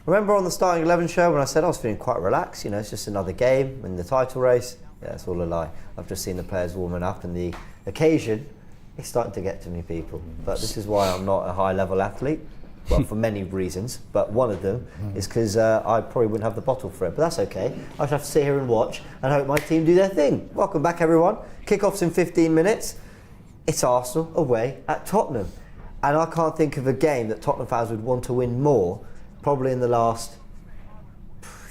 Remember on the starting 11 show when I said I was feeling quite relaxed, it's just another game in the title race? Yeah, it's all a lie. I've just seen the players warming up and the occasion is starting to get to me, people. But this is why I'm not a high-level athlete. Well, for many reasons, but one of them is because I probably wouldn't have the bottle for it, but that's okay. I just have to sit here and watch and hope my team do their thing. Welcome back, everyone. Kick-off's in 15 minutes. It's Arsenal away at Tottenham. And I can't think of a game that Tottenham fans would want to win more, probably in the last,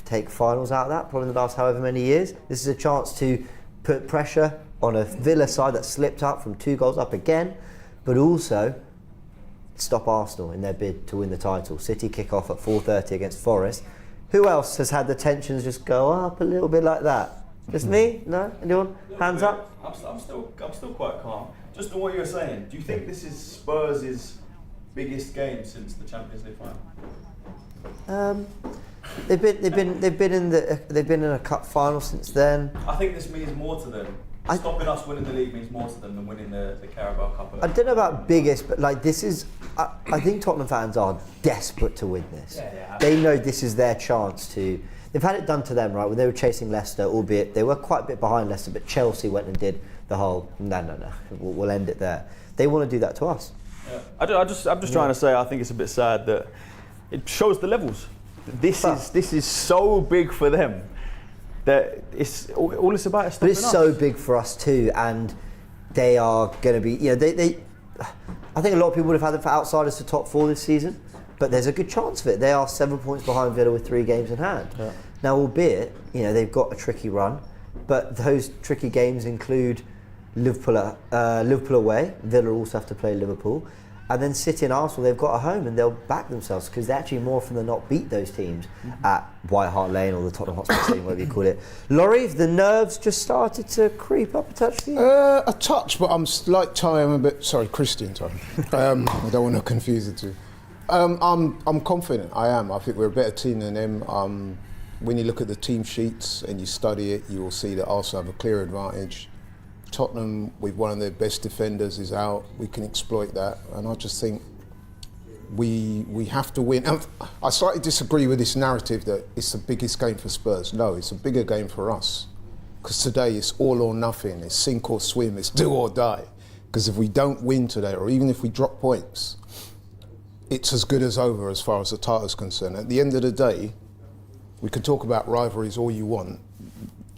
take finals out of that, probably in the last however many years. This is a chance to put pressure on a Villa side that slipped up from 2 goals up again, but also stop Arsenal in their bid to win the title. City kick off at 4:30 against Forest. Who else has had the tensions just go up a little bit like that? Just me? No? Anyone? Hands up? I'm still quite calm. Just on what you were saying, do you think this is Spurs' biggest game since the Champions League final? They've been in a cup final since then. I think this means more to them. Stopping us winning the league means more to them than winning the Carabao Cup. I don't know about biggest, but this is. I think Tottenham fans are desperate to win this. Yeah. They know this is their chance to. They've had it done to them, right? When they were chasing Leicester, albeit they were quite a bit behind Leicester, but Chelsea went and did the whole. No. We'll end it there. They want to do that to us. Yeah. I'm just trying to say. I think it's a bit sad that it shows the levels. This is so big for them. That it's all it's about is stopping us. But it's so big for us too, and they are going to be. They. I think a lot of people would have had them for outsiders to top 4 this season, but there's a good chance of it. They are 7 points behind Villa with 3 games in hand. Yeah. Now, albeit they've got a tricky run, but those tricky games include Liverpool away. Villa also have to play Liverpool. And then City and Arsenal, they've got a home and they'll back themselves because they actually more often than not beat those teams at White Hart Lane or the Tottenham Hotspur Stadium, whatever you call it. Laurie, the nerves just started to creep up a touch for you? A touch, but I'm like Ty, I'm a bit, sorry, Christian Ty. I don't want to confuse the two. I'm confident, I am. I think we're a better team than them. When you look at the team sheets and you study it, you will see that Arsenal have a clear advantage. Tottenham, with one of their best defenders, is out. We can exploit that, and I just think we have to win. And I slightly disagree with this narrative that it's the biggest game for Spurs. No, it's a bigger game for us, because today it's all or nothing. It's sink or swim. It's do or die. Because if we don't win today, or even if we drop points, it's as good as over as far as the title's concerned. At the end of the day, we can talk about rivalries all you want.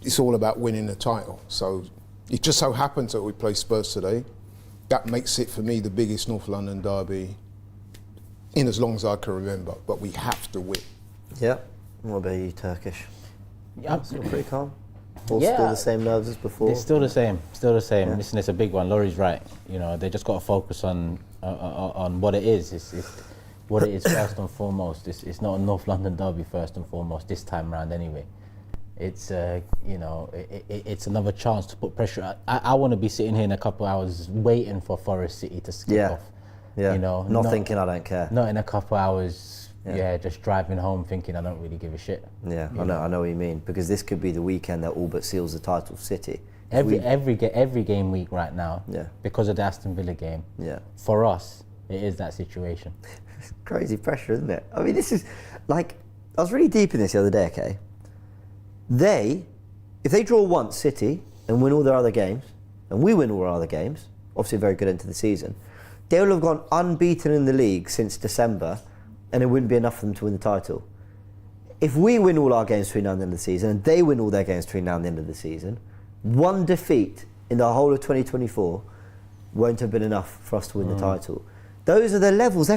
It's all about winning the title. So. It just so happens that we play Spurs today. That makes it, for me, the biggest North London derby in as long as I can remember. But we have to win. Yeah. What about you, Turkish? Yeah. Still pretty calm? Or still the same nerves as before? It's still the same. Yeah. Listen, it's a big one. Laurie's right. They just got to focus on what it is. It's what it is first and foremost. It's not a North London derby first and foremost this time round anyway. It's it's another chance to put pressure. I want to be sitting here in a couple of hours waiting for Forest City to kick off. Yeah. Not thinking I don't care. Not in a couple of hours. Yeah, just driving home thinking I don't really give a shit. Yeah, I know what you mean, because this could be the weekend that all but seals the title for City. Every game week right now. Yeah. Because of the Aston Villa game. Yeah. For us, it is that situation. It's crazy pressure, isn't it? I mean, this is like, I was really deep in this the other day. Okay. If they draw once, City, and win all their other games, and we win all our other games, obviously a very good end to the season, they will have gone unbeaten in the league since December, and it wouldn't be enough for them to win the title. If we win all our games between now and the end of the season, and they win all their games between now and the end of the season, one defeat in the whole of 2024 won't have been enough for us to win the title. Those are the levels.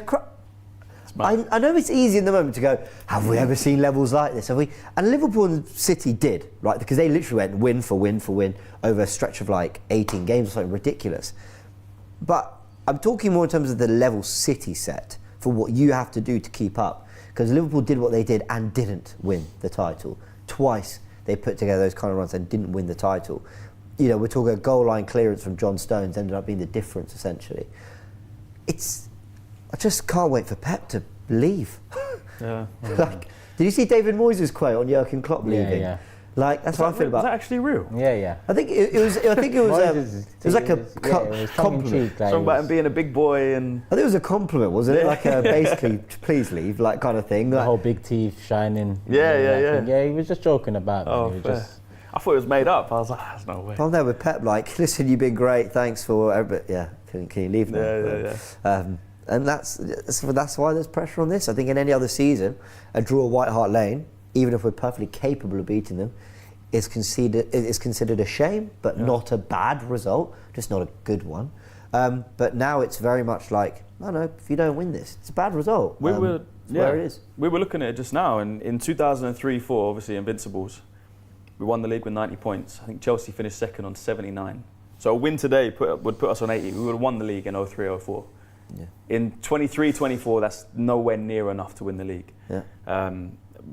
I know it's easy in the moment to go, have we ever seen levels like this? Have we? And Liverpool and City did, right? Because they literally went win for win for win over a stretch of like 18 games or something ridiculous. But I'm talking more in terms of the level City set for what you have to do to keep up. Because Liverpool did what they did and didn't win the title. Twice they put together those kind of runs and didn't win the title. We're talking a goal line clearance from John Stones ended up being the difference essentially. I just can't wait for Pep to leave. Yeah. Did you see David Moyes' quote on Jurgen Klopp leaving? Yeah. Like that's what I feel about. Was that actually real? Yeah. I think it was. I think it was. It was like a compliment. Something about him being a big boy and. I think it was a compliment, wasn't it? Like basically, please leave, like kind of thing. The Like, whole big teeth shining. Yeah. Yeah, he was just joking about it. Oh, He was fair. just, I thought it was made up. I was like, there's no way. I'm there with Pep. Like, listen, you've been great. Thanks for everything. Yeah, can you leave now? Yeah. And that's why there's pressure on this. I think in any other season, a draw at White Hart Lane, even if we're perfectly capable of beating them, is considered a shame, but not a bad result, just not a good one. But now it's very much like, no, if you don't win this, it's a bad result. Where it is. We were looking at it just now, and in 2003-04, obviously Invincibles, we won the league with 90 points. I think Chelsea finished second on 79. So a win today would put us on 80. We would have won the league in 03-04. Yeah. In 23-24, that's nowhere near enough to win the league. Yeah.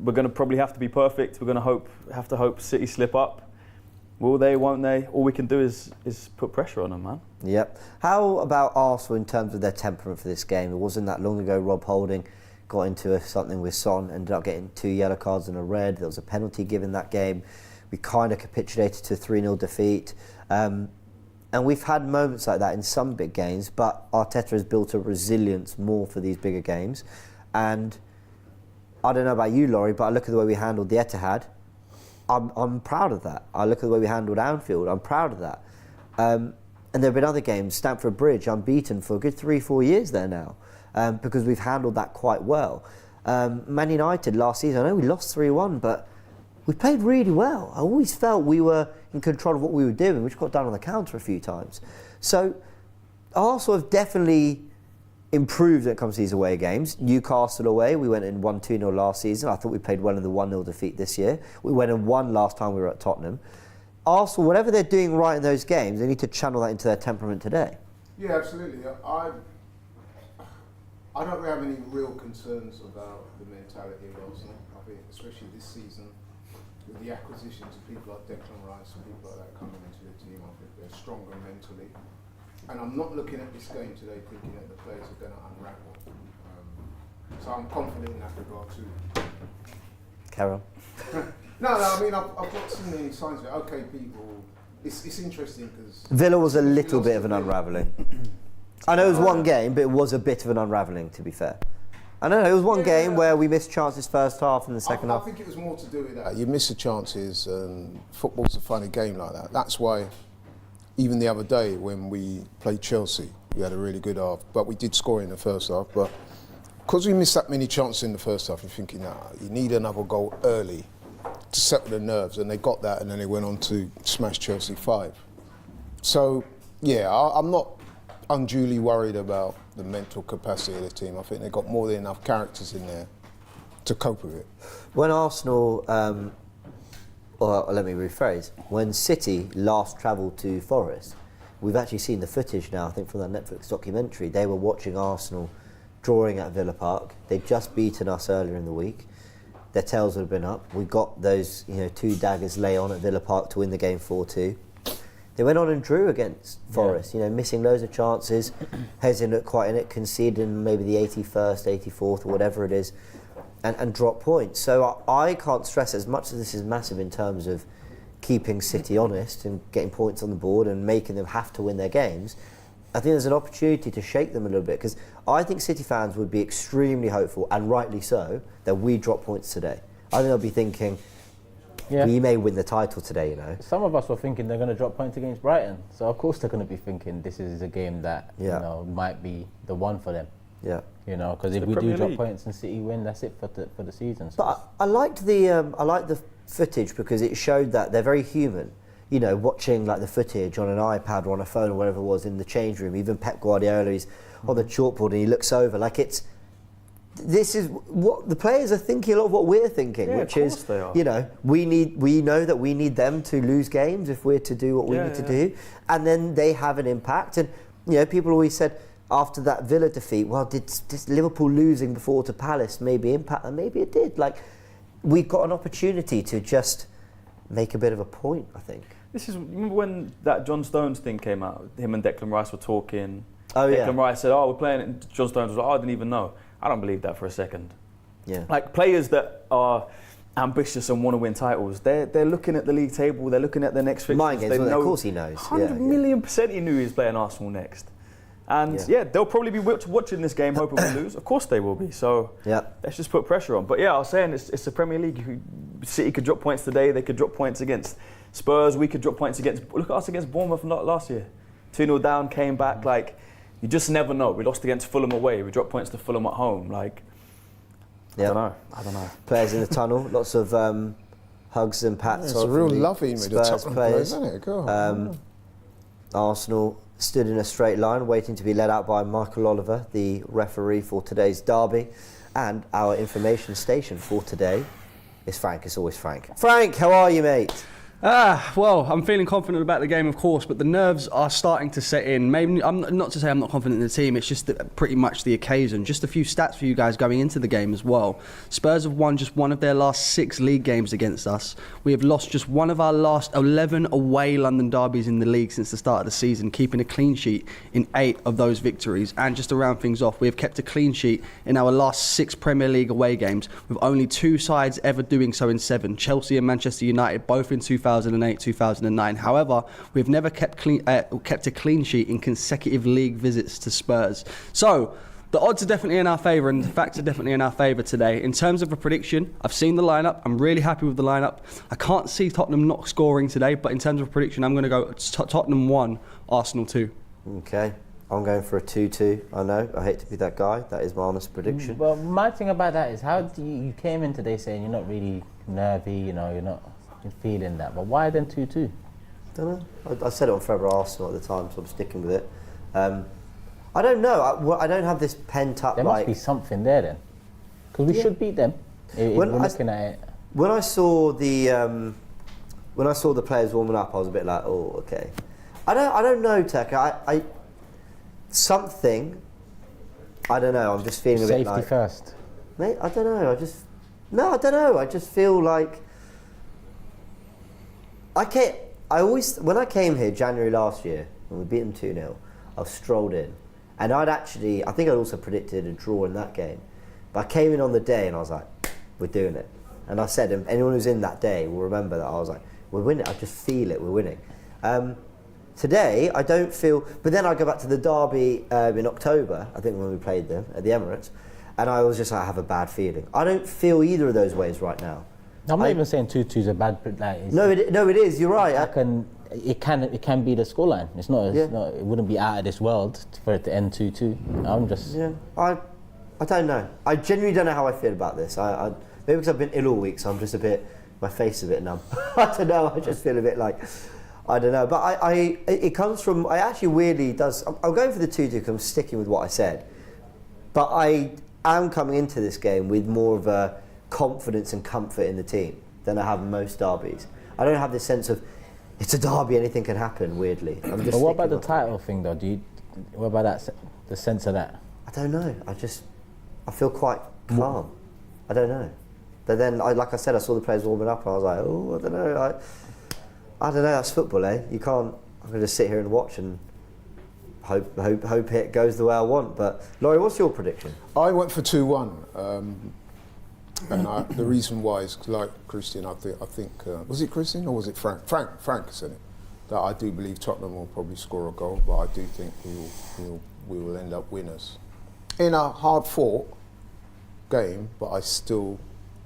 We're going to probably have to be perfect. We're going to have to hope City slip up. Will they, won't they? All we can do is put pressure on them, man. Yep. How about Arsenal in terms of their temperament for this game? It wasn't that long ago Rob Holding got into something with Son, ended up getting 2 yellow cards and a red. There was a penalty given that game. We kind of capitulated to a 3-0 defeat. And we've had moments like that in some big games, but Arteta has built a resilience more for these bigger games. And I don't know about you, Laurie, but I look at the way we handled the Etihad. I'm proud of that. I look at the way we handled Anfield. I'm proud of that. And there have been other games, Stamford Bridge, unbeaten for a good 3-4 years there now, because we've handled that quite well. Man United last season, I know we lost 3-1, but we played really well. I always felt we were in control of what we were doing. We just got down on the counter a few times. So Arsenal have definitely improved when it comes to these away games. Newcastle away, we went and won 2-0 last season. I thought we played well in the 1-0 defeat this year. We went and won last time we were at Tottenham. Arsenal, whatever they're doing right in those games, they need to channel that into their temperament today. Yeah, absolutely. I don't have any real concerns about the mentality of Arsenal. I think, especially this season, with the acquisitions of people like Declan Rice and people like that coming into the team, I think they're stronger mentally. And I'm not looking at this game today thinking that the players are going to unravel. So I'm confident in that regard too. Carol. No, I mean, I've got so many signs of it. Okay, people, it's interesting because... Villa was a little bit of an unravelling. I know it was one game, but it was a bit of an unravelling, to be fair. I know it was one game where we missed chances first half and the second half. I think it was more to do with that. You miss the chances, and football's a funny game like that. That's why, even the other day when we played Chelsea, we had a really good half, but we did score in the first half. But because we missed that many chances in the first half, you're thinking, you need another goal early to settle the nerves, and they got that, and then they went on to smash Chelsea 5. So, yeah, I'm not unduly worried about the mental capacity of the team. I think they've got more than enough characters in there to cope with it. When Arsenal, or let me rephrase, when City last travelled to Forest, we've actually seen the footage now, I think from that Netflix documentary. They were watching Arsenal drawing at Villa Park. They'd just beaten us earlier in the week. Their tails would have been up. We got those 2 daggers lay on at Villa Park to win the game 4-2. They went on and drew against Forest, missing loads of chances. Hezin looked quite in it, conceding maybe the 81st, 84th, or whatever it is, and drop points. So I can't stress as much as this is massive in terms of keeping City honest and getting points on the board and making them have to win their games. I think there's an opportunity to shake them a little bit, because I think City fans would be extremely hopeful, and rightly so, that we drop points today. I think they'll be thinking, we may win the title today, Some of us were thinking they're going to drop points against Brighton, so of course they're going to be thinking this is a game that might be the one for them. Yeah. Because if we do drop points and City win, that's it for the season. So but I liked the footage because it showed that they're very human. Watching like the footage on an iPad or on a phone or whatever it was in the change room. Even Pep Guardiola, he's on the chalkboard and he looks over like this is what the players are thinking, a lot of what we're thinking, which is, we know that we need them to lose games if we're to do what we need to do, and then they have an impact. And people always said after that Villa defeat, well, did Liverpool losing before to Palace maybe impact? And maybe it did. Like, we've got an opportunity to just make a bit of a point, I think. Remember when that John Stones thing came out? Him and Declan Rice were talking. Oh, Declan Rice said, we're playing it. And John Stones was like, I didn't even know. I don't believe that for a second. Yeah. Like, players that are ambitious and want to win titles. They're looking at the league table. They're looking at the next fixtures. Mind games, They well, know of course he knows. 100,000,000% he knew he was playing Arsenal next. And they'll probably be watching this game hoping we lose. Of course they will be. So let's just put pressure on. But yeah, I was saying it's the Premier League. City could drop points today. They could drop points against Spurs. We could drop points against. Look at us against Bournemouth last year. 2-0 down, came back. Like, you just never know. We lost against Fulham away. We dropped points to Fulham at home. Like, I don't know. Players in the tunnel. Lots of hugs and pats. It's a real loving with the Spurs Tottenham players. isn't it? Go on. Arsenal stood in a straight line, waiting to be led out by Michael Oliver, the referee for today's derby, and our information station for today is Frank. It's always Frank. Frank, how are you, mate? Well, I'm feeling confident about the game, of course, but the nerves are starting to set in. Maybe I'm not to say I'm not confident in the team. It's just pretty much the occasion. Just a few stats for you guys going into the game as well. Spurs have won just one of their last 6 league games against us. We have lost just one of our last 11 away London derbies in the league since the start of the season, keeping a clean sheet in 8 of those victories. And just to round things off, we have kept a clean sheet in our last 6 Premier League away games, with only 2 sides ever doing so in 7. Chelsea and Manchester United, both in 2008, 2009. However, we've never kept a clean sheet in consecutive league visits to Spurs. So, the odds are definitely in our favour and the facts are definitely in our favour today. In terms of a prediction, I've seen the lineup. I'm really happy with the lineup. I can't see Tottenham not scoring today, but in terms of a prediction, I'm going to go Tottenham 1, Arsenal 2. Okay. I'm going for a 2-2. I know. I hate to be that guy. That is my honest prediction. Well, my thing about that is how do you came in today saying you're not really nervy, you're not feeling that, but why then 2-2? Don't know. I said it on Forever Arsenal at the time, so I'm sticking with it. I don't know. I don't have this pent up. There must be something there then, because we should beat them. We're looking at it. When I saw the players warming up, I was a bit like, oh, okay. I don't know, Tech. I don't know. I'm just feeling a bit like safety first. Mate, I don't know. I don't know. I just feel like when I came here January last year and we beat them 2-0, I strolled in, and I think I'd also predicted a draw in that game, but I came in on the day and I was like, we're doing it. And I said, and anyone who's in that day will remember that I was like, we're winning. I just feel it. We're winning. Today, I don't feel, but then I go back to the derby in October, I think when we played them at the Emirates, and I was just like, I have a bad feeling. I don't feel either of those ways right now. I'm not even saying 2-2 is a bad. No, it is. You're right. It can be the scoreline. It's not. It wouldn't be out of this world for it to end 2-2. I'm just. Yeah. I don't know. I genuinely don't know how I feel about this. Maybe because I've been ill all week, so I'm just my face a bit numb. I don't know. I just feel a bit like, I don't know. But it comes from. I actually weirdly does. I'm going for the 2-2 because I'm sticking with what I said. But I am coming into this game with more of a confidence and comfort in the team than I have in most derbies. I don't have this sense of it's a derby, anything can happen. Weirdly, I'm just. But what about the title thing, though? What about that? The sense of that? I don't know. I feel quite calm. I don't know. But then, like I said, I saw the players warming up, and I was like, oh, I don't know. I don't know. That's football, eh? You can't. I'm going to sit here and watch and hope it goes the way I want. But Laurie, what's your prediction? I went for 2-1. And the reason why is like Christian. I think was it Christian or was it Frank? Frank said it. That I do believe Tottenham will probably score a goal, but I do think we will end up winners in a hard-fought game. But I still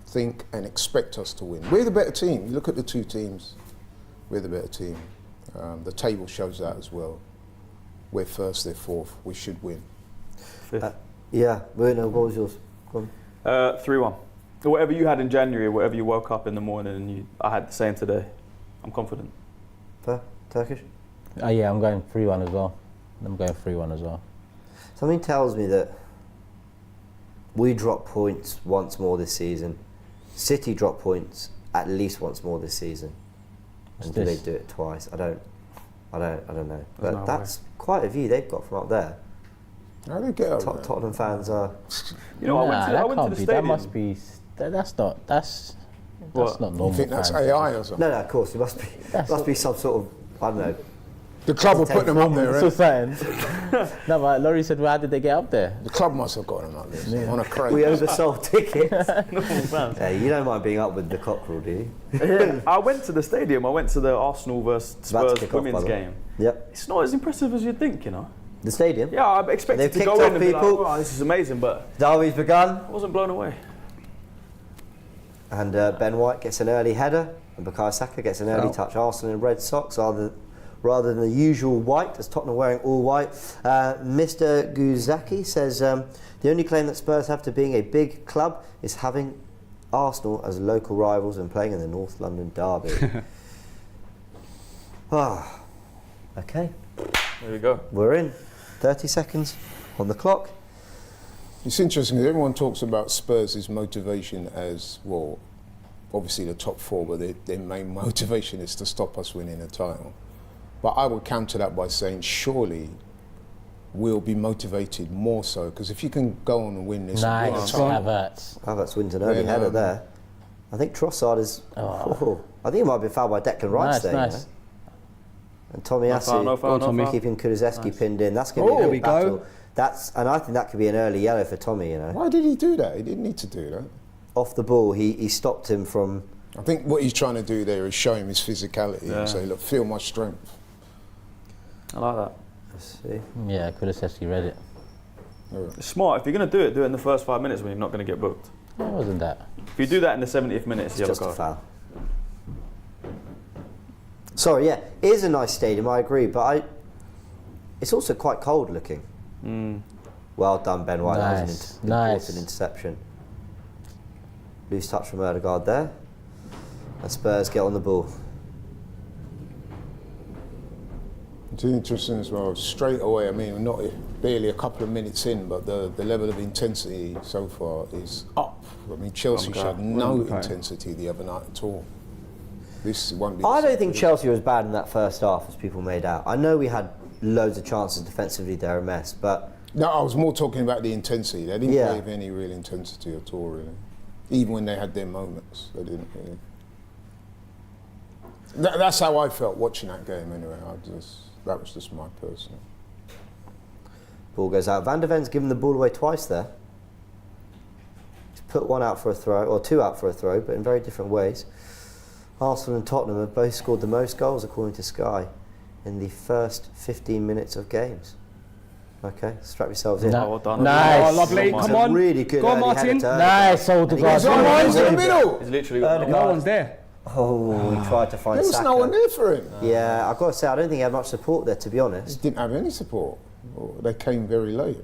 think and expect us to win. We're the better team. You look at the two teams. We're the better team. The table shows that as well. We're first, they're fourth. We should win. Fifth. What was yours? Go on. 3-1. Whatever you had in January, whatever you woke up in the morning and I had the same today. I'm confident. Fair? Turkish? Yeah, I'm going 3-1 as well. I'm going 3-1 as well. Something tells me that we drop points once more this season. City drop points at least once more this season. And do they do it twice? I don't know. But that's quite a view they've got from up there. How do they get up there? Tottenham fans are. You know, I went to the stadium. That must be. That's not normal. You think that's AI or something? No, of course, it must be some sort of, I don't know, The club will put them up there, So right? saying. No, but Laurie said, well, how did they get up there? The club must have got them up there on a crate. We oversold tickets. Yeah, you don't mind being up with the cockerel, do you? I went to the stadium. I went to the Arsenal versus About to Spurs kick off, by women's the way. game. Yep. It's not as impressive as you'd think, you know. The stadium. Yeah, I expected They've to kicked go off, in and be people. like, wow, this is amazing, but Derby's begun. I wasn't blown away. And Ben White gets an early header, and Bukayo Saka gets an early touch. Arsenal in red socks rather than the usual white, as Tottenham wearing all white. Mr. Guzaki says the only claim that Spurs have to being a big club is having Arsenal as local rivals and playing in the North London derby. Okay, There we go. we're in. 30 seconds on the clock. It's interesting because everyone talks about Spurs' motivation as, well, obviously the top four, but their main motivation is to stop us winning a title. But I would counter that by saying surely we'll be motivated more so, because if you can go on and win this, win a Nice, title, Havertz. Wins an early Then, header there. I think Trossard is... I think he might have been fouled by Declan Rice Nice, there. nice. You know? And Tommy No foul, no foul, no foul. keeping Kulusevski pinned in. That's going to be a There big we go. battle. And I think that could be an early yellow for Tommy, you know. why did he do that? He didn't need to do that. Off the ball, he stopped him from... I think what he's trying to do there is show him his physicality Yeah. and say, look, feel my strength. I like that. Let's see. Yeah, Kulusevski read it. It's smart. If you're going to do it in the first 5 minutes when you're not going to get booked. It wasn't that. If you do that in the 70th minute, it's It's yellow just a card. foul. Sorry, yeah, it is a nice stadium, I agree, but it's also quite cold looking. Well done, Ben White. That was an Nice. important interception. Loose touch from Odegaard there. And Spurs get on the ball. It's interesting as well. Straight away, I mean, not barely a couple of minutes in, but the level of intensity so far is up. I mean, Chelsea showed no intensity the other night at all. This won't be. I don't think Chelsea was bad in that first half, as people made out. I know we had loads of chances defensively, they're a mess, but... No, I was more talking about the intensity. They didn't Yeah. play with any real intensity at all, really. Even when they had their moments, they didn't really. That's how I felt watching that game, anyway. That was just my personal. Ball goes out. Van der Ven's given the ball away twice there. He's put one out for a throw, or two out for a throw, but in very different ways. Arsenal and Tottenham have both scored the most goals, according to Sky, in the first 15 minutes of games. Okay, strap yourselves in. Oh, well done. Nice. Oh, lovely. Well Come done. on. Really good Go on, early Martin. header to Nice, Odegaard. Someone's in the middle! He's literally got No one's there. Oh, he tried to find There was Saka. no one there for him. Yeah, I've got to say, I don't think he had much support there, to be He honest. didn't have any support. They came very late.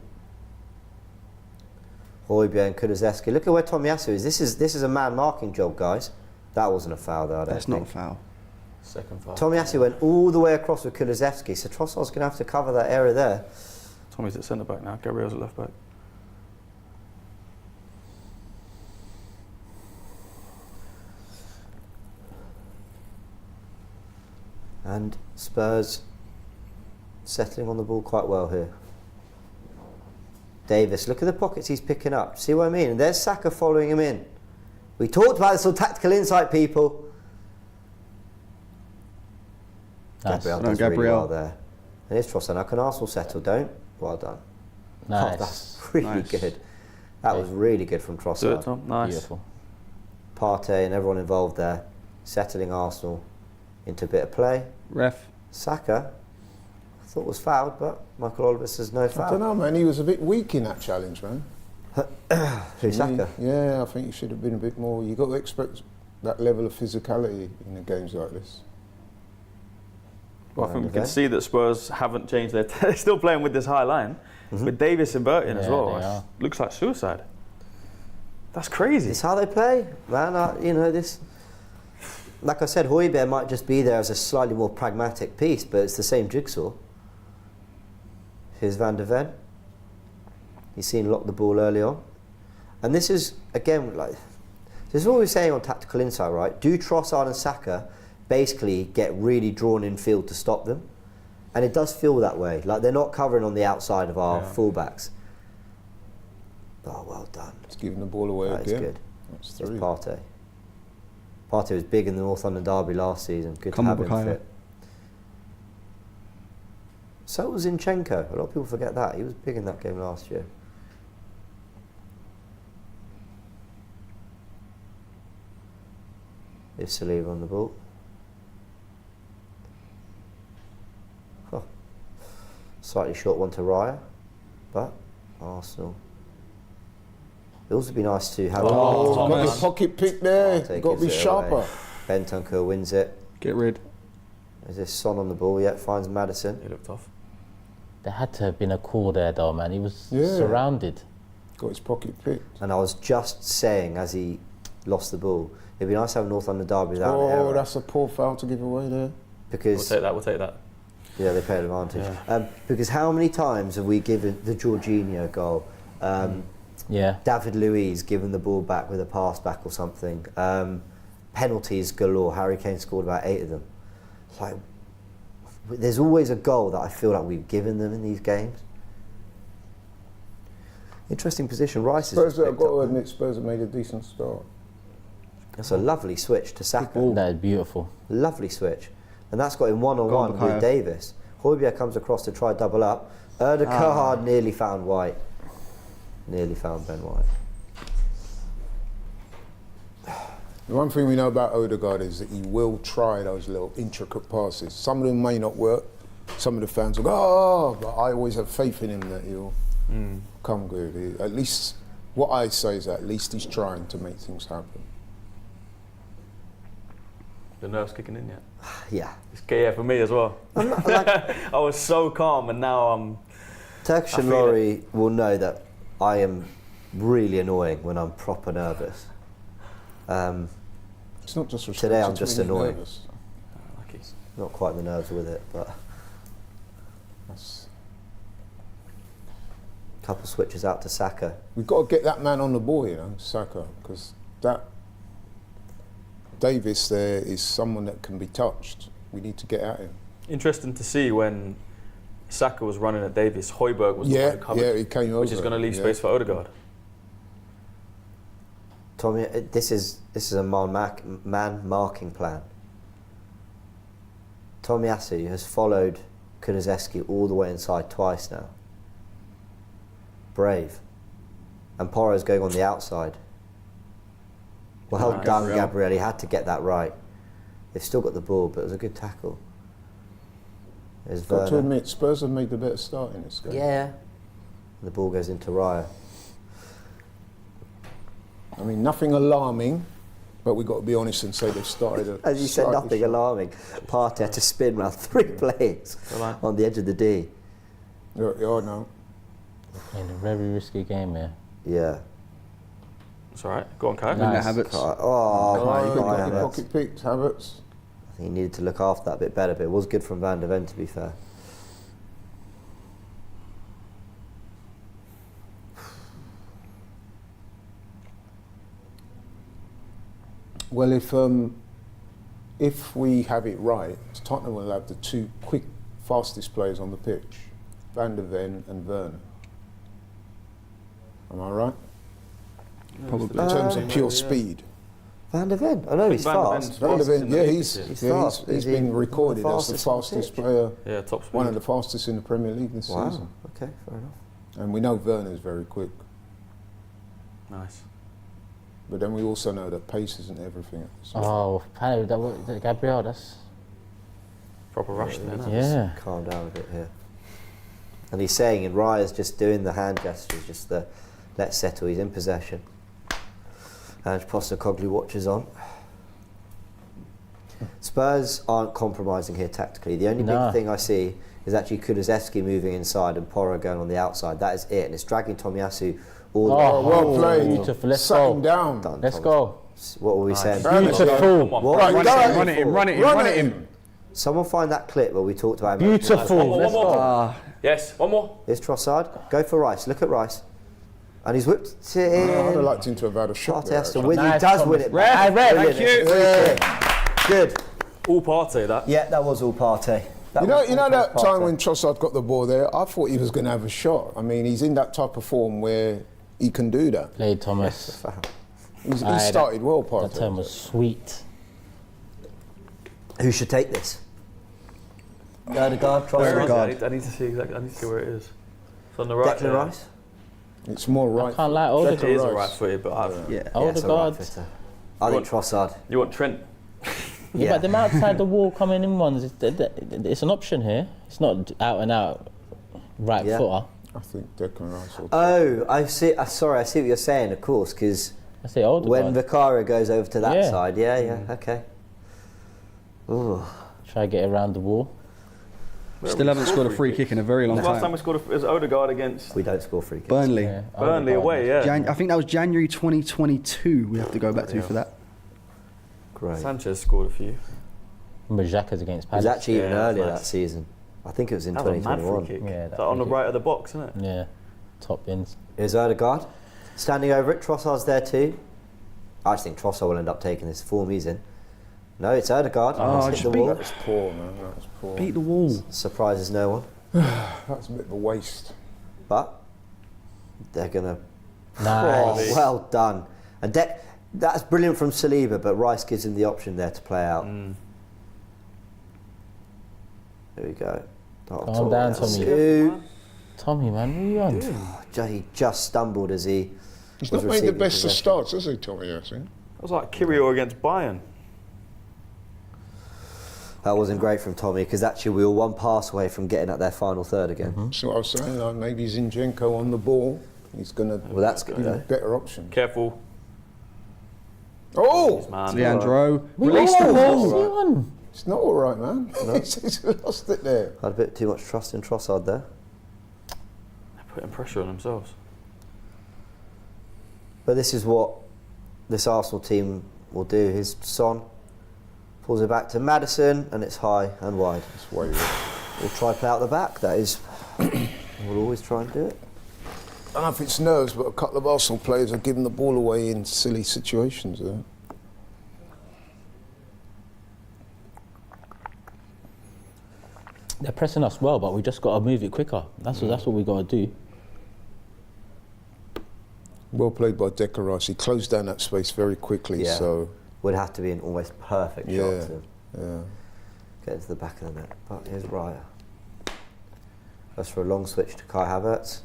Højbjerg and Kulusevski. Look at where Tomiyasu is. This is a man marking job, guys. That wasn't a foul, though, I don't That's not a think. foul. second foul. Tomiyasu went all the way across with Kulusevski, so Trossard's going to have to cover that area there. Tommy's at centre back now. Gabriel's at left back. And Spurs settling on the ball quite well here. Davis, look at the pockets he's picking up. See what I mean? And there's Saka following him in. We talked about this on Tactical Insight, people. Nice. Gabriel No, does really Gabriel. well there. And here's Trossard. Now can Arsenal settle? Don't. Well done. Oh, Nice. that's really Nice. good. That was really good from Do it, Trossard. Tom. Nice. Beautiful. Partey and everyone involved there, settling Arsenal into a bit of play. Ref. Saka, I thought was fouled, but Michael Oliver says no I don't foul. know, man. He was a bit weak in that challenge, man. Who, Saka? Yeah, I think he should have been a bit more. You got to expect that level of physicality in the games like this. Well, I think we Okay. can see that Spurs haven't changed their... They're still playing with this high line, with Davis and Burton as Yeah, well. they are. Looks like suicide. That's crazy. It's how they play, man. You know this. Like I said, Højbjerg might just be there as a slightly more pragmatic piece, but it's the same jigsaw. Here's Van der Ven. He's seen lock the ball early on, and this is again like this is what we're saying on Tactical Insight, right? Do Trossard and Saka basically get really drawn in field to stop them? And it does feel that way. Like they're not covering on the outside of our fullbacks. Oh, well done. It's giving the ball away That is again. good. That's It's three. Partey. Partey was big in the North London derby last season. Good Come to on, have him Bukayo. fit. So was Zinchenko. A lot of people forget that. He was big in that game last year. Is Saliba on the ball? Oh. Slightly short one to Raya, but Arsenal. It would also be nice to have got the pocket pick there. Got to be sharper. Away. Bentancur wins it. Get rid. Is this Son on the ball? Yeah, finds Maddison. He looked tough. There had to have been a call there, though, man. He was surrounded. Got his pocket picked. And I was just saying, as he lost the ball, it'd be nice to have North London derby without an error. Oh, that's a poor foul to give away there. Because We'll take that. yeah, they played advantage. Yeah. Because how many times have we given the Jorginho goal? David Luiz given the ball back with a pass back or something. Penalties galore. Harry Kane scored about 8 of them. It's like, there's always a goal that I feel like we've given them in these games. Interesting position. Rice is. Spurs, I've got to admit, Spurs have made a decent start. That's a lovely switch to Saka. That is beautiful. Lovely switch. And that's got him one-on-one with Davis. Højbjerg comes across to try double up. Erdegaard nearly found White. Nearly found Ben White. The one thing we know about Odegaard is that he will try those little intricate passes. Some of them may not work. Some of the fans will go, oh, but I always have faith in him that he'll come good. At least, what I say is that at least he's trying to make things happen. The nerves kicking in yet? Yeah. Yeah, for me as well. I was so calm, and now I'm. Turkish and Laurie will know that I am really annoying when I'm proper nervous. It's not just today I'm just annoying. Nervous. Lucky. Not quite the nerves with it, but That's, a couple switches out to Saka. we've got to get that man on the ball, you know, Saka, because that Davis there is someone that can be touched. We need to get at him. Interesting to see when Saka was running at Davis, Højbjerg was the one who covered, yeah, he came over. which is going to leave space for Odegaard. Tommy, this is a man marking plan. Tomiyasu has followed Kulusevski all the way inside twice now. Brave. And Porro's going on the outside. Well done, Gabriel. He had to get that right. They've still got the ball, but it was a good tackle. There's Got to Werner. admit, Spurs have made the better start in this game. Yeah. The ball goes into Raya. I mean, nothing alarming, but we've got to be honest and say they've started. As you said, nothing alarming. Partey had to spin around 3 players on the edge of the D. Yeah, no. In a very risky game here. Yeah. It's all right. Go on, Kai. Nice. Havertz. Got Kai your Havertz. pocket picked, Havertz. I think he needed to look after that a bit better, but it was good from Van de Ven, to be fair. Well, if we have it right, Tottenham will have the 2 quick, fastest players on the pitch, Van de Ven and Werner. Am I right? Probably. In terms of pure speed. Van de Ven, I know he's Van de fast. Ven's Van de Ven, yeah, he's fast. he's Is he been recorded as the fastest on the fastest pitch? player, Yeah, top speed. one of the fastest in the Premier League this Wow, season. okay, fair enough. And we know Werner's very quick. Nice. But then we also know that pace isn't everything at this point. Oh, apparently Gabriel, that's... Proper rush there. Now. Yeah. Calm down a bit here. And he's saying, and Raya's just doing the hand gestures, just the let's settle, he's in possession. And Postecoglou watches on. Spurs aren't compromising here tactically. The only big thing I see is actually Kulusevski moving inside and Porro going on the outside. That is it. And it's dragging Tomiyasu all the way. Oh, well played. Beautiful. Let's Sat him go. down. Done, Let's Thomas. go. What were we saying? Beautiful. What? Right, Run it in. Someone find that clip where we talked about him. Beautiful. One Let's more. go. Yes, one more. Here's Trossard. Go for Rice. Look at Rice. And he's whipped it I'd have in. liked him to have had a shot Partey there. has to actually. win. He Nice, does Thomas. win it. Red, Brilliant. thank you. Free kick. Good. All Partey, that. Yeah, that was all Partey. You know that time when Trossard got the ball there, I thought he was going to have a shot. I mean, he's in that type of form where he can do that. Played Thomas. He Aye, started well, That Partey. term was sweet. Who should take this? Odegaard, Where is Trossard, it? I need to see exactly. I need to see where it is. It's on the right. Declan Rice. It's more right. I can't lie, It Odegaard. is a right footed, but I've, Yeah. Yeah, it's a right Odegaard. footer. I think Trossard. You want Trent? Yeah, but them outside the wall coming in ones, it's an option here. It's not out and out right Yeah. footer. I think Declan Rice. Or Oh, I see. Sorry, I see what you're saying. Of course, because I say Odegaard. when Vicario goes over to that Yeah. side, yeah, okay. Ooh. Try to get around the wall. Still haven't scored a free kick in a very long Last time time. we scored is Odegaard against We don't score free kicks. Burnley. Yeah, Burnley Odegaard. away. Yeah. I think that was January 2022. We have to go back to for that. Great. Sanchez scored a few. Remember Xhaka's against It was Palace? actually even Yeah, earlier nice. that season. I think it was in That was a mad 2021. free kick. Yeah, Is that that on the free kick. right of the box, isn't it? Yeah, top bins. Here's Odegaard. Standing over it. Trossard's there too. I just think Trossard will end up taking this form he's in. No, it's Odegaard. Oh, He's hit just the beat- wall. That was poor, man. That was poor. Beat the wall. Surprises no one. That's a bit of a waste. But they're going to... Nice. Oh, well done. And that's brilliant from Saliba, but Rice gives him the option there to play out. There we go. Oh, Calm down, that's Tommy. two. Tommy, man, what are you on? He just stumbled as he He's was not made the receiving best of possession. starts, has he, Tommy? I think. It was like Kirio against Bayern. That wasn't great from Tommy because actually we were one pass away from getting at their final third again. That's what I was saying. Like maybe Zinchenko on the ball. He's going to Well, that's good. be a Though. better option. Careful. Oh! Man. Leandro. Release the What's ball. he on? It's not all right, man. He's lost it there. Had a bit too much trust in Trossard there. They're putting pressure on themselves. But this is what this Arsenal team will do. His Son pulls it back to Maddison and it's high and wide. That's why We'll try play out the back. That is, we'll always try and do it. I don't know if it's nerves, but a couple of Arsenal players are giving the ball away in silly situations there. They're pressing us well, but we just got to move it quicker. That's what we got to do. Well played by Declan Rice. He closed down that space very quickly, Yeah. so Would have to be an almost perfect yeah, shot to yeah. get into the back of the net. But here's Raya. Goes for a long switch to Kai Havertz.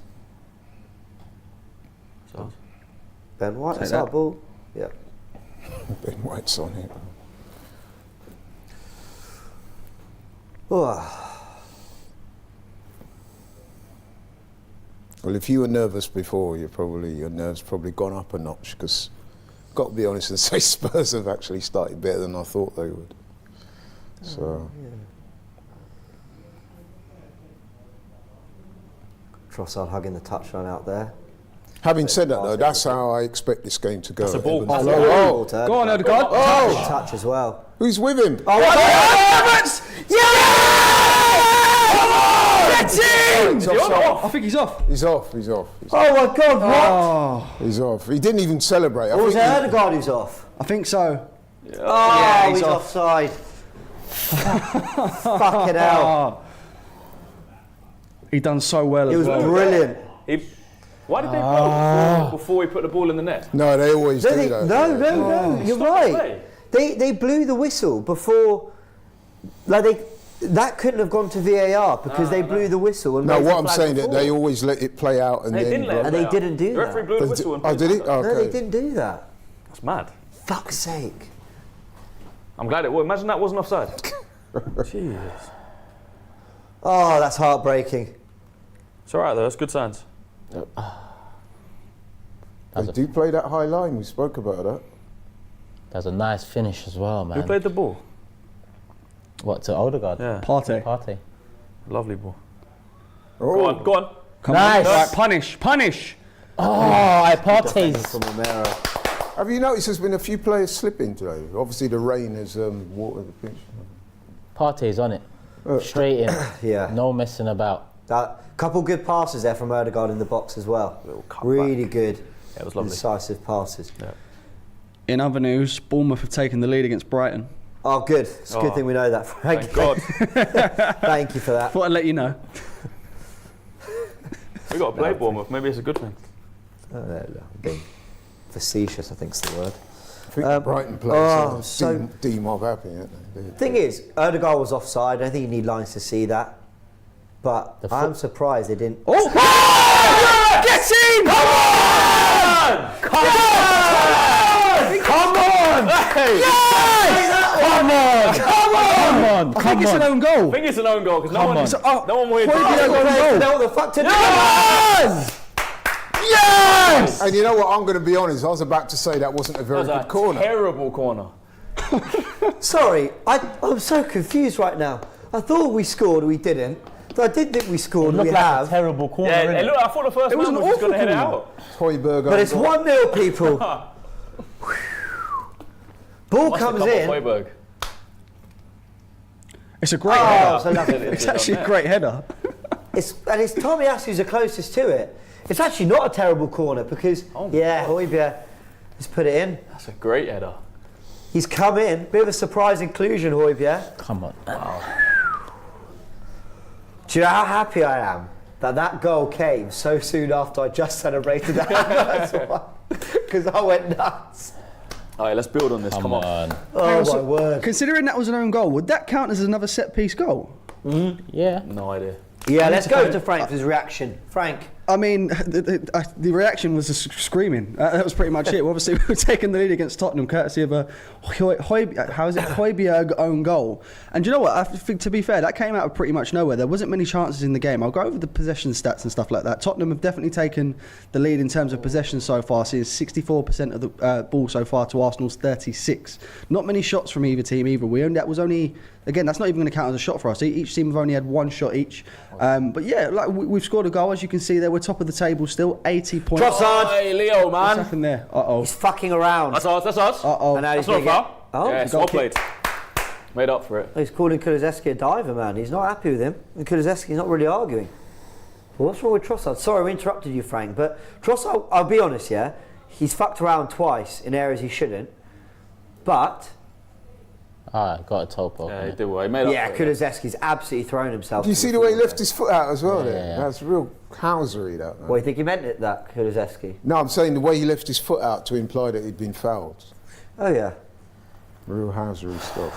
So, Ben White, Take that's that. our ball. Yeah. Ben White's on it. Oh, Well, if you were nervous before, your nerves probably gone up a notch because, got to be honest and say, Spurs have actually started better than I thought they would. So Trossard hugging the touchline out there. having said that, though, that's how I expect this game to go. That's a ball. Everton- That's a oh, Turn. Go on, Odegaard. Oh, touch as well. who's with him? He's off. I think he's off. He's off. He's off. Oh my God! What? Oh, He's off. He didn't even celebrate. I Or was it think he- Odegaard who's off? I think so. Oh, he's he's off. offside. Fucking hell! Oh. He done so well It as was well. brilliant. why did they blow before we put the ball in the net? No, they always No, do that. no, you're right. They blew the whistle before, like that couldn't have gone to VAR because they blew the whistle. And No, raised what the I'm flag saying that before. they always let it play out and They then. didn't let it And they play out. didn't do The referee that. blew the They whistle and oh, did he? played Oh, it. No, they okay. didn't do that. That's mad. Fuck's sake! I'm glad it was. Imagine that wasn't offside. Jesus. Oh, that's heartbreaking. It's all right though. It's good signs. They do play that high line. We spoke about that. That's a nice finish as well, man. Who played the ball? What, to Odegaard? Yeah. Partey. Partey. Lovely ball. Oh, Go on. Go on. Come Nice. on. Right, punish. Oh, Defending Partey's. from Romero. have you noticed there's been a few players slipping today? Obviously, the rain has watered the pitch. Partey's on it. Straight in. Yeah. No messing about. That couple good passes there from Odegaard in the box as well. Little cut Really back. good. Yeah, it was lovely. Decisive passes. Yeah. In other news, Bournemouth have taken the lead against Brighton. Oh, good. It's a good Oh, thing we know that, Frank. Thank God. Thank you for that. Thought I'd let you know. We got to play Bournemouth. Maybe it's a good thing. I'm being facetious, I think is the word. I think the Brighton players so- are D-mob happy, aren't they? Thing is, Erdegaard was offside. I don't think you need lines to see that. But I'm surprised they didn't. Oh! Yeah! Get in! Come on! Come on! Come on! Yes! Come on! I think it's an own goal. I think it's an own goal because no one wanted to. What the fuck to do? Yes! And you know what? I'm going to be honest. I was about to say that wasn't a very good corner. Terrible corner. Sorry, I'm so confused right now. I thought we scored, we didn't. I did think we scored, we have. A terrible corner. Yeah, it looked, I thought the first man was just going to head it out. Højbjerg. But it's 1-0, people. Ball comes in. Højbjerg. It's a great header. So lovely. It's actually a great header. It's Tommy Asu's the closest to it. It's actually not a terrible corner because, Højbjerg has put it in. That's a great header. He's come in. Bit of a surprise inclusion, Højbjerg. Come on. Wow. Do you know how happy I am that goal came so soon after I just celebrated that? Because I went nuts. All right, let's build on this. Come on. Oh my word. Considering that was an own goal, would that count as another set-piece goal? Yeah. No idea. Yeah, let's go to Frank for his reaction. Frank. I mean, the reaction was just screaming. That was pretty much it. Obviously, we were taking the lead against Tottenham, courtesy of a Højbjerg own goal. And do you know what? I think, to be fair, that came out of pretty much nowhere. There wasn't many chances in the game. I'll go over the possession stats and stuff like that. Tottenham have definitely taken the lead in terms of possession so far, seeing 64% of the ball so far to Arsenal's 36. Not many shots from either team either. That was only, again, that's not even going to count as a shot for us. Each team have only had one shot each. But yeah, like we've scored a goal, as you can see there. We're top of the table still, 80 points. Trossard! Hey, Leo, What's man. happened there? Uh-oh. He's fucking around. That's us. Uh-oh. And now That's he's not a gonna foul. Oh, Yeah, it's well played. Made up for it. He's calling Kulusevski a diver, man. He's not happy with him. And Kulusevski's not really arguing. Well, what's wrong with Trossard? Sorry, we interrupted you, Frank. But Trossard, I'll be honest, yeah? He's fucked around twice in areas he shouldn't. But... Got a toe poke. Yeah, he did well. He made up for it. Kulusevski's absolutely thrown himself. Do you see the way he left his foot out as well there? Yeah. That's real housery, that, man. Well, you think he meant it, that Kulusevski? No, I'm saying the way he left his foot out to imply that he'd been fouled. Oh, yeah. Real housery stuff.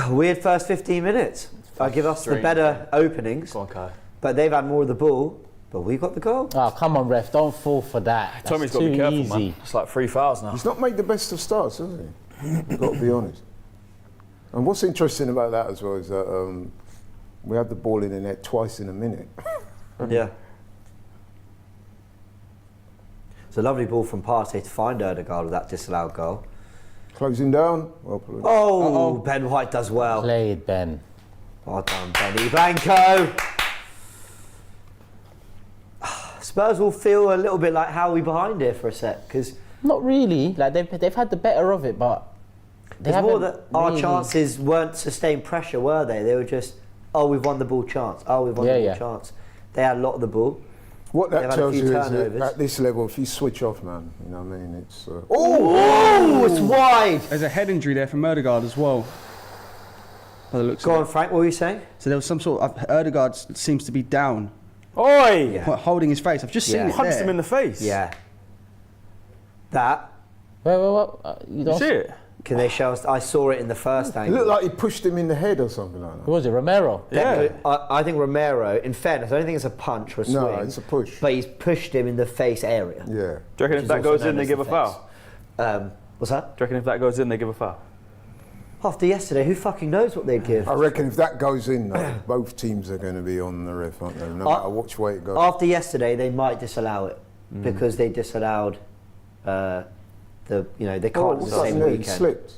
Weird first 15 minutes. I give us the Strange. better openings. Go on, Kai. But they've had more of the ball. But we got the goal. Oh, come on, ref. Don't fall for that. That's Tommy's got too to be careful, easy. man. It's like 3 fouls now. He's not made the best of starts, has he? Got to be honest. And what's interesting about that as well is that we had the ball in the net twice in a minute. Yeah. It's a lovely ball from Partey to find Erdegaard with that disallowed goal. Closing down. Well played. Oh, Ben White does well. Played, Ben. Well done, Benny Blanco. Spurs will feel a little bit like how we behind here for a sec, because Not really. Like they've had the better of it, but they it's haven't more that our really- chances weren't sustained pressure, were they? They were just, oh, we've won the ball chance. Oh, we've won the ball chance. They had a lot of the ball. What They've that had a tells few you is that turnovers. at this level, if you switch off, man, you know what I mean? It's. Oh, it's wide. There's a head injury there from Erdegaard as well. By the looks Go of on, it. Frank, what were you saying? So there was some sort of Erdegaard seems to be down, Oi! Yeah. holding his face. I've just seen it Punched there. him in the face. Yeah. That, Wait. You You don't see it? can they show us? I saw it in the first It angle. looked like he pushed him in the head or something like that. Who was it? Romero. Yeah. I think Romero, in fairness, I don't think it's a punch or a swing. No, it's a push. But he's pushed him in the face area. Yeah. Do you reckon Which if is that also goes known in, they as give the a foul? What's that? Do you reckon if that goes in, they give a foul? After yesterday, who fucking knows what they'd give? I reckon if that goes in, though, both teams are going to be on the ref, aren't they? No matter which way it goes. After yesterday, they might disallow it because they disallowed they can't Oh, the what's same that? He weekend. slipped.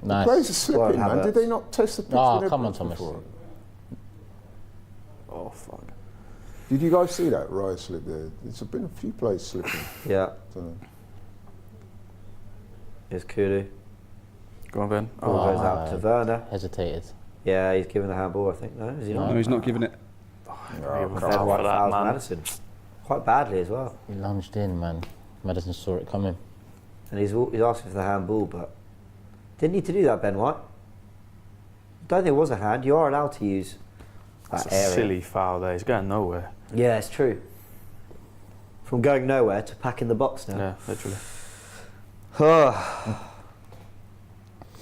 Nice. Players are slipping, Won't have man. it. Did they not test the pitch? Oh, with their come on, boots Thomas. before? Oh, fuck. Did you guys see that Raya slip there? There's been a few players slipping. Yeah, So, here's Kulu. Go on, Ben. Ball Oh. goes out to Werner. Hesitated. Yeah, he's given the handball, I think. No, is he not? No, he's not giving it. Give a Ben foul White for that, fouls man. Madison. Quite badly as well. He lunged in, man. Madison saw it coming. And he's asking for the handball, but didn't need to do that, Ben White. Don't think it was a hand. You are allowed to use that That's a area. silly foul there. He's going nowhere. Yeah, it's true. from going nowhere to packing the box now. Yeah, literally.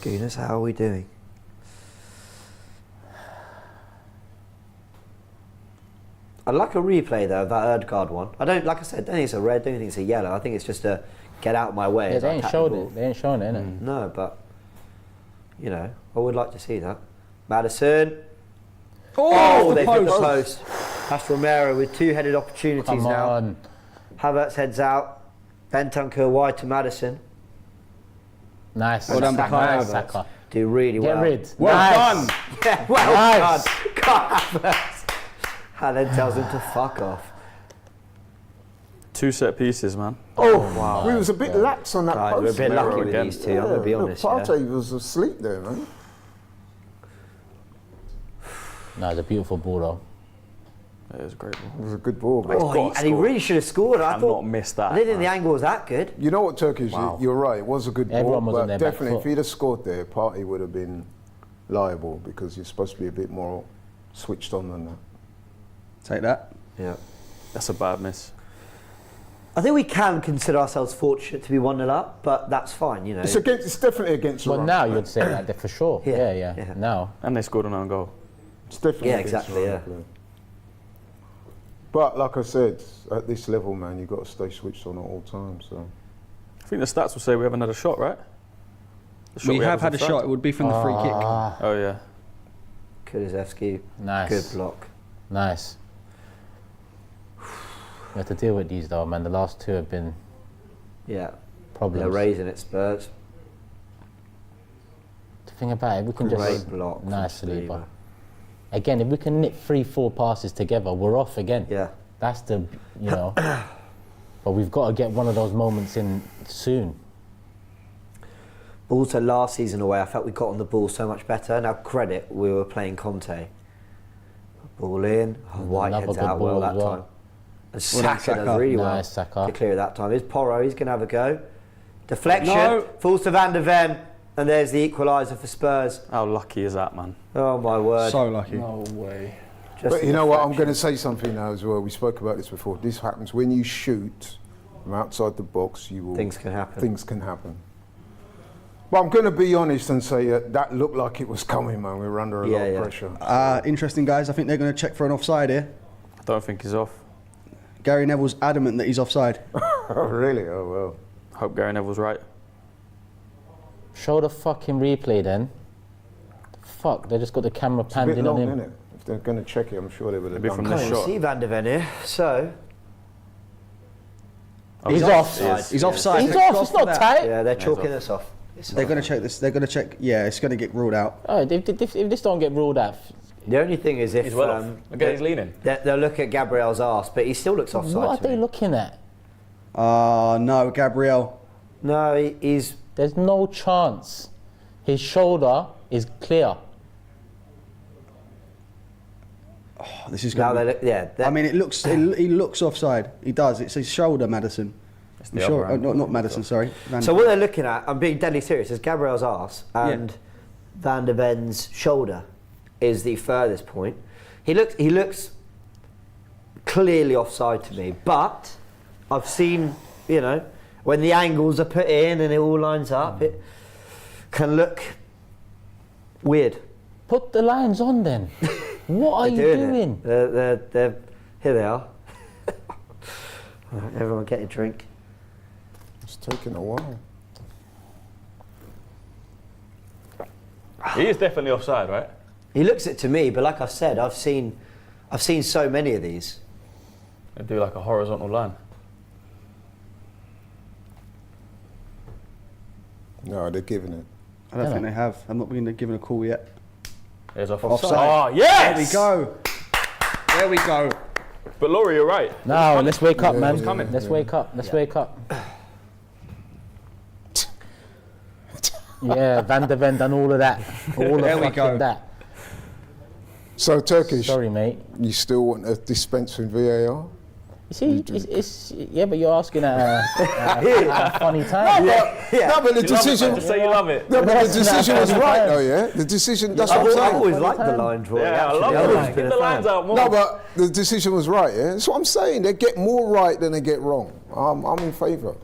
Goodness, how are we doing? I'd like a replay though of that Erdgaard one. I don't, like I said, don't think it's a red, don't think it's a yellow. I think it's just a get out of my way. Yeah, as they I ain't attack the showed ball. it. They ain't shown it, innit? No, but you know, I would like to see that. Madison. Oh, they hit the post. That's Romero with two-headed opportunities Come now. on. Havertz heads out. Bentancur wide to Madison. Nice. Well done, Saka Bukayo. Havertz Saka. do really Get well. rid. Well Nice. done. Yeah, well Nice. done. God, Havertz. And then tells him to fuck off. 2 set pieces, man. Oh, wow. We was a bit lax on that Right, post. we're a bit man. lucky with again. these two, I'm going to be honest. Yeah. Partey was asleep there, man. No, it's a beautiful ball though. It was a great ball. It was a good ball, man. Oh, and he really should have scored. I I've thought, not missed that. I didn't think man. the angle was that good. You know what, Turkish? Wow. You're right. It was a good Everyone ball, was on but their back definitely, foot. if he'd have scored there, Partey would have been liable because you're supposed to be a bit more switched on than that. Take that. Yeah. That's a bad miss. I think we can consider ourselves fortunate to be 1-0 up, but that's fine, you know. It's definitely against Well, Iran. now you'd say that for sure. Yeah, Yeah, yeah. Now. And they scored an own goal. It's definitely Yeah, against exactly, Iran, yeah. But like I said, at this level, man, you've got to stay switched on at all times. So. I think the stats will say we haven't had a shot, right? The shot We have was had a offside. shot. It would be from the free kick. Oh, yeah. Kulusevski, Nice. good block. Nice. We have to deal with these though, man. The last two have been Yeah. problems. They're raising it, Spurs. The thing about it, we can Great just block. from nice Saliba. Saliba. Again, if we can knit 3-4 passes together, we're off again. Yeah. That's the, you know. But we've got to get one of those moments in soon. Also, last season away, I felt we got on the ball so much better. Now, credit, we were playing Conte. Ball in, White Another heads good out well ball that as well. time. And Well done, Saka does Saka. really well Nice, Saka. to clear it that time. Here's Porro, he's going to have a go. Deflection, No. falls to Van de Ven, and there's the equaliser for Spurs. How lucky is that, man? Oh my word. So lucky. No way. Just But a you know what? I'm deflection. going to say something now as well. We spoke about this before. This happens when you shoot from outside the box. You will Things can happen. Things can happen. But I'm going to be honest and say that looked like it was coming, man. We were under a lot of pressure. Interesting, guys. I think they're going to check for an offside here. I don't think he's off. Gary Neville's adamant that he's offside. Oh, really? Oh, well. Hope Gary Neville's right. Show the fucking replay then. Fuck, they just got the camera It's a panned bit in on long, him. isn't it? If they're going to check it, I'm sure they would have Maybe done from that. the Can't even shot. see Van de Ven here. So, Oh, He's off. Yes. He's offside. He's Thank off, God it's for not that. tight. yeah, they're he's chalking off. this off. It's They're off. going to check this. They're going to check. Yeah, it's going to get ruled out. Oh, if this don't get ruled out, The only thing is if He's well off. Again, he's leaning. they'll look at Gabriel's arse, but he still looks offside. what are to they me. looking at? No, Gabriel. No, he's. There's no chance. His shoulder is clear. Oh, this is Now going they to look. Yeah. I mean, it looks. He looks offside. He does. It's his shoulder, Madison. It's I'm the sure. other hand. Not Madison. Sorry. Van So what they're looking at, I'm being deadly serious, is Gabriel's arse and Van de Ven's shoulder is the furthest point. He looks clearly offside to me, but I've seen, you know, when the angles are put in and it all lines up, it can look weird. Put the lines on then. What are you They're doing? it. They're here they are. All right, everyone get a drink. It's taking a while. He is definitely offside, right? He looks it to me, but like I said, I've seen so many of these. They do like a horizontal line. No, they're giving it. I don't think they have. I'm not being given a call yet. There's off. Offside. Oh, yes! There we go. There we go. But Laurie, you're right. No, let's wake up, man. It's coming. Let's wake up. Let's wake up. Yeah, Van de Ven done all of that. All of There we fucking go. that. So, Turkish, Sorry, mate. you still want to dispense with VAR? You see, yeah, but you're asking at a funny time. No, but the decision. Just say you love it. No, but the decision was right, though. Yeah, the decision. That's what I'm I've saying. always liked the line drawing. Yeah, I actually. love I've it. always Get been the a fan. lines out more. No, but the decision was right. Yeah, that's what I'm saying. They get more right than they get wrong. I'm in favour.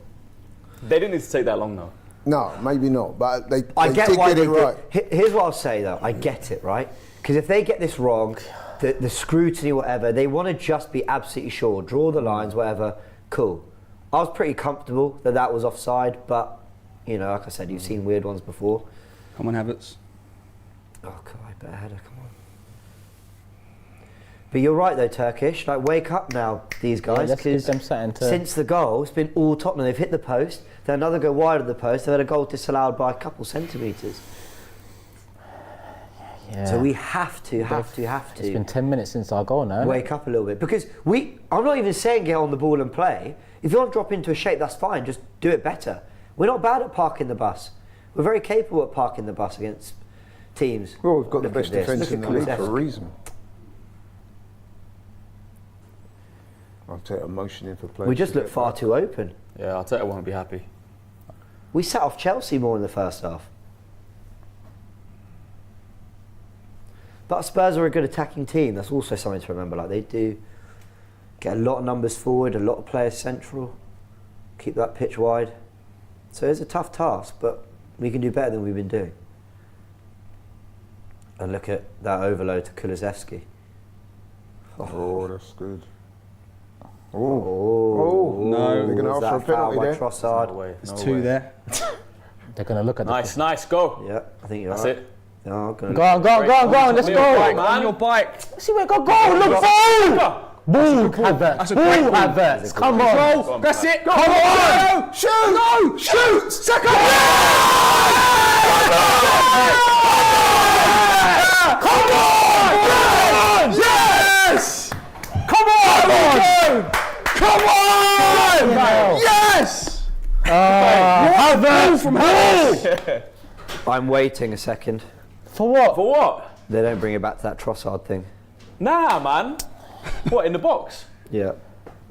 They didn't need to take that long, though. No, maybe not. But they I get did why get they it right. Here's what I'll say though. I get it, right? Because if they get this wrong, the scrutiny, whatever, they want to just be absolutely sure, draw the lines, whatever. Cool. I was pretty comfortable that was offside, but you know, like I said, you've seen weird ones before. Come on, Havertz. Oh God, better header, come on. But you're right though, Turkish. Like, wake up now, these guys, let's give because them something to- since the goal, it's been all Tottenham. They've hit the post. Then another go wide of the post. They've had a goal disallowed by a couple centimetres. Yeah. So we have to. It's been 10 minutes since our goal now. Wake up a little bit, because I'm not even saying get on the ball and play. If you want to drop into a shape, that's fine. Just do it better. We're not bad at parking the bus. We're very capable at parking the bus against teams. Well, we've got the Look best at this. defence Look in at the league for a Kulusevski. reason. I'll take a motion in for play. We just look far too open. Yeah, Arteta won't be happy. We sat off Chelsea more in the first half. But Spurs are a good attacking team. That's also something to remember. Like, they do get a lot of numbers forward, a lot of players central, keep that pitch wide. So it's a tough task, but we can do better than we've been doing. And look at that overload to Kulusevski. Oh, that's good. Oh, No. They're going to was ask for a that foul penalty by there. Trossard? No way. There's no two way. there. They're going to look at Nice, go. Yeah, I think you're That's right. it. No, Go on, let's Leo, go. man. On your bike. See where go, look, ball! Havertz, That's a ball, great ball. Havertz, come on. Go. That's it. Go. Come on! Shoot! Go. Shoot! Second. Come on! Yes. Come on! Come on. Yes. Havertz, from ball! I'm waiting a second. For what? For what? They don't bring it back to that Trossard thing. Nah, man. What, in the box? Yeah.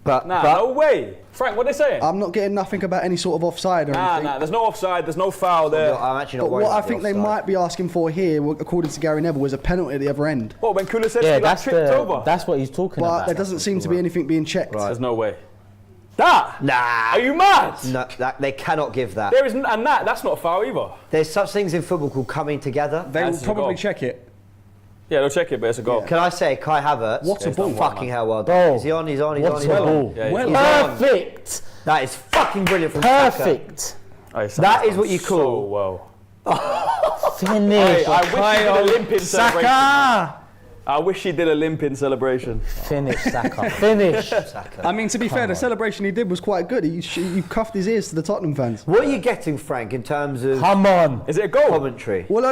But No way. Frank, what are they saying? I'm not getting nothing about any sort of offside or anything. Nah, there's no offside, there's no foul there. I'm actually not But worried what I about think the they offside. might be asking for here, according to Gary Neville, was a penalty at the other end. What, when Kulusevski Yeah, got tripped over? that's what he's talking But about. there doesn't seem to be anything being checked. There's no way. That? Nah. Are you mad? No, they cannot give that. There isn't, and that's not a foul either. There's such things in football called coming together. They will That's a probably goal. check it. Yeah, they'll check it, but it's a goal. Can I say, Kai Havertz? What a is ball. Fucking hell, well done. Goal. Is he on? He's on. He's What's on. He's a on. ball? Yeah, Well he's done. Perfect! That is fucking brilliant from Saka. Perfect! That is what you so call. well. Finish! I wish he did a limping celebration. Saka! I wish he did a limping celebration. Finish, Saka. Finish! I mean, to be fair, the celebration he did was quite good. You cuffed his ears to the Tottenham fans. What are you getting, Frank, in terms of Come on! Is it a goal? commentary? Well,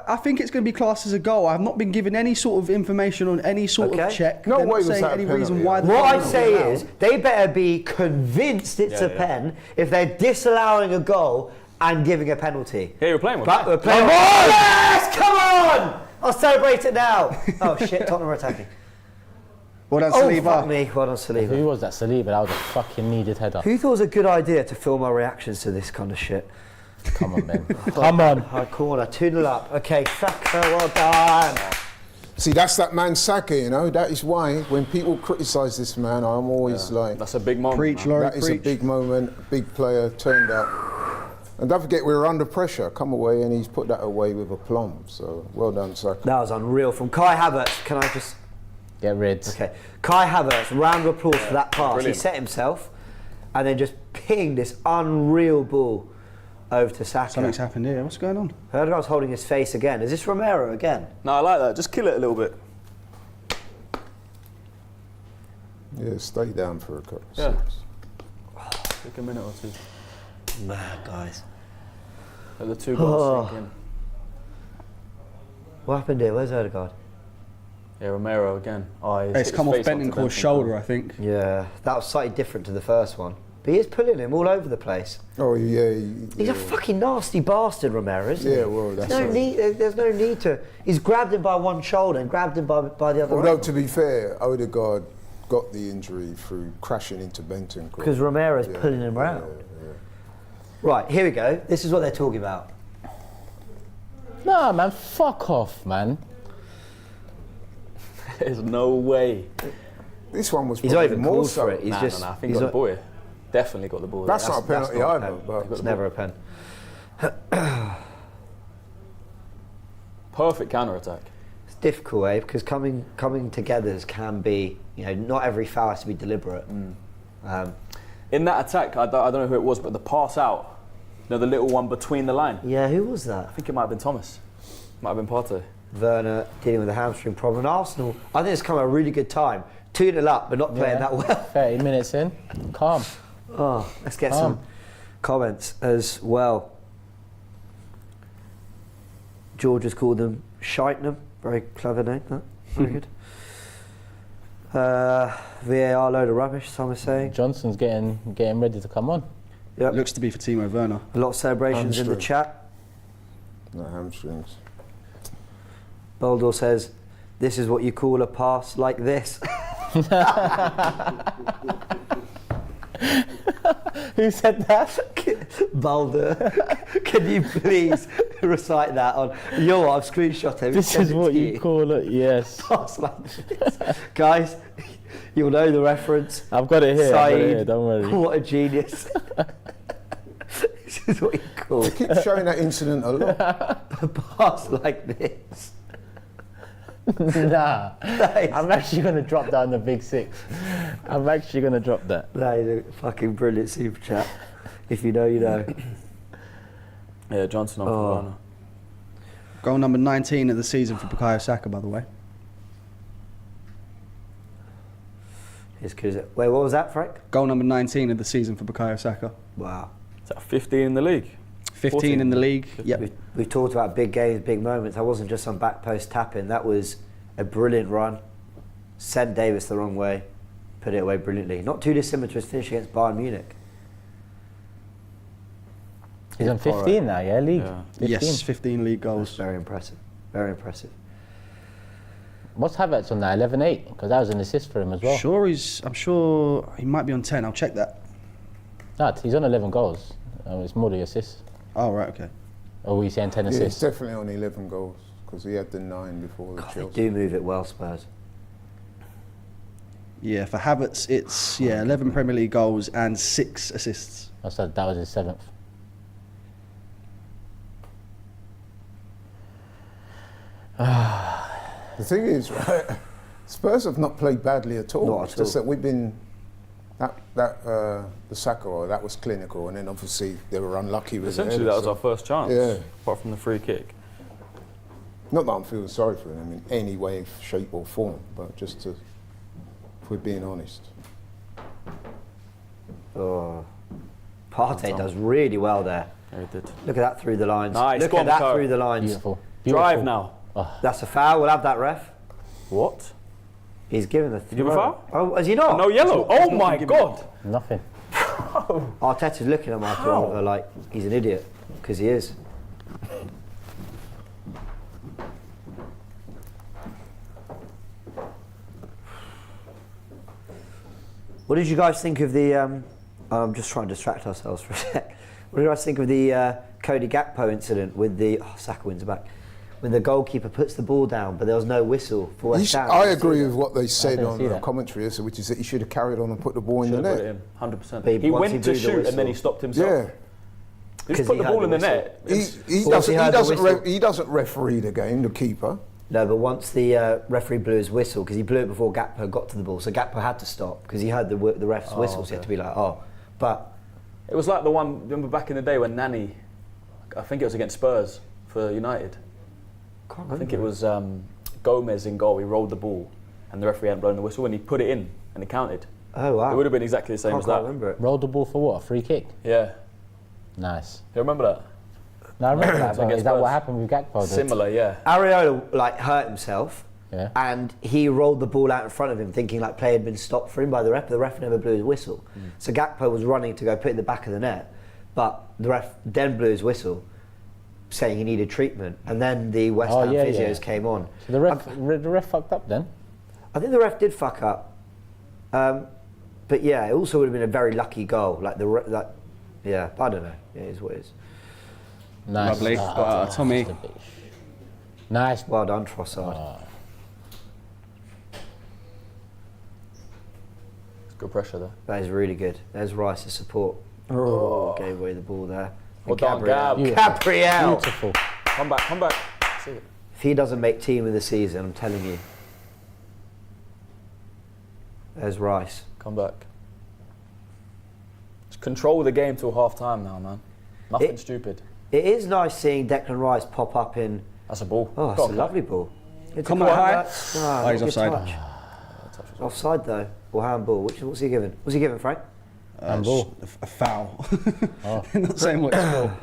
I think it's going to be classed as a goal. I've not been given any sort of information on any sort Okay. of check. No They're way not was saying that a any penalty. reason why. the What goal I'd wasn't say allowed. is they better be convinced it's a pen if they're disallowing a goal and giving a penalty. Yeah, you're playing with But that. we're playing. Yes, come on! I'll celebrate it now. Oh shit, Tottenham are attacking. Well done, Oh fuck Saliba. me, well done Saliba. Who was that? Saliba? That was a fucking needed header. Who thought it was a good idea to film our reactions to this kind of shit? Come on, man. Come on. High corner, 2-0 up. Okay, Saka, well done. See, that's that man Saka, you know. That is why when people criticise this man, I'm always like, That's a big moment. Preach, man. Laurie, that is a preach. big moment, big player, turned up. And don't forget, we were under pressure. Come away, and he's put that away with aplomb. So, well done, Saka. That was unreal from Kai Havertz. Can I just... Get rid. Okay. Kai Havertz, round of applause for that pass. brilliant. He set himself and then just pinged this unreal ball over to Saka. Something's happened here. What's going on? Erdogan's holding his face again. Is this Romero again? No, I like that. Just kill it a little bit. Yeah, stay down for a couple. Yeah. seconds. Take a minute or two. Mad, guys. Let the two goals sink in. What happened here? Where's Erdogan? Yeah, Romero again. Oh, he's It's hit come his off face onto Bentoncourt's Bentoncourt. shoulder, I think. Yeah, that was slightly different to the first one. But he is pulling him all over the place. Oh, yeah. He's a fucking nasty bastard, Romero, isn't he? Yeah, well, that's There's no right. need. There's no need to. He's grabbed him by one shoulder and grabbed him by the other. Although, arm. to be fair, Odegaard got the injury through crashing into Bentancur. Because Romero's Yeah, pulling him around. yeah. Right, here we go. This is what they're talking about. Nah, man, fuck off, man. There's no way. This one was He's not probably even more called so. for it. He's Nah, just. nah, I think he's he got the ball here. Definitely got the ball. That's not a that's penalty not a either. pen. But It's never a pen. Perfect counter attack. It's difficult, because coming togethers can be, not every foul has to be deliberate. In that attack, I don't know who it was, but the pass out, the little one between the line. Yeah, who was that? I think it might have been Thomas. Might have been Partey. Werner dealing with a hamstring problem. And Arsenal, I think it's come at a really good time. 2-0 up, but not playing that well. 30 minutes in, calm. Oh, let's get some comments as well. George has called them Shitenham. Very clever name, that. Very good. VAR load of rubbish, some are saying. Johnson's getting ready to come on. Yep. Looks to be for Timo Werner. A lot of celebrations in the Hamstring. chat. no hamstrings. Boldor says, this is what you call a pass like this. Who said that? Boulder, can you please recite that on? You know what, I've screenshot it. This Send is it what to you call it, yes. Pass like this. Guys, you'll know the reference. I've got it here, Saeed, don't worry. what a genius. This is what you call I keep showing that incident a lot. a pass like this. Nah, That is, I'm actually going to drop that on the big six. I'm actually going to drop that. that is a fucking brilliant super chat. If you know, you know. Yeah, Johnson on for Werner. Goal number 19 of the season for Bukayo Saka, by the way. It's 'cause wait, what was that, Frank? Goal number 19 of the season for Bukayo Saka. Wow. Is that 15 in the league? 15 14. in the league. Yep. We've talked about big games, big moments. That wasn't just some back post tapping. That was a brilliant run. Sent Davis the wrong way. Put it away brilliantly. Not too dissimilar to his finish against Bayern Munich. He's on 15 now, yeah, league? Yeah. 15. Yes, 15 league That's goals. very impressive. Very impressive. What's Havertz on that? 11-8? Because that was an assist for him as well. I'm sure he might be on 10. I'll check that. No, he's on 11 goals. It's more the assists. Oh, right, okay. Or were you saying 10 Yeah, he's assists? definitely on 11 goals because he had the 9 before the God, they Chelsea. do move it well, Spurs. Yeah, for Havertz, it's 11 Premier League goals and 6 assists. That was his 7th. The thing is, right, Spurs have not played badly at all. Not It's at just all. that we've been the Saka goal, that was clinical, and then obviously they were unlucky with Essentially, it. that was our first chance. Yeah. Apart from the free kick. Not that I'm feeling sorry for him in any way, shape, or form, but just to, if we're being honest. Oh. Partey does really well there. Yeah, he did. Look at that through the lines. Nice, Look go at on, that Bukayo. through the lines. Beautiful. Drive now. That's a foul. We'll have that, ref. What? He's given the Did you give a foul? Oh, has he not? No yellow. Oh my God. Nothing. Arteta's looking at Martin Oliver like he's an idiot, because he is. What did you guys think of the? I'm just trying to distract ourselves for a sec. What did you guys think of the Cody Gakpo incident with the Saka wins back? When the goalkeeper puts the ball down, but there was no whistle for West Ham. I agree with what they said didn't on see the that. commentary, which is that he should have carried on and put the ball in the Should have put net. it in. 100%. But He once he went to blew the shoot and then he whistle. stopped himself. Yeah. He 'Cause just put he the had ball the in the whistle. net. He doesn't referee the game, the keeper. No, but once the referee blew his whistle, because he blew it before Gakpo got to the ball, so Gakpo had to stop because he heard the ref's whistle, so he had to be like, oh. But It was like the one, remember back in the day when Nani, I think it was against Spurs for United. I think it was Gomez in goal. He rolled the ball and the referee hadn't blown the whistle and he put it in and it counted. oh wow, It would have been exactly the same as can't that. remember it. Rolled the ball for what? A free kick? Yeah. Nice. You remember that? No, I remember that. But Against is that what Spurs. happened with Gakpo? though? Similar, yeah. Areola hurt himself, Yeah. and he rolled the ball out in front of him, thinking play had been stopped for him by the ref. The ref never blew his whistle, so Gakpo was running to go put it in the back of the net, but the ref then blew his whistle, saying he needed treatment, and then the West Ham physios came on. So the ref fucked up then? I think the ref did fuck up. But yeah, it also would have been a very lucky goal. Yeah, I don't know. It is what it is. Nice. Lovely. Tommy. Nice. Well done, Trossard. Good pressure there. That is really good. There's Rice's support. Oh. Gave away the ball there. Well And done, Gab. Gabriel. Beautiful. Come back. See it. If he doesn't make team of the season, I'm telling you. There's Rice. Come back. Just control the game till half time now, man. Nothing stupid. It is nice seeing Declan Rice pop up in. That's a ball. Oh, that's a lovely ball. It's Come a on, corner. high. He's good offside. touch. Offside though, or handball. What's he given? What's he given, Frank? Handball. A foul. Oh. Not saying what it's for.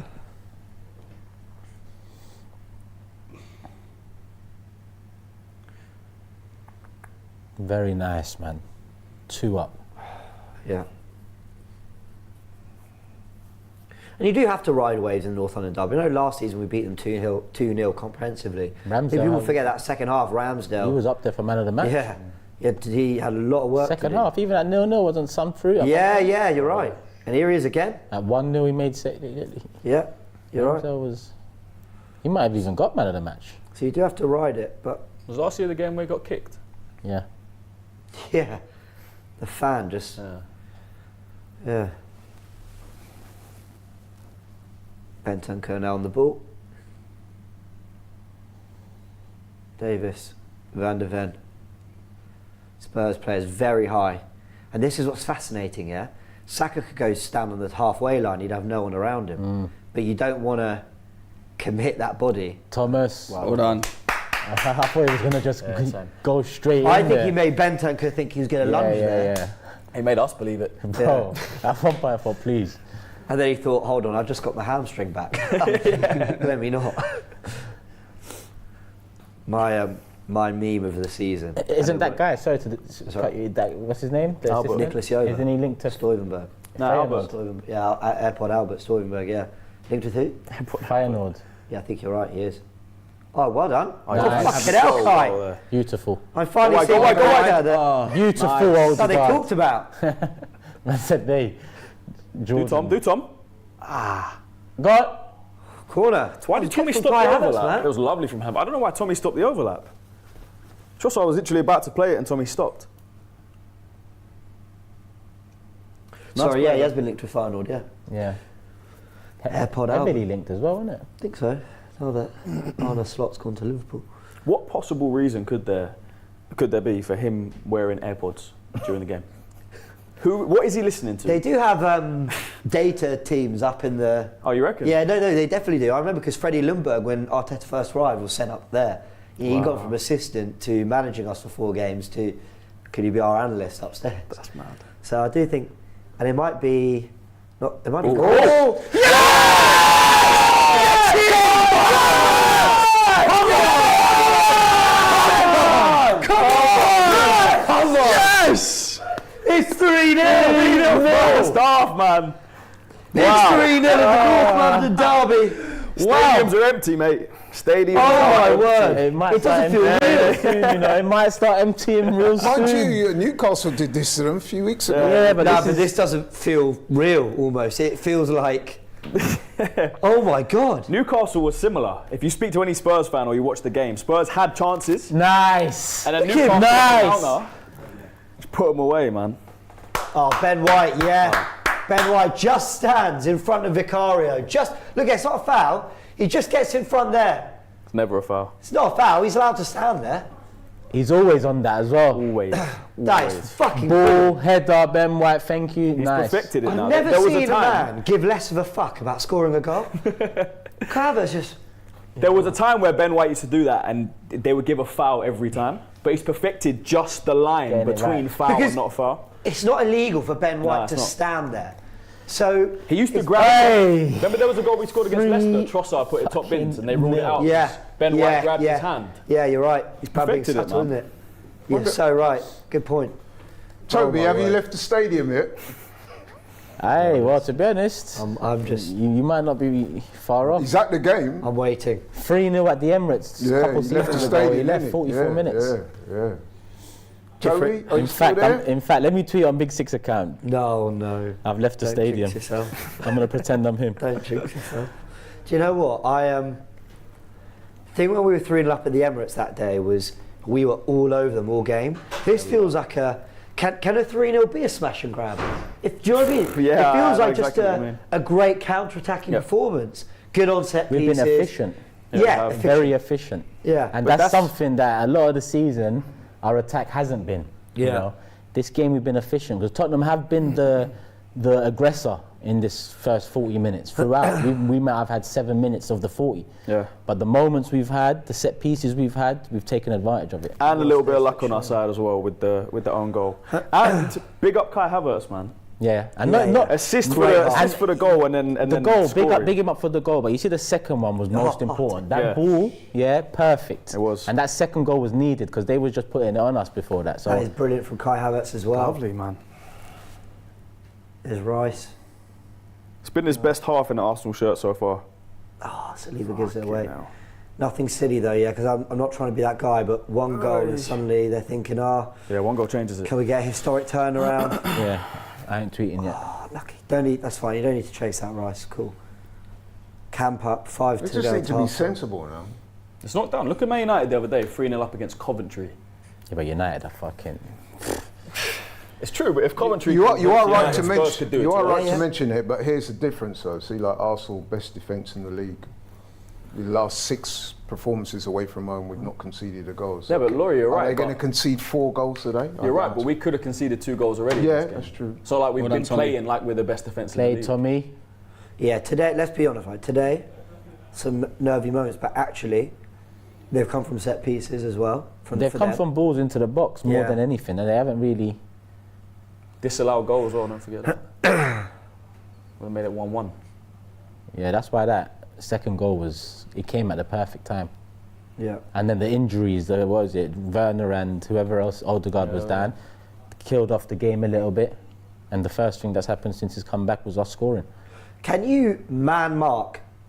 Very nice, man. 2 up. Yeah. And you do have to ride waves in North London derby. You know, last season we beat them 2-0 comprehensively. Ramsdale People had- forget that second half, Ramsdale. He was up there for man of the match. Yeah. Yeah, he had a lot of work Second to do. half, even at 0-0 wasn't some through. Yeah, you're right. And here he is again. At 1-0 he made Yeah, you're right. Ramsdale he might have even got man of the match. So you do have to ride it, but Was last year the game where he got kicked? Yeah. yeah, the fan just, yeah. Bentancur now on the ball. Davis, Van der Ven. Spurs players very high. And this is what's fascinating, yeah? Saka could go stand on the halfway line, he'd have no one around him. But you don't want to commit that body. Thomas. Well done. I thought he was going to just same. go straight I in think there. he made Bentancur think he was going to lunge there. Yeah. He made us believe it. Bro, at one point I thought, please. And then he thought, hold on, I've just got my hamstring back. Let me not. My meme of the season. Isn't that guy, sorry to Sorry. cut you, what's his name? The Albert. assistant? Nicholas Jova. Isn't he linked to Stuyvenberg. No, Albert. Stuyvenberg. Yeah, AirPod Albert Stuyvenberg, yeah. Linked with who? Feyenoord? Yeah, I think you're right, he is. Oh, well done. Nice. Fucking hell, Kai. Beautiful. I'm finally Go seeing on, a go on. player that Beautiful old they guy. talked about. I said they. Jordan. Do Tom. Got. Corner. Why did Tommy stop the overlap? It was lovely from him. I don't know why Tommy stopped the overlap. Trossard was literally about to play it and Tommy stopped. Sorry, yeah, he has been linked with Feyenoord, yeah. Yeah. AirPod Heavily Albert. linked as well, isn't it? I think so. Now that Arne Slot's gone to Liverpool. What possible reason could there be for him wearing AirPods during the game? What is he listening to? They do have data teams up in the... Oh, you reckon? Yeah, no, they definitely do. I remember because Freddie Lundberg, when Arteta first arrived, was sent up there. He got from assistant to managing us for 4 games to could he be our analyst upstairs? That's mad. So I do think, and it might be, not, it might be. Oh! Come on! Yes! It's 3-0! First half, man. It's 3-0 in the North London derby. Stadiums are empty, mate. Stadiums Oh are my empty. word! It might It start doesn't feel emptying real. soon, you know. It might start emptying real Mind soon. you, Newcastle did this to them a few weeks ago. Yeah, but But this doesn't feel real. Almost, it feels like. Oh my God! Newcastle was similar. If you speak to any Spurs fan or you watch the game, Spurs had chances, Nice. and then Look at him, Newcastle nice. counter, just put them away, man. Oh, Ben White, yeah. Ben White just stands in front of Vicario. Just look, it's not a foul. He just gets in front there. It's never a foul. It's not a foul. He's allowed to stand there. He's always on that as well. Always. That is Always. fucking Ball, brilliant. header, Ben White, thank you. He's Nice. perfected it now. I've never There was seen a a time. man give less of a fuck about scoring a goal. Carver's just. There was a time where Ben White used to do that, and they would give a foul every time. But he's perfected just the line Getting it between right. foul Because- and not a foul. It's not illegal for Ben White it's to not. stand there. So He used to it's- grab. Hey. Remember there was a goal we scored against Three Leicester. Trossard put it top bins, and they ruled it out. Yeah. Ben yeah, White grabbed yeah. his hand. Yeah, you're right. He's probably perfected it, subtle, man. isn't it? You're so right. Good point. Toby, Oh, my have you word. left the stadium yet? Hey, well, to be honest, I'm just. you might not be far off. He's at the game. I'm waiting. 3-0 at the Emirates. Yeah, couple he left the seasons ago. He stadium. left innit? 44 yeah, minutes. Yeah, yeah. Joey, are you In still fact, there? let me tweet on Big Six account. No. I've left the Don't stadium. jinx yourself. I'm gonna pretend I'm him. Don't jinx yourself. Do you know what? I think when we were 3-0 up at the Emirates that day was we were all over them all game. This feels like a can a 3-0 be a smash and grab? Do you know what I mean? Yeah, it feels I know like just exactly what you mean. a great counter-attacking performance. Good on set We've pieces. been efficient. Yeah, efficient. Very efficient. Yeah. And But that's that's- something that a lot of the season our attack hasn't been. You Yeah. know? This game we've been efficient because Tottenham have been the aggressor in this first 40 minutes throughout. we might have had 7 minutes of the 40. Yeah. But the moments we've had, the set pieces we've had, we've taken advantage of it. And a little bit of luck on our side as well with the own goal. And big up Kai Havertz, man. Yeah. And Yeah, not Assist Great for heart. the goal and the then goal, scoring. big him up for the goal. But you see, the second one was most important. That Yeah. ball, perfect. It was. And that second goal was needed because they were just putting it on us before that. So That is brilliant from Kai Havertz as well. Lovely, man. There's Rice. It's been his best half in the Arsenal shirt so far. Oh, Saliba gives it away. Fucking hell. Nothing silly though, yeah, because I'm not trying to be that guy, but one goal and suddenly they're thinking, Yeah, one goal changes it. can we get a historic turnaround? yeah, I ain't tweeting yet. Oh, lucky. Don't need. That's fine. You don't need to chase that Rice. Cool. Camp up. 5 We to just go. need to be half. sensible now. It's not down. Look at Man United the other day, 3-0 up against Coventry. Yeah, but United are fucking. It's true, but if Coventry... You are right to Spurs mention. could do it You are too. right Yeah. to mention it, but here's the difference though. See, like Arsenal, best defence in the league. The last 6 performances away from home, we've not conceded a goal. So Yeah, but Laurie, you're are right. they going to but- concede 4 goals today? You're right, but we could have conceded 2 goals already. Yeah, in this game. that's true. So like we've Well been done, Tommy. playing like we're the best defence in the Play league. Tommy. Yeah. Today, let's be honest. Right. Today, some nervy moments, but actually, they've come from set pieces as well. They've come from balls into the box more Yeah. than anything, and they haven't really. Disallowed goals as well, don't forget that. We made it 1-1. Yeah, that's why that second goal was. It came at the perfect time. Yeah. And then the injuries, what was it? Werner and whoever else, Odegaard was down, killed off the game a little bit. And the first thing that's happened since he's come back was us scoring. Can you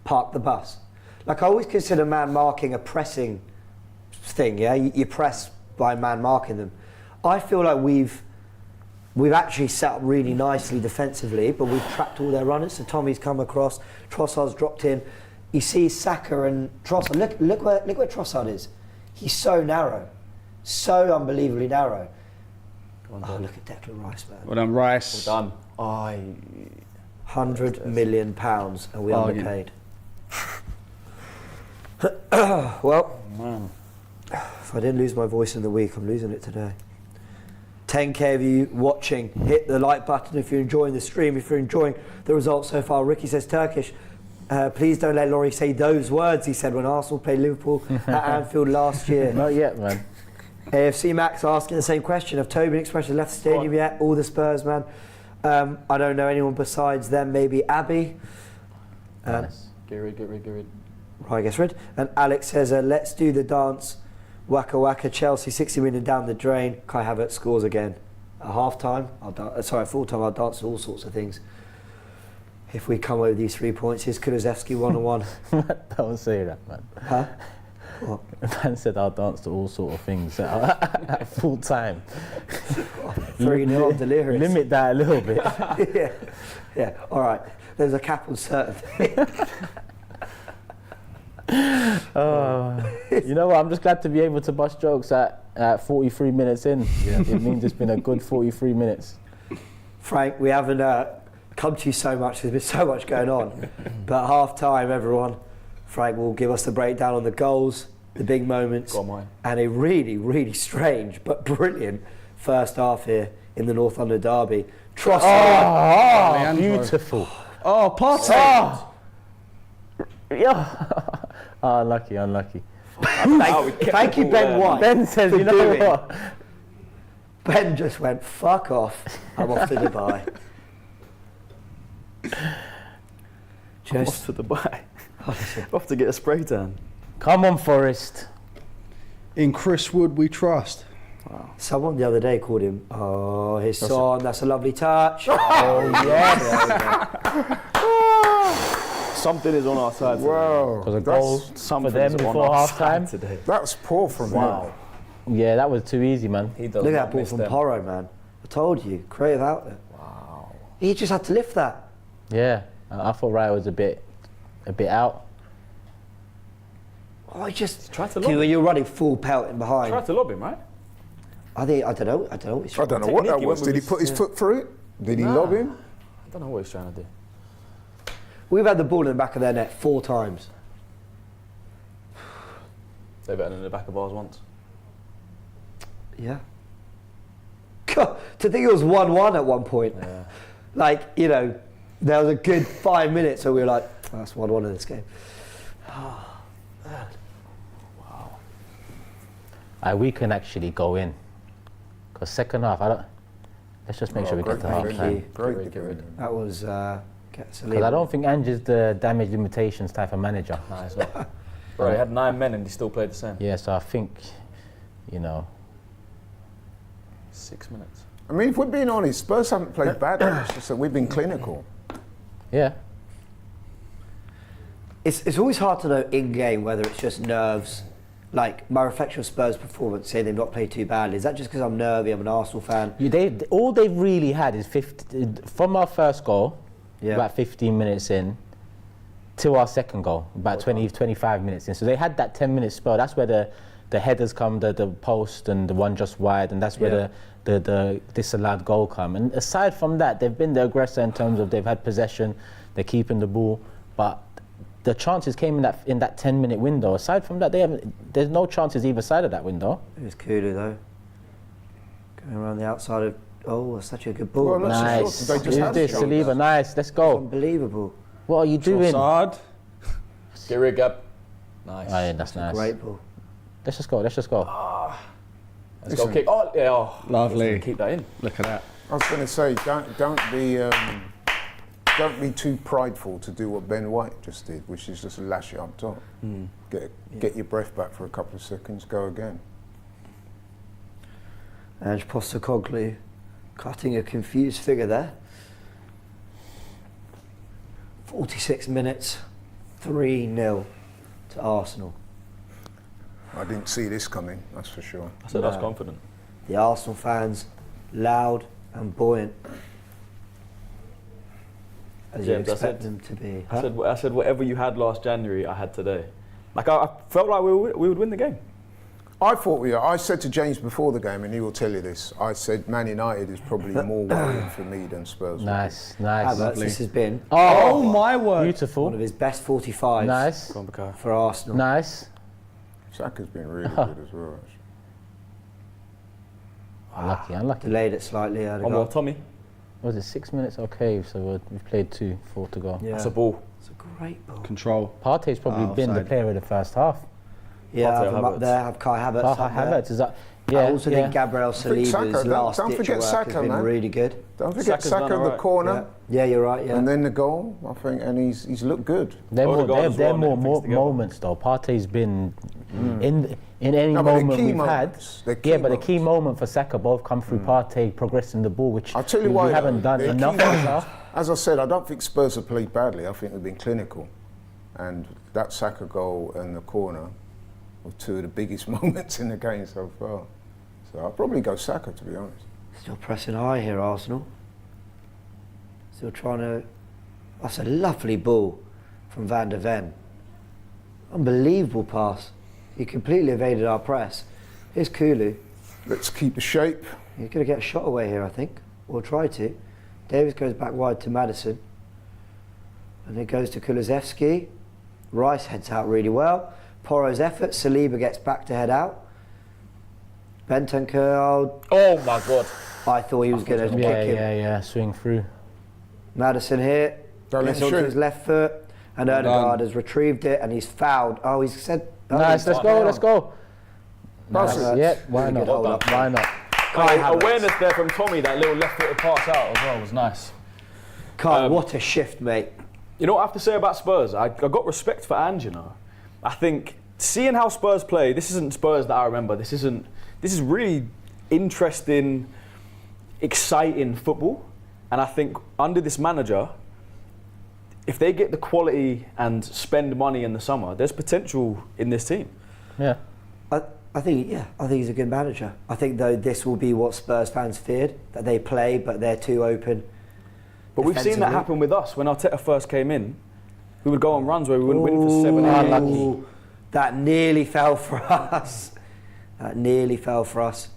park the bus? Like I always consider man marking a pressing thing. Yeah, you press by man marking them. I feel like we've actually set up really nicely defensively, but we've trapped all their runners. So Tommy's come across, Trossard's dropped in. You see Saka and Trossard. Look where Trossard is. He's so narrow, so unbelievably narrow. Oh, look at Declan Rice, man. Well done, Rice. Done. £100 million and we Bargain. underpaid. Well, if I didn't lose my voice in the week, I'm losing it today. 10k of you watching, hit the like button if you're enjoying the stream, if you're enjoying the results so far. Ricky says Turkish. Please don't let Laurie say those words, he said when Arsenal played Liverpool at Anfield last year. Not yet, man. AFC Max asking the same question. Have Tobin Expression left the stadium yet? All the Spurs, man. I don't know anyone besides them, maybe Abby. Nice. Get rid. Right, gets rid. And Alex says, let's do the dance. Waka waka, Chelsea, 60 minutes down the drain. Kai Havertz scores again. At half-time, at full-time, I'll dance to all sorts of things. If we come away with these 3 points, here's Kulusevski 1-1. Don't say that, man. Huh? What? Man said I'll dance to all sort of things at full time. 3-0, delirious. Limit that a little bit. yeah, all right. There's a cap on certain things. You know what? I'm just glad to be able to bust jokes at 43 minutes in. It means it's been a good 43 minutes. Frank, we haven't come to you so much. There's been so much going on. But at half-time, everyone, Frank will give us the breakdown on the goals, the big moments, Go on, mine. and a really, really strange but brilliant first half here in the North London derby. Trossard. Leandro. Beautiful. Oh, Partey. Yeah. Unlucky. Thank you, Ben White. Ben says, for you know doing- what? Ben just went, fuck off. I'm off to Dubai. Off to Dubai. Off to get a spray tan. Come on, Forest. In Chris Wood we trust. Someone the other day called him, oh, his son, that's a lovely touch. Oh, yes. Something is on our side today. Wow. Because a goal for Something them is on before our half time. side today. That's poor from him. Yeah, that was too easy, man. He does Look at not that ball miss from them. Porro, man. I told you, creative outlet. Wow. He just had to lift that. Yeah, I thought Raya was a bit out. Oh, he just Tried to See, lob when him. you're running full pelt in behind. Tried to lob him, right? I don't know. I don't know what that Technique, was. he Did he went put with his foot through it? Did he lob him? I don't know what he's trying to do. We've had the ball in the back of their net 4 times. They're better than the back of ours once. Yeah. God, to think it was 1-1 at one point. Yeah. Like, you know, there was a good 5 minutes where we were like, oh, that's 1-1 in this game. We can actually go in. Because second half, let's just make sure we get to half time. Great, get rid. That was Because I don't think Ange is the damage limitations type of manager. Nah, it's not. Bro, he had 9 men and he still played the same. Yeah, so I think, you know, 6 minutes. I mean, if we're being honest, Spurs haven't played badly. It's just that we've been clinical. yeah. It's always hard to know in game whether it's just nerves. Like my reflection of Spurs' performance, saying they've not played too badly. Is that just because I'm nervy? I'm an Arsenal fan. All they've really had is 50 from our first goal, Yeah. about 15 minutes in, to our second goal, about 25 minutes in. So they had that 10-minute spell. That's where the headers come, the post and the one just wide, and that's where the disallowed goal come. And aside from that, they've been the aggressor in terms of they've had possession, they're keeping the ball, but the chances came in that 10-minute window. Aside from that, there's no chances either side of that window. It was Kulu though. Going around the outside of. Oh, that's such a good ball. Well, that's a Nice. shot. They just Who's had this? shots. Saliba, nice. Let's go. Unbelievable. What are you doing? Trossard. Get rig up. Nice. Oh, yeah, that's nice. Great ball. Let's just go. Let's just go. Let's go kick. Oh, yeah. Oh, Lovely. Keep that in. Look at that. I was going to say, don't be too prideful to do what Ben White just did, which is just lash it up top. Get your breath back for a couple of seconds, go again. And Postecoglou cutting a confused figure there. 46 minutes, 3-0 to Arsenal. I didn't see this coming, that's for sure. I said I was confident. The Arsenal fans, loud and buoyant. As you James, I expect said- them to be. I said whatever you had last January, I had today. Like I felt like we would win the game. I said to James before the game, and he will tell you this, I said Man United is probably more worrying for me than Spurs. Nice, nice. Havertz, this has been Oh my word. one Beautiful. of his best 45s Nice, Go on, Bakar. for Arsenal. nice. Saka's been really good as well, actually. Unlucky. Delayed it slightly. One more, Tommy. Was it 6 minutes? Okay, so we've played 4 to go. Yeah. That's a ball. It's a great ball. Control. Partey's probably been the Offside. player of the first half. Yeah, I Partey, have him up Havertz. there. I have Kai Havertz. Kai up there. Havertz is that? I Yeah, also yeah. think Gabriel think Saka, Saliba's last don't ditch forget of work Saka, has been man. really good. Don't forget Saka's done Saka, the alright. corner, Yeah, you're right. Yeah. and then the goal, I think, and he's looked good. They're Odegaard more, as they're well, more netting things together. moments though. Partey's been in any No, but they're moment key we've moments. had. They're key Yeah, but the key moments. moment for Saka both come through Partey progressing the ball, which I'll tell you we why. haven't done they're key enough. moments. Enough. As I said, I don't think Spurs have played badly. I think they've been clinical, and that Saka goal and the corner were 2 of the biggest moments in the game so far. So I'll probably go Saka, to be honest. Still pressing high here, Arsenal. Still trying to. That's a lovely ball from Van der Ven. Unbelievable pass. He completely evaded our press. Here's Kulu. Let's keep the shape. He's going to get a shot away here, I think. Or try to. Davis goes back wide to Maddison. And it goes to Kulusevski. Rice heads out really well. Porro's effort. Saliba gets back to head out. Bentancur. Oh my God. I thought he was going to kick him. Yeah. Swing through. Madison here. Don't let Gets him onto shoot. his left foot. And Well Odegaard done. has retrieved it and he's fouled. Oh, he's said. Oh, Nice. he's Let's go. Let's go. Pass Nice. it. Yeah. Why Really not? good hold up. Why not? Kai Havertz. Awareness there from Tommy, that little left-footed pass out as well was nice. Kai, what a shift, mate. You know what I have to say about Spurs? I got respect for Ange, you know. I think seeing how Spurs play, this isn't Spurs that I remember. This is really interesting, exciting football. And I think under this manager, if they get the quality and spend money in the summer, there's potential in this team. Yeah. I think he's a good manager. I think though this will be what Spurs fans feared, that they play but they're too open. But we've seen that happen with us. When Arteta first came in, we would go on runs where we wouldn't win for 7 or 8. Unlucky. That nearly fell for us. That nearly fell for us.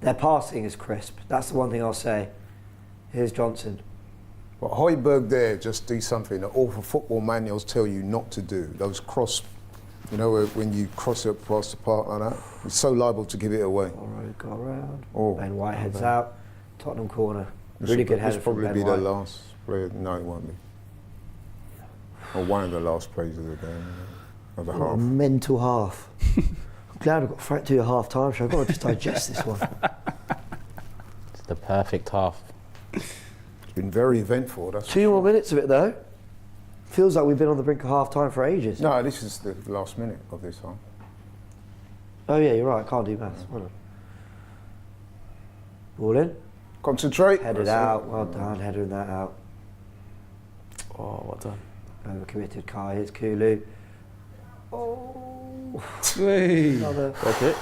Their passing is crisp. That's the one thing I'll say. Here's Johnson. But Højbjerg there just do something that all the football manuals tell you not to do. Those cross, when you cross it across the park like that, you're so liable to give it away. Alright, go around. Oh, Ben White heads out. Tottenham corner. Really good header from Ben White. This will probably be the last play. No, it won't be. Or one of the last plays of the game, of the half. Mental half. I'm glad I've got Frank to a half time show. I've got to just digest this one. It's the perfect half. It's been very eventful. That's 2 more minutes of it though. Feels like we've been on the brink of half time for ages. No, this is the last minute of this half. Oh yeah, you're right. I can't do maths. Well done. Ball in. Concentrate. Headed out. Well done. Heading that out. Oh, well done. Overcommitted Kai. Here's Kulu. Oh. Another. Okay.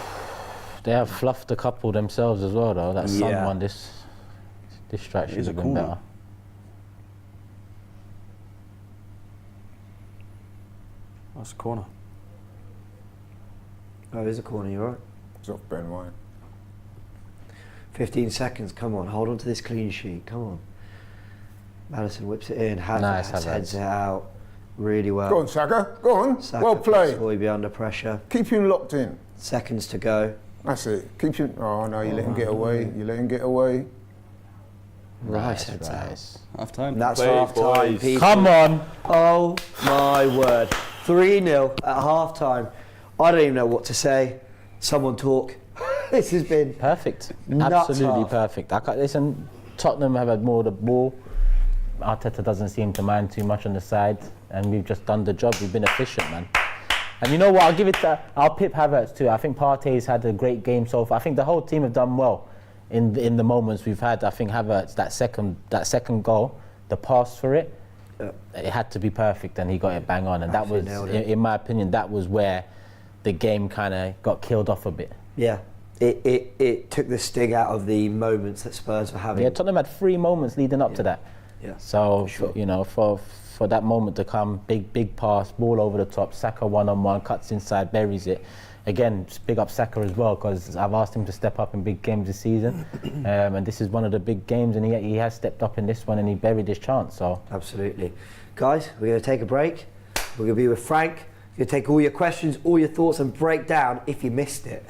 They have fluffed a couple themselves as well, though. That Sun one, this strike should have been better. That's a corner. Oh, it is a corner. You're right. It's off Ben White. 15 seconds. Come on. Hold on to this clean sheet. Come on. Madison whips it in. Nice, heads it out. Really well. Go on, Saka. Go on. Saka well played. Will under pressure. Keep him locked in. Seconds to go. That's it. Keep him. Oh no, you let him get away. You let him get away. Rice heads out. Half time. That's Play, half time, boys. people. Come on! Oh my word. 3-0 at half time. I don't even know what to say. Someone talk. This has been Perfect. nuts Absolutely half. perfect. Listen, Tottenham have had more of the ball. Arteta doesn't seem to mind too much on the side, and we've just done the job. We've been efficient, man. And you know what? I'll pip Havertz too. I think Partey's had a great game so far. I think the whole team have done well in the moments we've had. I think Havertz, that second goal, the pass for it, it had to be perfect, and he got it bang on. And that was, in my opinion, that was where the game kind of got killed off a bit. Yeah. It took the sting out of the moments that Spurs were having. Yeah, Tottenham had 3 moments leading up to that. Yeah. So, for that moment to come, big pass, ball over the top, Saka one-on-one, cuts inside, buries it. Again, just big up Saka as well, because I've asked him to step up in big games this season. And this is one of the big games, and he has stepped up in this one, and he buried his chance. So Absolutely. Guys, we're going to take a break. We're going to be with Frank. We're going to take all your questions, all your thoughts, and break down if you missed it.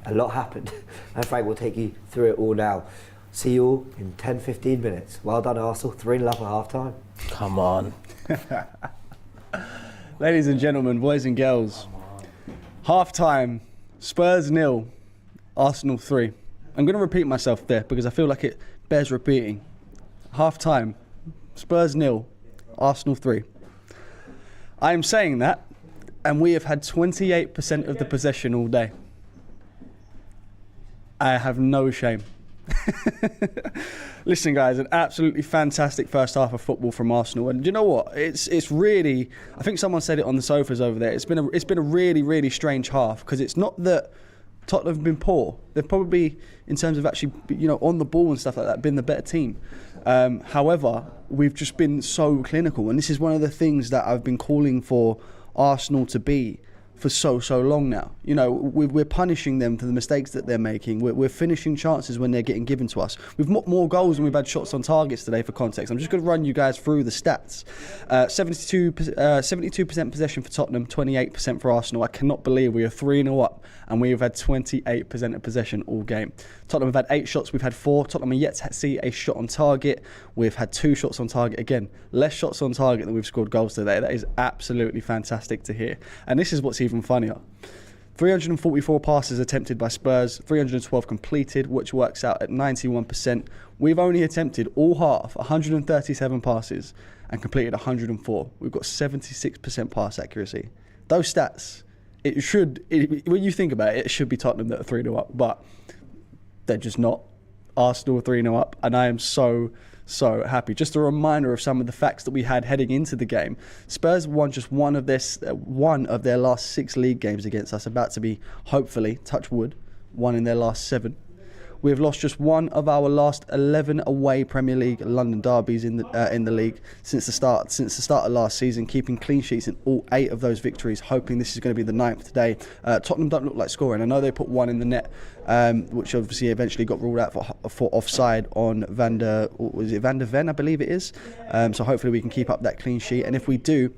A lot happened. And Frank will take you through it all now. See you all in 10-15 minutes. Well done, Arsenal. 3-0 up at half time. come on. Ladies and gentlemen, boys and girls, half time, Spurs 0, Arsenal 3. I'm going to repeat myself there because I feel like it bears repeating. Half time, Spurs 0, Arsenal 3. I am saying that, and we have had 28% of the possession all day. I have no shame. Listen, guys, an absolutely fantastic first half of football from Arsenal, and you know what? It's really. I think someone said it on the sofas over there. It's been a really, really strange half because it's not that Tottenham have been poor. They've probably, in terms of actually, on the ball and stuff like that, been the better team. However, we've just been so clinical, and this is one of the things that I've been calling for Arsenal to be for so long now. We're punishing them for the mistakes that they're making. We're finishing chances when they're getting given to us. We've got more goals than we've had shots on targets today, for context. I'm just going to run you guys through the stats. 72% possession for Tottenham, 28% for Arsenal. I cannot believe we are 3-0 up and we have had 28% of possession all game. Tottenham have had 8 shots, we've had 4. Tottenham are yet to see a shot on target. We've had 2 shots on target. Again, less shots on target than we've scored goals today. That is absolutely fantastic to hear. And this is what's even funnier. 344 passes attempted by Spurs, 312 completed, which works out at 91%. We've only attempted all half 137 passes and completed 104. We've got 76% pass accuracy. Those stats, when you think about it, it should be Tottenham that are 3-0 up, but they're just not. Arsenal 3-0 up, and I am so so happy. Just a reminder of some of the facts that we had heading into the game. Spurs won just one of their last 6 league games against us, about to be, hopefully, touch wood, one in their last 7. We have lost just one of our last 11 away Premier League London derbies in the league since the start of last season, keeping clean sheets in all 8 of those victories, hoping this is going to be the 9th today. Tottenham don't look like scoring. I know they put one in the net, which obviously eventually got ruled out for offside on Van der Ven, I believe it is. So hopefully we can keep up that clean sheet, and if we do,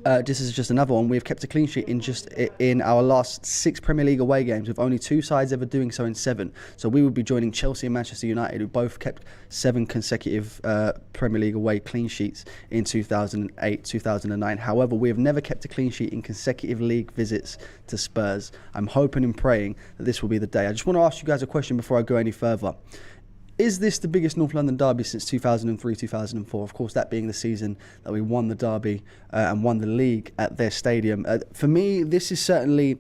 this is just another one. We've kept a clean sheet in our last 6 Premier League away games, with only 2 sides ever doing so in 7. So we would be joining Chelsea and Manchester United, who both kept 7 consecutive Premier League away clean sheets in 2008, 2009. However, we have never kept a clean sheet in consecutive league visits to Spurs. I'm hoping and praying that this will be the day. I just want to ask you guys a question before I go any further. Is this the biggest North London derby since 2003-2004? Of course, that being the season that we won the derby and won the league at their stadium. For me, this is certainly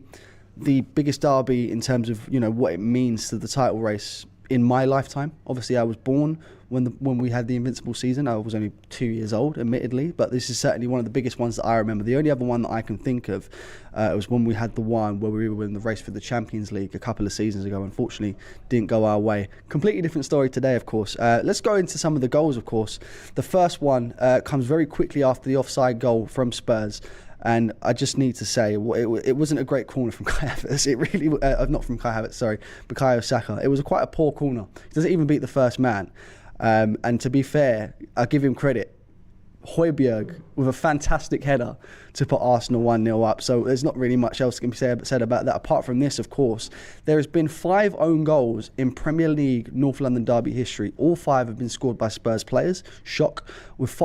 the biggest derby in terms of, you know, what it means to the title race in my lifetime. Obviously, I was born when we had the Invincible season. I was only 2 years old, admittedly, but this is certainly one of the biggest ones that I remember. The only other one that I can think of was when we had the one where we were in the race for the Champions League a couple of seasons ago. Unfortunately, didn't go our way. Completely different story today, of course. Let's go into some of the goals, of course. The first one comes very quickly after the offside goal from Spurs. And I just need to say, it wasn't a great corner from Kai Havertz. It really, not from Kai Havertz, sorry, Bukayo Saka. It was quite a poor corner. He doesn't even beat the first man. And to be fair, I give him credit. Højbjerg with a fantastic header to put Arsenal 1-0 up. So there's not really much else can be said about that. Apart from this, of course, there has been 5 own goals in Premier League North London derby history. All 5 have been scored by Spurs players. Shock. With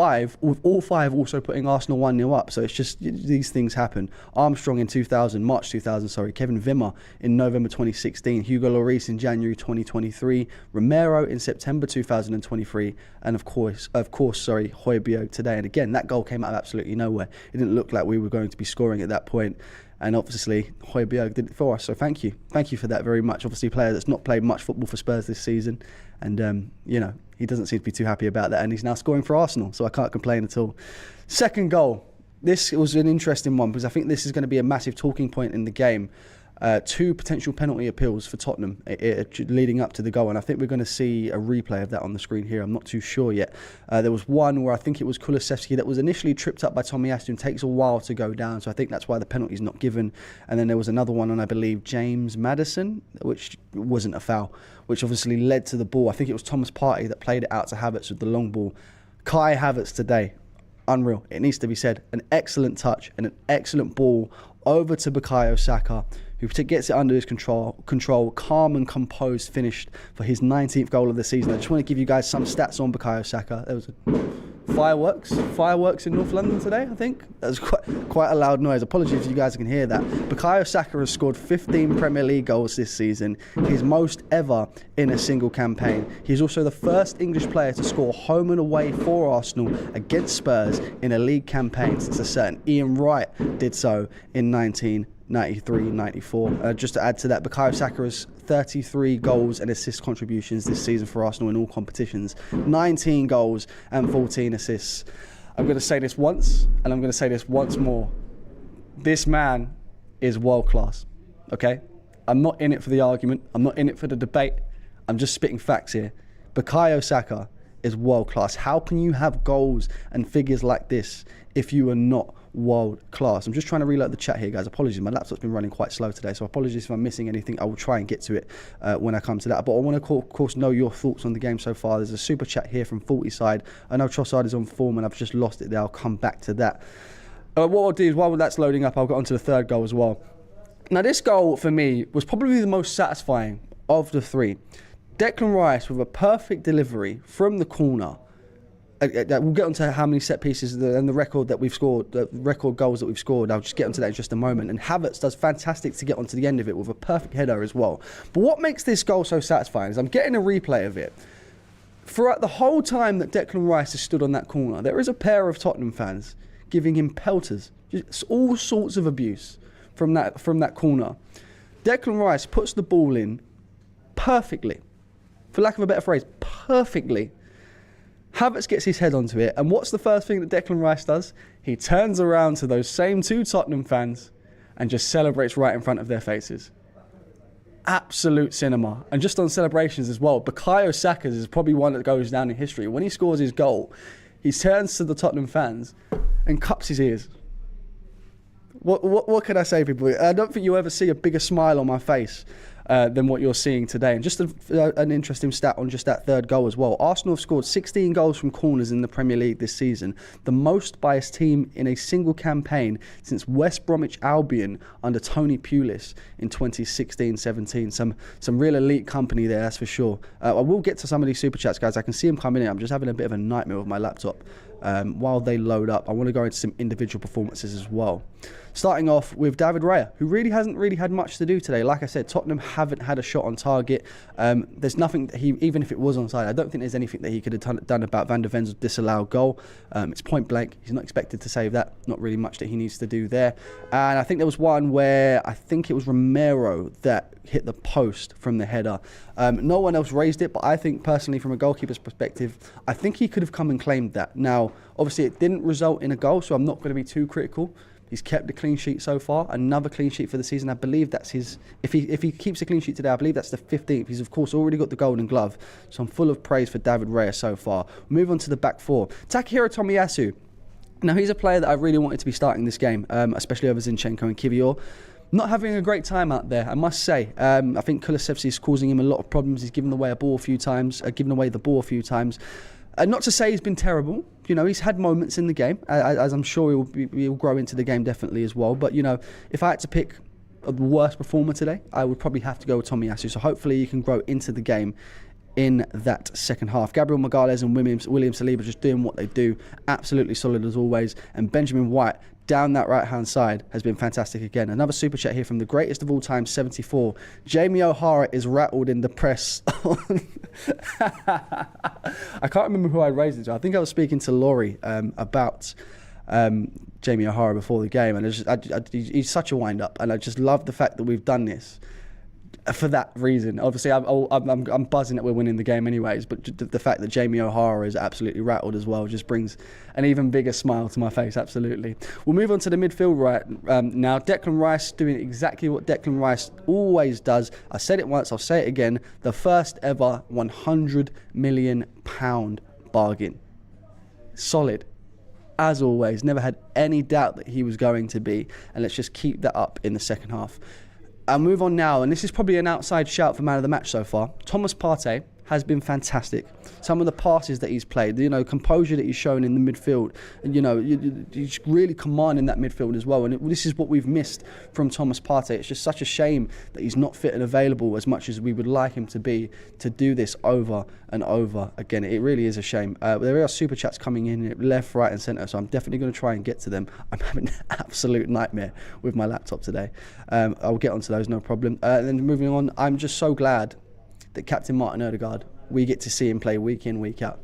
all 5 also putting Arsenal 1-0 up. So it's just, these things happen. Armstrong in March 2000, Kevin Wimmer in November 2016, Hugo Lloris in January 2023, Romero in September 2023, and of course, Højbjerg today. And again, that goal came out of absolutely nowhere. It didn't look like we were going to be scoring at that point. And obviously, Højbjerg did it for us. So thank you. Thank you for that very much. Obviously, a player that's not played much football for Spurs this season. And, he doesn't seem to be too happy about that. And he's now scoring for Arsenal. So I can't complain at all. Second goal. This was an interesting one because I think this is going to be a massive talking point in the game. 2 potential penalty appeals for Tottenham leading up to the goal, and I think we're going to see a replay of that on the screen here. I'm not too sure yet. There was one where I think it was Kulusevski that was initially tripped up by Tommy Aston. Takes a while to go down, so I think that's why the penalty is not given. And then there was another one on, I believe, James Maddison, which wasn't a foul, which obviously led to the ball. I think it was Thomas Partey that played it out to Havertz with the long ball. Kai Havertz today, unreal. It needs to be said. An excellent touch and an excellent ball over to Bukayo Saka, who gets it under his control, calm and composed, finished for his 19th goal of the season. I just want to give you guys some stats on Bukayo Saka. There was fireworks in North London today, I think. That was quite a loud noise. Apologies if you guys can hear that. Bukayo Saka has scored 15 Premier League goals this season, his most ever in a single campaign. He's also the first English player to score home and away for Arsenal against Spurs in a league campaign since a certain Ian Wright did so in 1993-94. Just to add to that, Bukayo Saka has 33 goals and assist contributions this season for Arsenal in all competitions. 19 goals and 14 assists. I'm going to say this once, and I'm going to say this once more. This man is world class, okay? I'm not in it for the argument. I'm not in it for the debate. I'm just spitting facts here. Bukayo Saka is world class. How can you have goals and figures like this if you are not world class? I'm just trying to reload the chat here, guys. Apologies, my laptop's been running quite slow today, so apologies if I'm missing anything. I will try and get to it when I come to that. But I want to, of course, know your thoughts on the game so far. There's a super chat here from 40 Side. I know Trossard is on form, and I've just lost it there. I'll come back to that. What I'll do is, while that's loading up, I'll get onto the third goal as well. Now, this goal, for me, was probably the most satisfying of the 3. Declan Rice with a perfect delivery from the corner. We'll get onto how many set pieces and the record that we've scored, the record goals that we've scored. I'll just get onto that in just a moment. And Havertz does fantastic to get onto the end of it with a perfect header as well. But what makes this goal so satisfying is I'm getting a replay of it. Throughout the whole time that Declan Rice has stood on that corner, there is a pair of Tottenham fans giving him pelters, just all sorts of abuse from that corner. Declan Rice puts the ball in perfectly, for lack of a better phrase, perfectly. Havertz gets his head onto it, and what's the first thing that Declan Rice does? He turns around to those same 2 Tottenham fans and just celebrates right in front of their faces. Absolute cinema. And just on celebrations as well, Bukayo Saka's is probably one that goes down in history. When he scores his goal, he turns to the Tottenham fans and cups his ears. What can I say, people? I don't think you'll ever see a bigger smile on my face than what you're seeing today. And just an interesting stat on just that third goal as well. Arsenal have scored 16 goals from corners in the Premier League this season, the most by a team in a single campaign since West Bromwich Albion under Tony Pulis in 2016-17. Some real elite company there, that's for sure. I will get to some of these super chats, guys. I can see them coming in. I'm just having a bit of a nightmare with my laptop. While they load up, I want to go into some individual performances as well. Starting off with David Raya, who really hasn't had much to do today. Like I said, Tottenham haven't had a shot on target. There's nothing that even if it was onside, I don't think there's anything that he could have done about Van der Ven's disallowed goal. It's point blank. He's not expected to save that. Not really much that he needs to do there. And I think there was one where I think it was Romero that hit the post from the header. No one else raised it, but I think personally from a goalkeeper's perspective, I think he could have come and claimed that. Now, obviously it didn't result in a goal, so I'm not going to be too critical. He's kept a clean sheet so far, another clean sheet for the season. I believe that's his, if he keeps a clean sheet today, I believe that's the 15th. He's of course already got the golden glove, so I'm full of praise for David Raya so far. We'll move on to the back four. Takahiro Tomiyasu. Now he's a player that I really wanted to be starting this game, especially over Zinchenko and Kivior. Not having a great time out there, I must say. I think Kulusevski is causing him a lot of problems. He's given away the ball a few times. Not to say he's been terrible. You know, he's had moments in the game, as I'm sure he'll grow into the game definitely as well. But, you know, if I had to pick the worst performer today, I would probably have to go with Tomiyasu. So hopefully he can grow into the game in that second half. Gabriel Magalhaes and William Saliba just doing what they do. Absolutely solid as always. And Benjamin White down that right-hand side has been fantastic again. Another super chat here from the greatest of all time, 74. Jamie O'Hara is rattled in the press. I can't remember who I raised it to. I think I was speaking to Laurie about Jamie O'Hara before the game, and he's such a wind-up, and I just love the fact that we've done this for that reason. Obviously, I'm buzzing that we're winning the game anyways, but the fact that Jamie O'Hara is absolutely rattled as well just brings an even bigger smile to my face, absolutely. We'll move on to the midfield now. Declan Rice doing exactly what Declan Rice always does. I said it once, I'll say it again. The first ever £100 million bargain. Solid. As always, never had any doubt that he was going to be, and let's just keep that up in the second half. I'll move on now, and this is probably an outside shout for man of the match so far. Thomas Partey has been fantastic. Some of the passes that he's played, you know, composure that he's shown in the midfield, and you know, he's really commanding that midfield as well. And this is what we've missed from Thomas Partey. It's just such a shame that he's not fit and available as much as we would like him to be to do this over and over again. It really is a shame. There are super chats coming in left, right, and centre, so I'm definitely going to try and get to them. I'm having an absolute nightmare with my laptop today. I'll get onto those, no problem. And then moving on, I'm just so glad that Captain Martin Odegaard, we get to see him play week in, week out.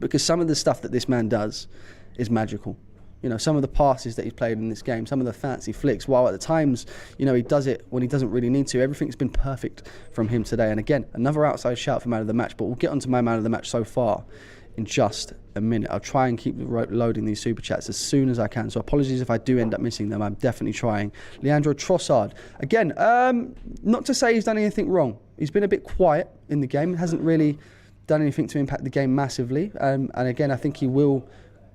Because some of the stuff that this man does is magical. You know, some of the passes that he's played in this game, some of the fancy flicks, while at the times, you know, he does it when he doesn't really need to. Everything's been perfect from him today. And again, another outside shout for man of the match, but we'll get onto my man of the match so far in just a minute. I'll try and keep loading these super chats as soon as I can. So apologies if I do end up missing them. I'm definitely trying. Leandro Trossard. Again, not to say he's done anything wrong. He's been a bit quiet in the game. Hasn't really done anything to impact the game massively. And again, I think he will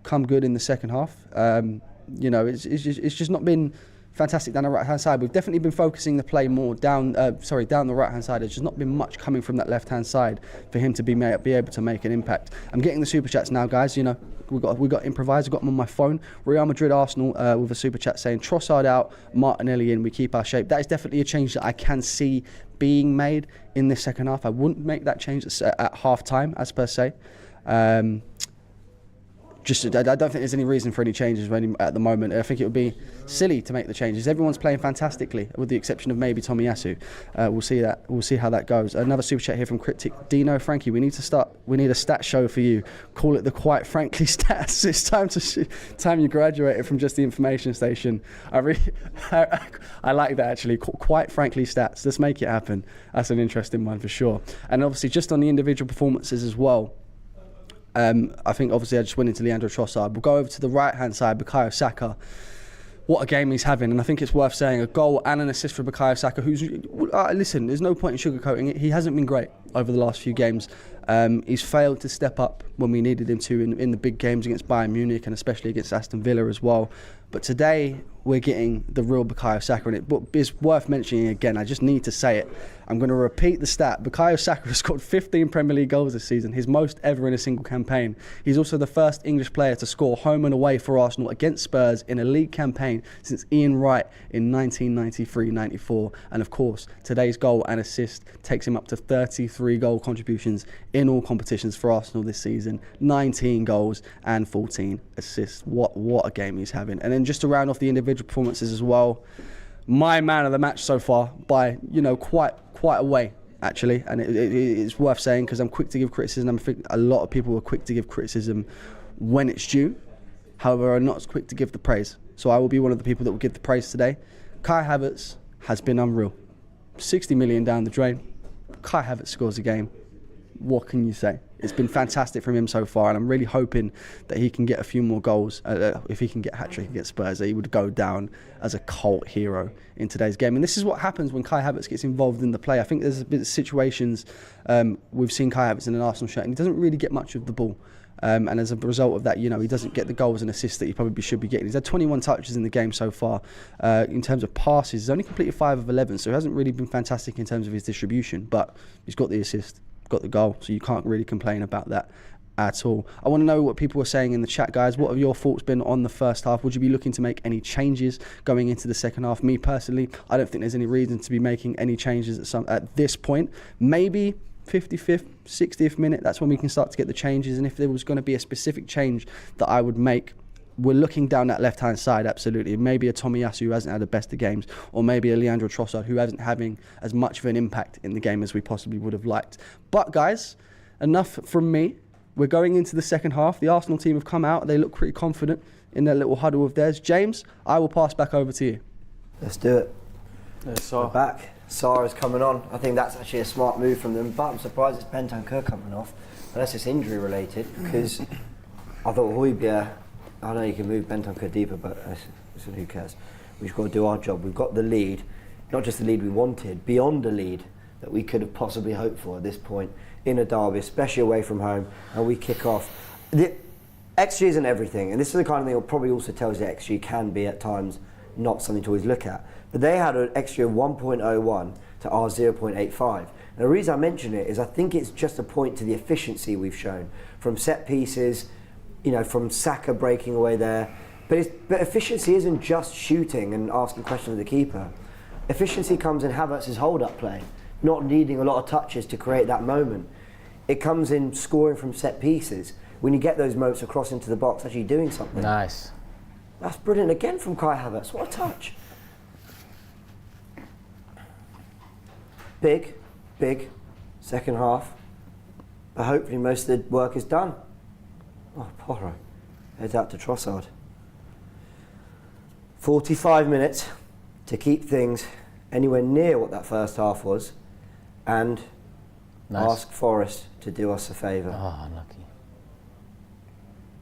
come good in the second half. You know, it's just not been fantastic down the right-hand side. We've definitely been focusing the play more down the right-hand side. There's just not been much coming from that left-hand side for him to be able to make an impact. I'm getting the super chats now, guys. You know, we got improvised. I got them on my phone. Real Madrid Arsenal with a super chat saying Trossard out, Martinelli in. We keep our shape. That is definitely a change that I can see being made in this second half. I wouldn't make that change at half time, as per se. I don't think there's any reason for any changes at the moment. I think it would be silly to make the changes. Everyone's playing fantastically, with the exception of maybe Tomiyasu. We'll see that. We'll see how that goes. Another super chat here from Cryptic Dino. Frankie, we need a stat show for you. Call it the Quite Frankly Stats. It's time you graduated from just the information station. I like that actually. Quite Frankly Stats. Let's make it happen. That's an interesting one for sure. And obviously, just on the individual performances as well. I think obviously I just went into Leandro Trossard. We'll go over to the right-hand side, Bukayo Saka. What a game he's having, and I think it's worth saying a goal and an assist for Bukayo Saka, who's, listen, there's no point in sugarcoating it. He hasn't been great over the last few games. He's failed to step up when we needed him to in the big games against Bayern Munich and especially against Aston Villa as well. But today, we're getting the real Bukayo Saka, and it's worth mentioning again. I just need to say it. I'm going to repeat the stat. Bukayo Saka has scored 15 Premier League goals this season, his most ever in a single campaign. He's also the first English player to score home and away for Arsenal against Spurs in a league campaign since Ian Wright in 1993-94. And of course, today's goal and assist takes him up to 33 goal contributions in all competitions for Arsenal this season, 19 goals and 14 assists. What a game he's having. And then just to round off the individual performances as well, my man of the match so far by, quite a way, actually. And it's worth saying because I'm quick to give criticism. I think a lot of people are quick to give criticism when it's due. However, I'm not as quick to give the praise. So I will be one of the people that will give the praise today. Kai Havertz has been unreal. 60 million down the drain. Kai Havertz scores a game. What can you say? It's been fantastic from him so far, and I'm really hoping that he can get a few more goals. If he can get a hat-trick against Spurs, that he would go down as a cult hero in today's game. And this is what happens when Kai Havertz gets involved in the play. I think there's a bit of situations we've seen Kai Havertz in an Arsenal shirt, and he doesn't really get much of the ball. And as a result of that, he doesn't get the goals and assists that he probably should be getting. He's had 21 touches in the game so far. In terms of passes, he's only completed 5 of 11, so he hasn't really been fantastic in terms of his distribution, but he's got the assist, got the goal, so you can't really complain about that at all. I want to know what people are saying in the chat, guys. What have your thoughts been on the first half? Would you be looking to make any changes going into the second half? Me personally, I don't think there's any reason to be making any changes at this point. Maybe 55th, 60th minute, that's when we can start to get the changes. And if there was going to be a specific change that I would make, we're looking down that left-hand side, absolutely. Maybe a Tomiyasu who hasn't had the best of games, or maybe a Leandro Trossard who isn't having as much of an impact in the game as we possibly would have liked. But guys, enough from me. We're going into the second half. The Arsenal team have come out. They look pretty confident in their little huddle of theirs. James, I will pass back over to you. Let's do it. So We're back. Sarah's coming on. I think that's actually a smart move from them, but I'm surprised it's Bentancur coming off, unless it's injury related, because I thought Højbjerg, I know you can move Bentancur deeper, but who cares? We've got to do our job. We've got the lead, not just the lead we wanted, beyond the lead that we could have possibly hoped for at this point in a derby, especially away from home, and we kick off. The XG isn't everything, and this is the kind of thing that probably also tells you XG can be at times not something to always look at. But they had an XG of 1.01 to our 0.85. And the reason I mention it is I think it's just a point to the efficiency we've shown from set pieces, from Saka breaking away there. But efficiency isn't just shooting and asking questions of the keeper. Efficiency comes in Havertz's hold-up play, not needing a lot of touches to create that moment. It comes in scoring from set pieces. When you get those moments across into the box, actually doing something. Nice. That's brilliant again from Kai Havertz. What a touch. Big second half. But hopefully most of the work is done. Oh, Porro. Heads out to Trossard. 45 minutes to keep things anywhere near what that first half was and ask Forest to do us a favour. Oh, unlucky.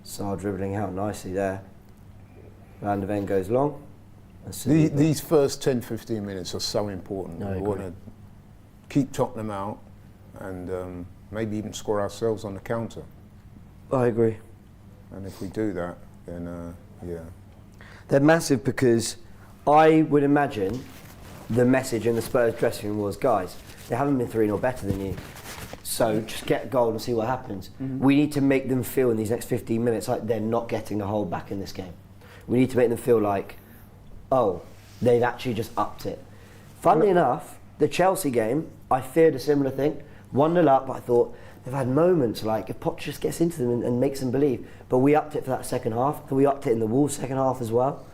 Sarr dribbling out nicely there. Van de Ven goes long. These first 10-15 minutes are so important. No, I we want to keep Tottenham out and maybe even score ourselves on the counter. I agree. And if we do that, then yeah. They're massive because I would imagine the message in the Spurs dressing room was, guys, they haven't been 3-0 better than you. So just get a goal and see what happens. Mm-hmm. We need to make them feel in these next 15 minutes like they're not getting the hold back in this game. We need to make them feel like, oh, they've actually just upped it. Funnily enough, the Chelsea game, I feared a similar thing. 1-0 up, I thought, they've had moments like if Poch just gets into them and makes them believe. But we upped it for that second half, and we upped it in the Wolves second half as well.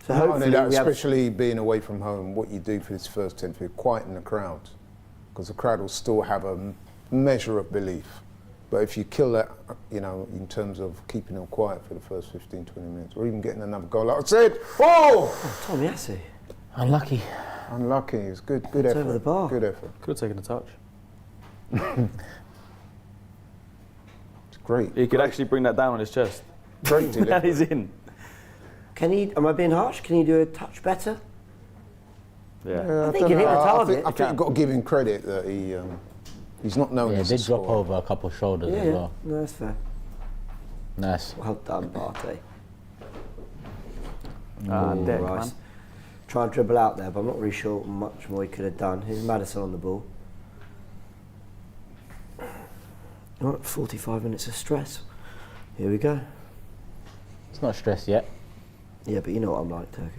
So hopefully that, especially being away from home, what you do for this first 10 to quieten the crowd, because the crowd will still have a measure of belief. But if you kill that, in terms of keeping them quiet for the first 15, 20 minutes, or even getting another goal, like I said, Tomiyasu. Unlucky. It's good effort. Over the bar. Good effort. Could have taken a touch. Great. He could actually bring that down on his chest. Great And delivery. he's in. Can he? Am I being harsh? Can he do a touch better? Yeah. I think he hit the target. I think you've got to give him credit that he's not known Yeah, as they a did drop scorer. over a couple of shoulders Yeah, as yeah. well. No, that's fair. Nice. Well done, Partey. Deck, Rice. man. Try and dribble out there, but I'm not really sure much more he could have done. Here's Maddison on the ball. All right, 45 minutes of stress. Here we go. It's not stressed yet. Yeah, but you know what I'm like, Turkish.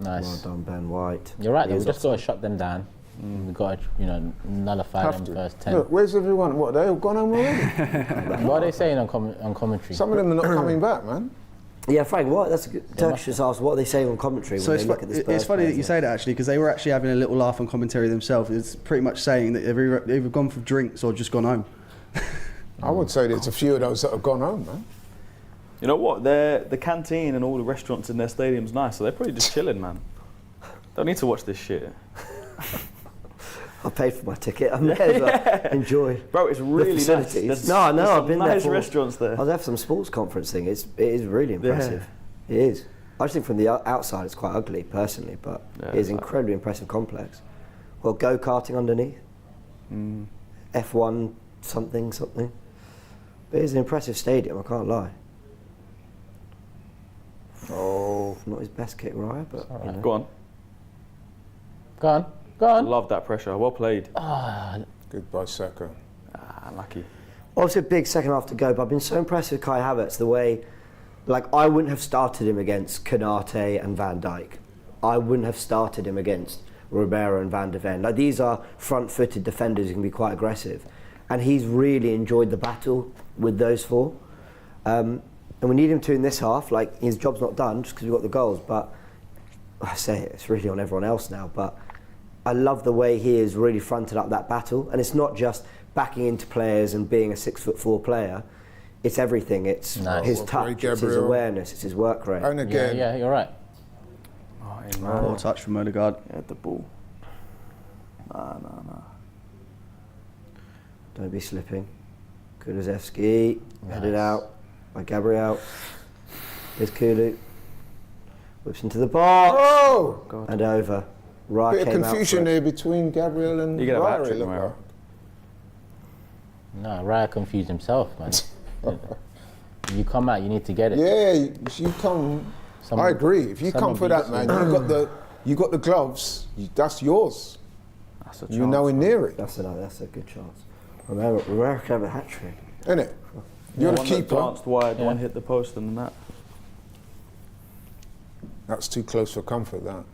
Well Nice. done, Ben White. You're right, though. He We is just got to offside. shut them down. We've got to, nullify Have them to. first 10. Look, where's everyone? What, they all gone home already? What are they saying on commentary? Some of them are not coming back, man. Yeah, Frank, what? That's a good. Turkish just asked what are they saying on commentary So when they look at the Spurs it's funny that you players. say that actually, because they were actually having a little laugh on commentary themselves. It's pretty much saying that they've either gone for drinks or just gone home. I would say there's a few of those that have gone home, man. You know what? The canteen and all the restaurants in their stadium's nice, so they're probably just chilling, man. Don't need to watch this shit. I paid for my ticket. I may as well enjoy. Bro, it's really the nice. facilities. There's- No, I know. there's I've some been nice there for restaurants there. I was there for some sports conference thing. It is really impressive. It is. I just think from the outside it's quite ugly, personally, but Yeah, it is it's like- incredibly impressive complex. Well, go karting underneath. F1 something. But it's an impressive stadium. I can't lie. Oh, not his best kick, Raya, but you know. Go on. Go on. Go I on. love that pressure. Well played. Goodbye, Saka. Lucky. Obviously, a big second half to go, but I've been so impressed with Kai Havertz, the way, like, I wouldn't have started him against Konate and Van Dijk. I wouldn't have started him against Ribeiro and Van de Ven. Like, these are front-footed defenders who can be quite aggressive. And he's really enjoyed the battle with those four. And we need him to in this half. Like, his job's not done just because we've got the goals, but I say it's really on everyone else now, but I love the way he has really fronted up that battle. And it's not just backing into players and being a 6'4" player. It's everything. It's Nice. his Well touch, played, it's his Gabriel. awareness, it's his work rate. And again, Yeah, you're right. Poor touch from Odegaard. Yeah, the ball. Nah. Don't be slipping. Kulusevski, headed out by Gabriel. Here's Kulu. Whips into the box. oh, And over. Raya bit of came out confusion for it. there between Gabriel and You get a Raya, hat-trick, it looked Romero. like. No, Raya confused himself, man. You come out, you need to get it. Yeah, you come. Some- I agree. If you some come of for these- that, man, you got the gloves. That's yours. That's a You're chance. nowhere near it, That's a good chance. Romero can have a hat trick. isn't it? You're the One that keeper. glanced wide, Yeah. one hit the post and that. That's too close for comfort. That.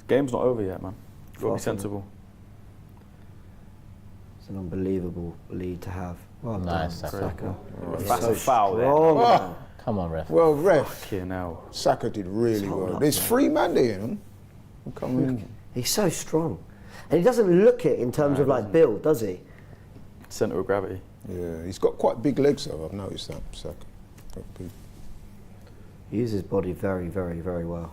Game's not over yet, man. Got to Far be from sensible. It's an unbelievable lead to have. Well Nice, done, Saka. That's a foul there. strong, Ah. man. Come on, ref. Well, ref, Fucking hell. Saka did really hold well. up, There's man. 3 man there, you know. Come in. He's so strong. And he doesn't look it in terms of like build, does he? Centre of gravity. Yeah, he's got quite big legs though. I've noticed that. Saka. Got big. He uses his body very, very, very well.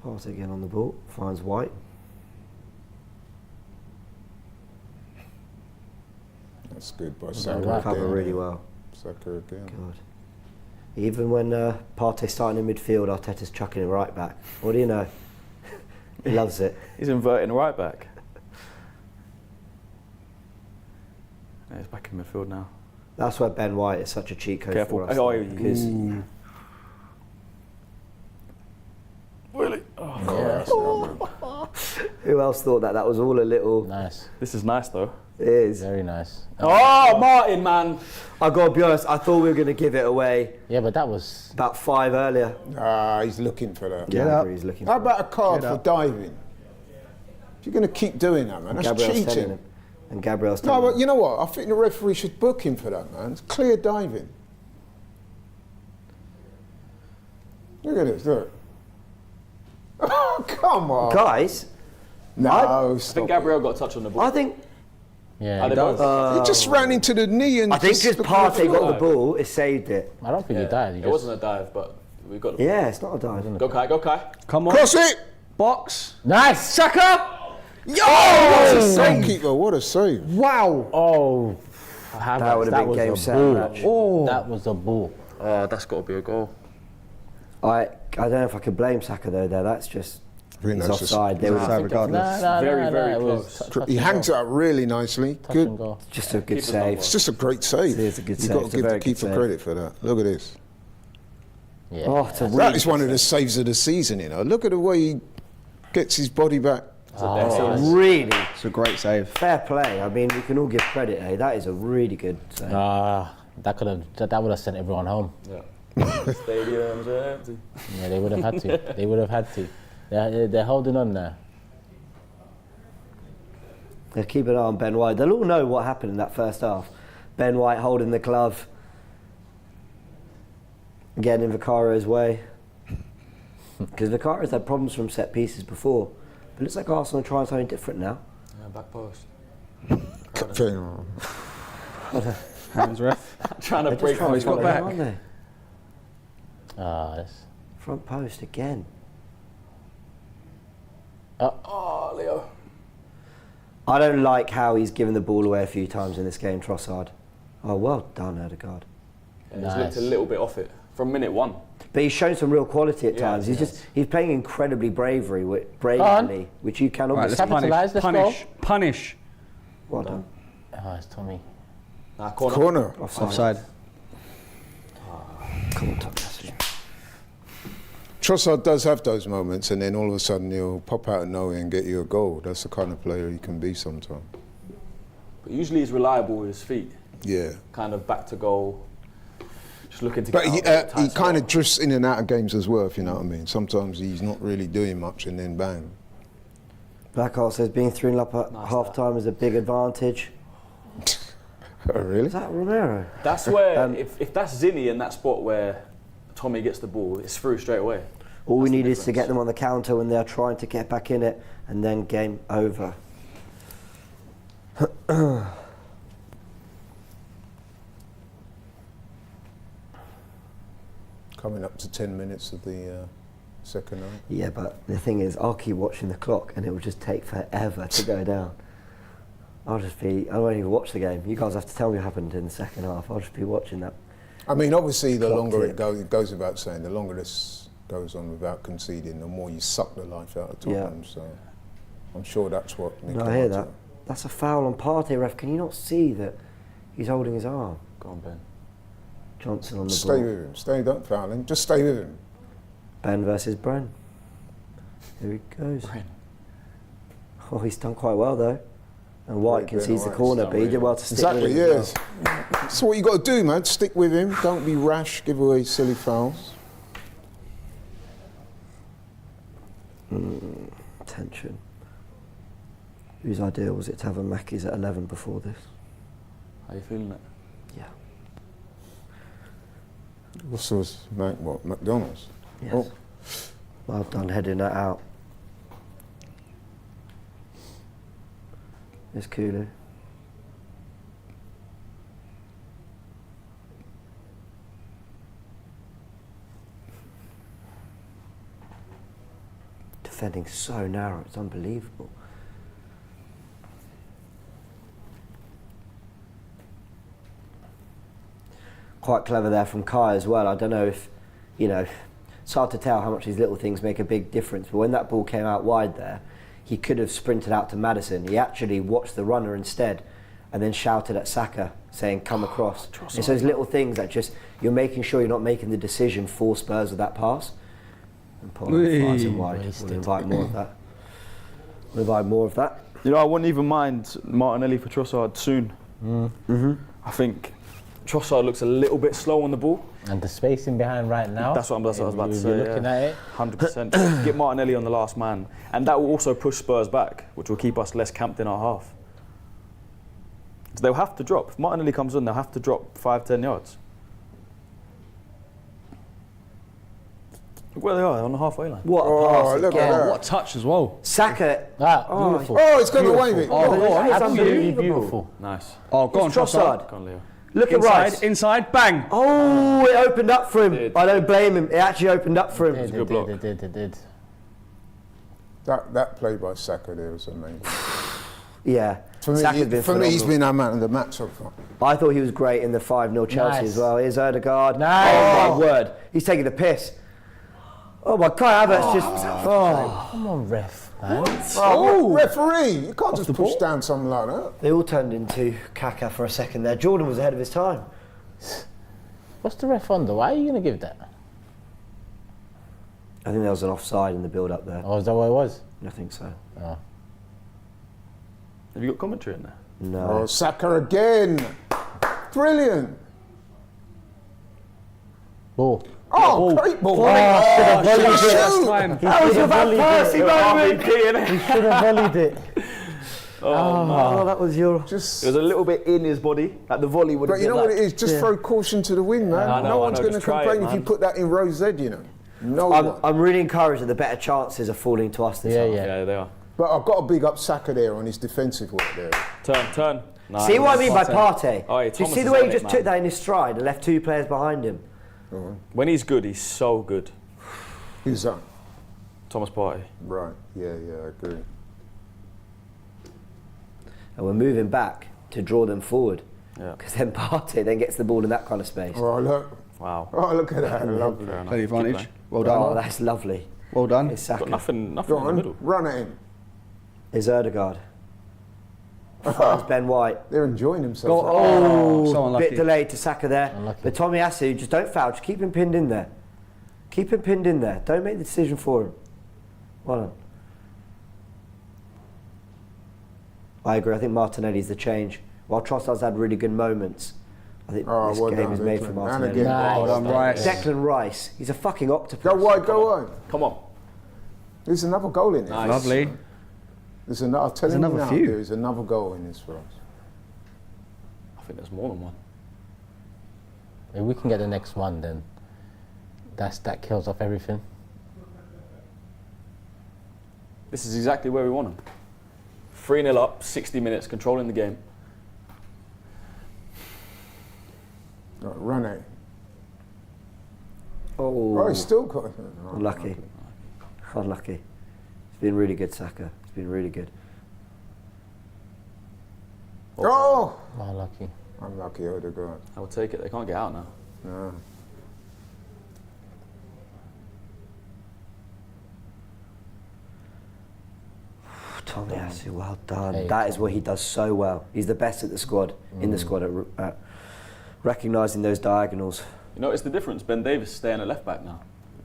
Pass again on the ball, finds White. That's good by They Saka recover again. really well. Saka again. God. Even when Partey's starting in midfield, Arteta's chucking him right back. What do you know? He loves it. He's inverting right back. Yeah, he's back in midfield now. That's why Ben White is such a cheat code Careful. for us. Oh, though, because Really? who else thought that was all a little? Nice. This is nice though. It is. Very nice. Oh, Martin, man. I gotta be honest. I thought we were gonna give it away Yeah, but that was... about 5 earlier. Ah, he's looking for that. Get I up. agree, he's looking How for about a card Get for up. diving? If you're going to keep doing that, man, it. that's Gabriel's telling cheating. him. And Gabriel's No, telling but him. you know what? I think the referee should book him for that, man. It's clear diving. Look at this, look. Oh, come on. Guys, No, I stop think it. Gabriel got a touch on the ball. I think Yeah, Are he they does. both? He just ran into the knee and I think just Partey got the ball, it saved it. I don't think he died. He It just, wasn't a dive, but we got the Yeah, it's not a dive. Go Kai, go Kai. Come on. Cross it! Box. Nice! Saka! What a save, keeper! What a save! Wow. Oh, That would have been was game a set ball. match. Oh. That was a ball. Oh, that's got to be a goal. I don't know if I could blame Saka though. That's just I think he's that's just- offside. There was offside regardless. Very, very it was close. touch He and hangs go. it up really nicely. Touch Good. and go. just a good Keeper's done save. It's just a great save. It is a good You've save. got It's to a give the very good keeper save. credit for that. Look at this. Yeah. Oh, it's a That really is one of the saves of the season, you know. Look at the way he gets his body back. really It's a great save. fair play. I mean, we can all give credit. That is a really good save. That would have sent everyone home. Yeah. Stadiums are empty. Yeah, they would have had to. They would have had to. They're holding on there. They'll keep an eye on Ben White. They'll all know what happened in that first half. Ben White holding the glove, getting in Vicario's way. Because Vicario's had problems from set pieces before. But it looks like Arsenal are trying something different now. Yeah, back post. Hands ref. Trying to They're just break trying he's to got follow back. him, aren't they? Yes. Front post again. Oh, Leo. I don't like how he's given the ball away a few times in this game, Trossard. Oh, well done, Odegaard. Yeah, he's Nice. looked a little bit off it from minute one. But he's shown some real quality at Yeah, times. He's playing incredibly bravely, on. which you can Right, obviously. let's Capitalise, let's punish. Punish. Well done. Oh, it's Tommy. Nah, corner. Corner. Offside. Come on, Thomas. Trossard does have those moments, and then all of a sudden he'll pop out of nowhere and get you a goal. That's the kind of player he can be sometimes. But usually he's reliable with his feet. Yeah. Kind of back to goal. Just looking to But get he, out of the he tight kind spot. of drifts in and out of games as well, if you know what I mean. Sometimes he's not really doing much, and then bang. Blackhart says being 3-0 up at Nice half time is a big advantage. Oh, really? Is that Romero? That's where, if that's Zinni in that spot where Tommy gets the ball, it's through straight away. All we That's the need is to difference. get them on the counter when they're trying to get back in it, and then game over. Coming up to 10 minutes of the second half. Yeah, but the thing is, I'll keep watching the clock, and it will just take forever to go down. I won't even watch the game. You guys have to tell me what happened in the second half. I'll just be watching that. I mean, obviously, the Clock longer tick. it goes without saying, the longer this goes on without conceding, the more you suck the life out of Tottenham. So I'm sure that's what. No, I hear that. That's a foul on Partey, ref. Can you not see that he's holding his arm? Go on, Ben. Johnson on the Stay ball. with him. Stay. Don't foul him. Just stay with him. Ben versus Bren. Here he goes. Bren. Oh, he's done quite well though. And White Ben concedes the White's corner, done but he did really well to stick Exactly. with it. Yes. That's what you got to do, man. Stick with him. Don't be rash. Give away silly fouls. Tension. Whose idea was it to have a Mackey's at 11 before this? How you feeling it? Yeah. What's this? What? McDonald's? Yes. Oh. Well done heading that out. There's Kulu. Defending so narrow, it's unbelievable. Quite clever there from Kai as well. I don't know if, it's hard to tell how much these little things make a big difference, but when that ball came out wide there, he could have sprinted out to Maddison. He actually watched the runner instead and then shouted at Saka saying, come across. It's those little things that just, you're making sure you're not making the decision for Spurs with that pass. And Pollard fires him wide. We'll invite more of that. We'll invite more of that. I wouldn't even mind Martinelli for Trossard soon. I think Trossard looks a little bit slow on the ball. And the spacing behind right now. That's what I was about to say. You're looking at it. 100%. Get Martinelli on the last man. And that will also push Spurs back, which will keep us less camped in our half. So they'll have to drop. If Martinelli comes on, they'll have to drop 5-10 yards. Look where they are, on the halfway line. What a Oh, pass look at again. that. What a touch as well. Saka. Beautiful. Oh, it's gone away with it. It's Absolutely unbelievable. beautiful. Nice. Oh, go on, It's Trossard. Trossard. Go on, Leo. Look at Rice. Inside, bang. Oh, it opened up for him. Did. I don't blame him. It actually opened up for him. a good block. It did. That play by Saka there was amazing. Yeah. For Saka's me, been for me, he's phenomenal. been our man of the match so far. I thought he was great in the 5-0 Chelsea Nice. as well. Here's Odegaard. Nice. Oh, my word. He's taking the piss. Oh, my God. Havertz just... Oh. Come on, ref, man. Oh, referee! You can't just push down something like that. They all turned into Kaka for a second there. Jordan was ahead of his time. What's the ref on though? Why are you going to give that? I think there was an offside in the build-up there. Oh, is that what it was? I think so. Oh. Have you got commentary in there? No. Oh, Saka again! Brilliant! Ball. Oh, great ball! Last time. That was your Van Persie moment. He should have volleyed it. Oh, that was your... Just, It was a little bit in his body, like the volley would have but you been know like, what it is? Just throw caution to the wind, man. I know, no one's I know, going to just try it, complain if you man. put that in row Z, you know. No one. I'm really encouraged that the better chances are falling to us this Yeah, half. yeah. Yeah, they are. But I've got to big up Saka there on his defensive work there. Turn. Nice. See what I mean by Partey? Oh, yeah, Do you Thomas see the has way he done it, just man. took that in his stride and left 2 players behind him? When he's good, he's so good. Who's that? Thomas Partey. Right, yeah, I agree. And we're moving back to draw them forward. Yeah. Because then Partey then gets the ball in that kind of space. Oh, look. Wow. Oh, look at that. Lovely. Fair enough. Play the Keep advantage. going. Well Oh, done. that's lovely. Well done. It's Saka. Got nothing Go in the middle. on, run at him. It's Odegaard. It's Ben White. They're enjoying themselves. Oh, so Bit unlucky. delayed to Saka there. Unlucky. But Tommy Asu, just don't foul. Just keep him pinned in there. Keep him pinned in there. Don't make the decision for him. Well done. I agree. I think Martinelli's the change. While Trossard's had really good moments, I think Oh, this well game done, is made Declan. for And Martinelli. again, Nice. Well done, Rice. Declan Rice, he's a fucking octopus. Go wide, go wide. Come on. There's another goal in it. Nice. Lovely. There's another. I'll tell There's you another now, few. there is another goal in this for us. I think there's more than one. If we can get the next one, then that kills off everything. This is exactly where we want them. 3-0 up, 60 minutes, controlling the game. Right, run at him. Oh, Oh, he's still got. unlucky. Unlucky. It's been really good, Saka. It's been really good. Oh! Oh, lucky. Unlucky, Odegaard. I will take it. They can't get out now. No. Tommy Asu, well done. Hey, That is what he does so well. He's the best at the squad, in the squad at recognising those diagonals. You notice the difference? Ben Davies staying at left back now.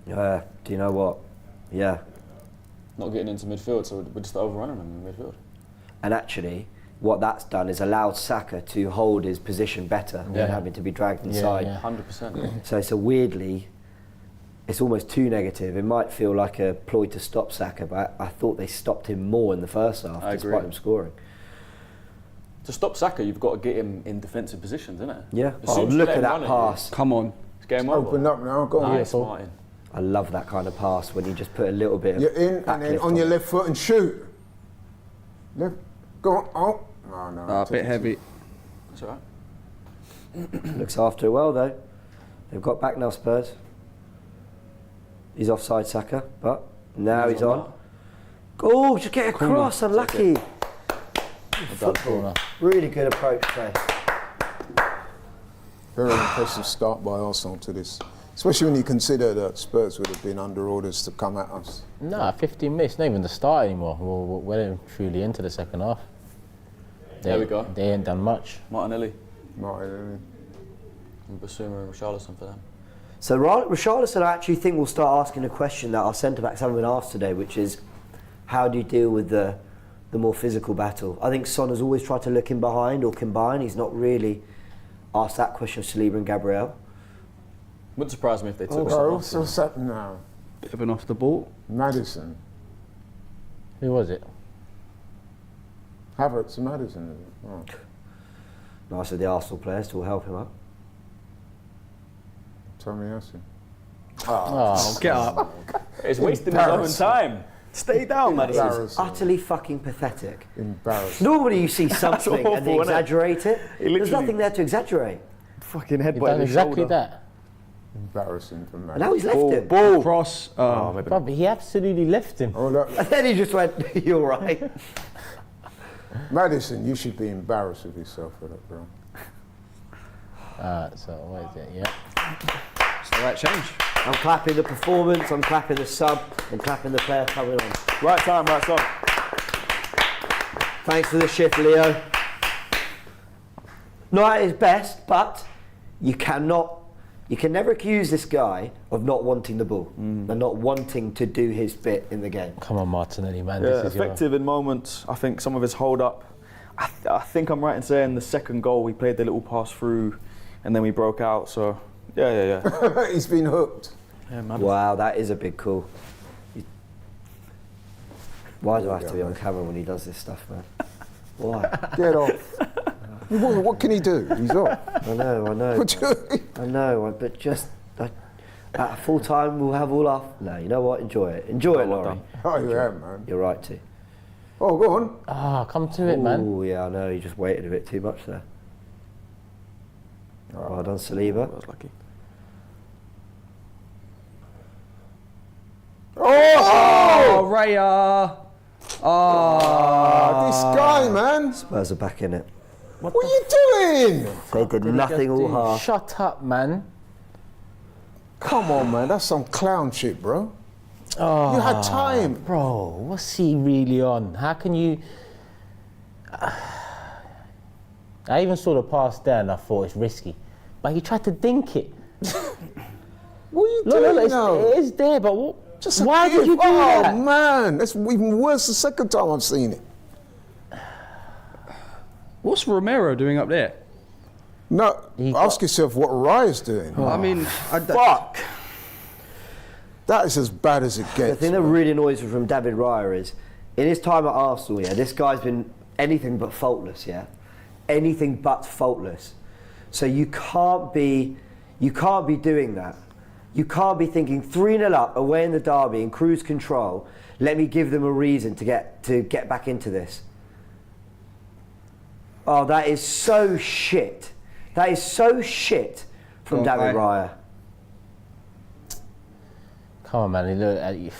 Do you know what? Yeah. Not getting into midfield, so we're just overrunning him in midfield. And actually, what that's done is allowed Saka to hold his position better than Yeah. having to be dragged Yeah, inside. yeah. 100%. So it's a weirdly, it's almost too negative. It might feel like a ploy to stop Saka, but I thought they stopped him more in the first half, I despite agree. him scoring. To stop Saka, you've got to get him in defensive positions, isn't it? Yeah. As Oh, soon as you look let at him that run it, pass. Come on. It's game over. Open up now, go on. Nice, Martin. I love that kind of pass when you just put a little bit of You're in and then backlift on your it. left foot and shoot. Left, go on. Oh, no, no. A bit heavy. That's all right. Looks after it well though. They've got back now, Spurs. He's offside, Saka, but now he's on. Oh, just get across, unlucky. Corner. Really good approach play. Very impressive start by Arsenal to this. Especially when you consider that Spurs would have been under orders to come at us. Nah, 15 minutes, not even the start anymore. We're well truly into the second half. There we go. They ain't done much. Martinelli Martin, and Basuma and Richarlison for them. So Richarlison, I actually think will start asking a question that our centre backs haven't been asked today, which is, how do you deal with the more physical battle? I think Son has always tried to look in behind or combine. He's not really asked that question of Saliba and Gabriel. Wouldn't surprise me if they took Oh, some what's happening now? Bit of an off the ball. Maddison. Who was it? Havertz and Maddison. Is it? Oh. Nice of the Arsenal players to all help him out. Tommy Asu. Oh, get up. It's wasting his own time. Stay down, Madison. Embarrassing. Utterly fucking pathetic. Embarrassing. Normally you see something and they awful, isn't it? exaggerate it. There's literally- nothing there to exaggerate. Fucking He headbutt done his exactly shoulder. that. Embarrassing for And man. now he's left him. Ball. Cross. Oh, maybe. But he absolutely left him. Oh, look. And then he just went, you're right. Madison, you should be embarrassed of yourself for that, bro. So what is it? Yeah. It's the right change. I'm clapping the performance, I'm clapping the sub, and clapping the player coming on. Right time, right stop. Thanks for the shift, Leo. Not at his best, but you can never accuse this guy of not wanting the ball and not wanting to do his bit in the game. Come on, Martinelli, man. Yeah, This is your... effective in moments. I think some of his hold up. I think I'm right in saying the second goal we played the little pass through, and then we broke out. So yeah. He's been hooked. Yeah, man. Wow, that is a big call. Why do I have to be on camera when he does this stuff, man? Why? Get off. What can he do? He's off. I know. What you- I know, but just at full time we'll have all our. No, you know what? Enjoy it. Enjoy it, well Laurie. done. Oh, you have, man. You're right to. Oh, go on. come to it, man. Oh yeah, I know. You just waited a bit too much there. Well done, Saliba. I was lucky. Oh! Oh, Raya. Oh. This guy, man. Spurs are back in it. What are you doing? They did nothing all half. Shut up, man. Come on, man. That's some clown shit, bro. Oh, You had time. bro. What's he really on? How can you? I even saw the pass there and I thought it's risky, but he tried to dink it. What are you Look, doing now? it is there, but what? Just a why gift. did you do Oh, that? man. That's even worse the second time I've seen it. What's Romero doing up there? No, He ask got- yourself what Raya's doing. I mean, Fuck. That is as bad as it The gets. thing that really annoys me from David Raya is, in his time at Arsenal, yeah, this guy's been anything but faultless, yeah, anything but faultless. So you can't be doing that. You can't be thinking 3-0 up away in the derby in cruise control. Let me give them a reason to get back into this. Oh, that is so shit. That is so shit from David Raya. Come on, man. Look,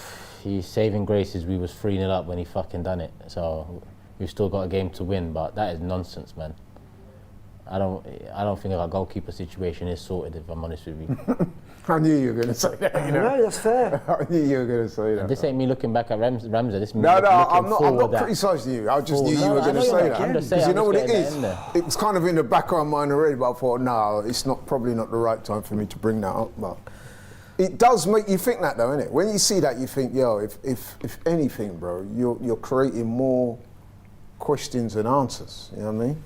he's saving graces. We was 3-0 up when he fucking done it. So we've still got a game to win, but that is nonsense, man. I don't think our goalkeeper situation is sorted, if I'm honest with you. I knew you were going to say that. You know? No, that's fair. I knew you were going to say that. This ain't me looking back at Ramsey. This is me No, looking I'm not forward at- criticising you. I just forward. knew you No, were I going know to you're say not. that. I'm just Because saying, you know I'm what just it getting is? that in there. It was kind of in the back of my mind already, but I thought, no, it's probably not the right time for me to bring that up. But it does make you think that, though, innit? When you see that, you think, yo, if anything, bro, you're creating more questions than answers. You know what I mean?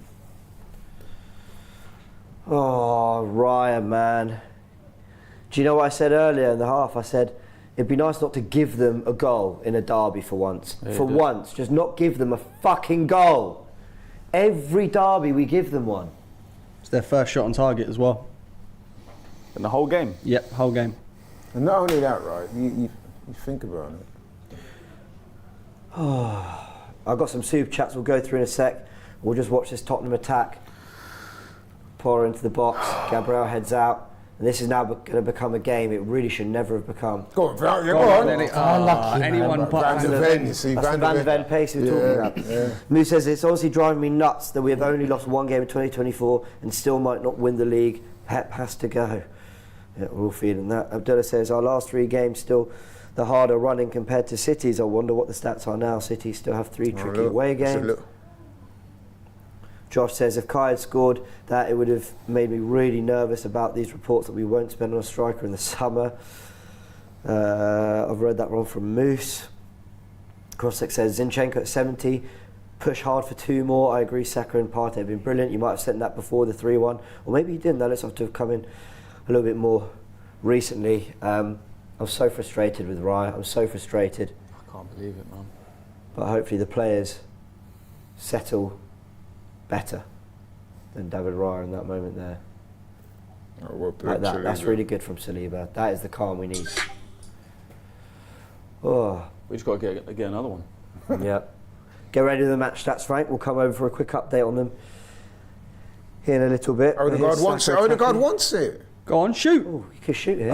Oh, Raya, man. Do you know what I said earlier in the half? I said it'd be nice not to give them a goal in a derby for once. For once, just not give them a fucking goal. Every derby we give them one. It's their first shot on target as well. In the whole game. Yep, whole game. And not only that, right? You think about it. I've got some super chats we'll go through in a sec. We'll just watch this Tottenham attack. Pour into the box. Gabriel heads out. And this is now going to become a game it really should never have become. Go on, go on. Unlucky, man. Anyone but Van der Ven, you see, That's the Van der Ven pace we were talking about. Moose says, it's honestly driving me nuts that we have only lost one game in 2024 and still might not win the league. Pep has to go. Yeah, we're all feeling that. Abdullah says, our last 3 games still the harder running compared to City's. I wonder what the stats are now. City still have 3 tricky away games. Josh says, if Kai had scored that, it would have made me really nervous about these reports that we won't spend on a striker in the summer. I've read that wrong from Moose. Crossek says, Zinchenko at 70, push hard for 2 more. I agree, Saka and Partey have been brilliant. You might have sent that before the 3-1, or maybe you didn't. That looks like to have come in a little bit more recently. I'm so frustrated with Raya. I'm so frustrated. I can't believe it, man. But hopefully the players settle better than David Raya in that moment there. Oh, well played, Like that. That's Saliba. really good from Saliba. That is the calm we need. Oh, We just got to get another one. yeah. Get ready with the match stats, Frank. We'll come over for a quick update on them here in a little bit. Odegaard wants it. Odegaard wants it. Go on, shoot. Oh, you can shoot here.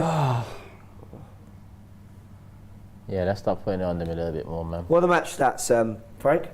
Yeah, let's start putting it on them a little bit more, man. What are the match stats, Frank?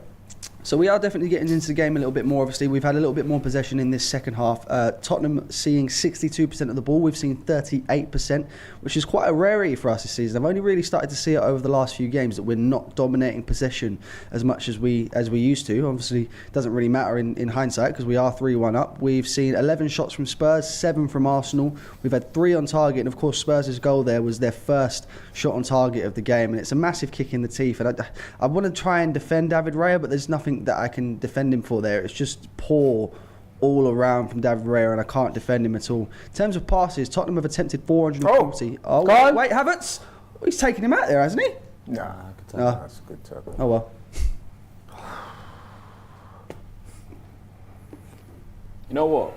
So we are definitely getting into the game a little bit more. Obviously, we've had a little bit more possession in this second half. Tottenham seeing 62% of the ball. We've seen 38%, which is quite a rarity for us this season. I've only really started to see it over the last few games that we're not dominating possession as much as we used to. Obviously, it doesn't really matter in hindsight because we are 3-1 up. We've seen 11 shots from Spurs, 7 from Arsenal. We've had 3 on target, and of course, Spurs' goal there was their first shot on target of the game, and it's a massive kick in the teeth. And I want to try and defend David Raya, but there's nothing that I can defend him for there. It's just poor all around from David Raya, and I can't defend him at all. In terms of passes, Tottenham have attempted 440. Oh, wait, Havertz? He's taken him out there, hasn't he? Nah, No. that's a good tackle. Oh well. You know what?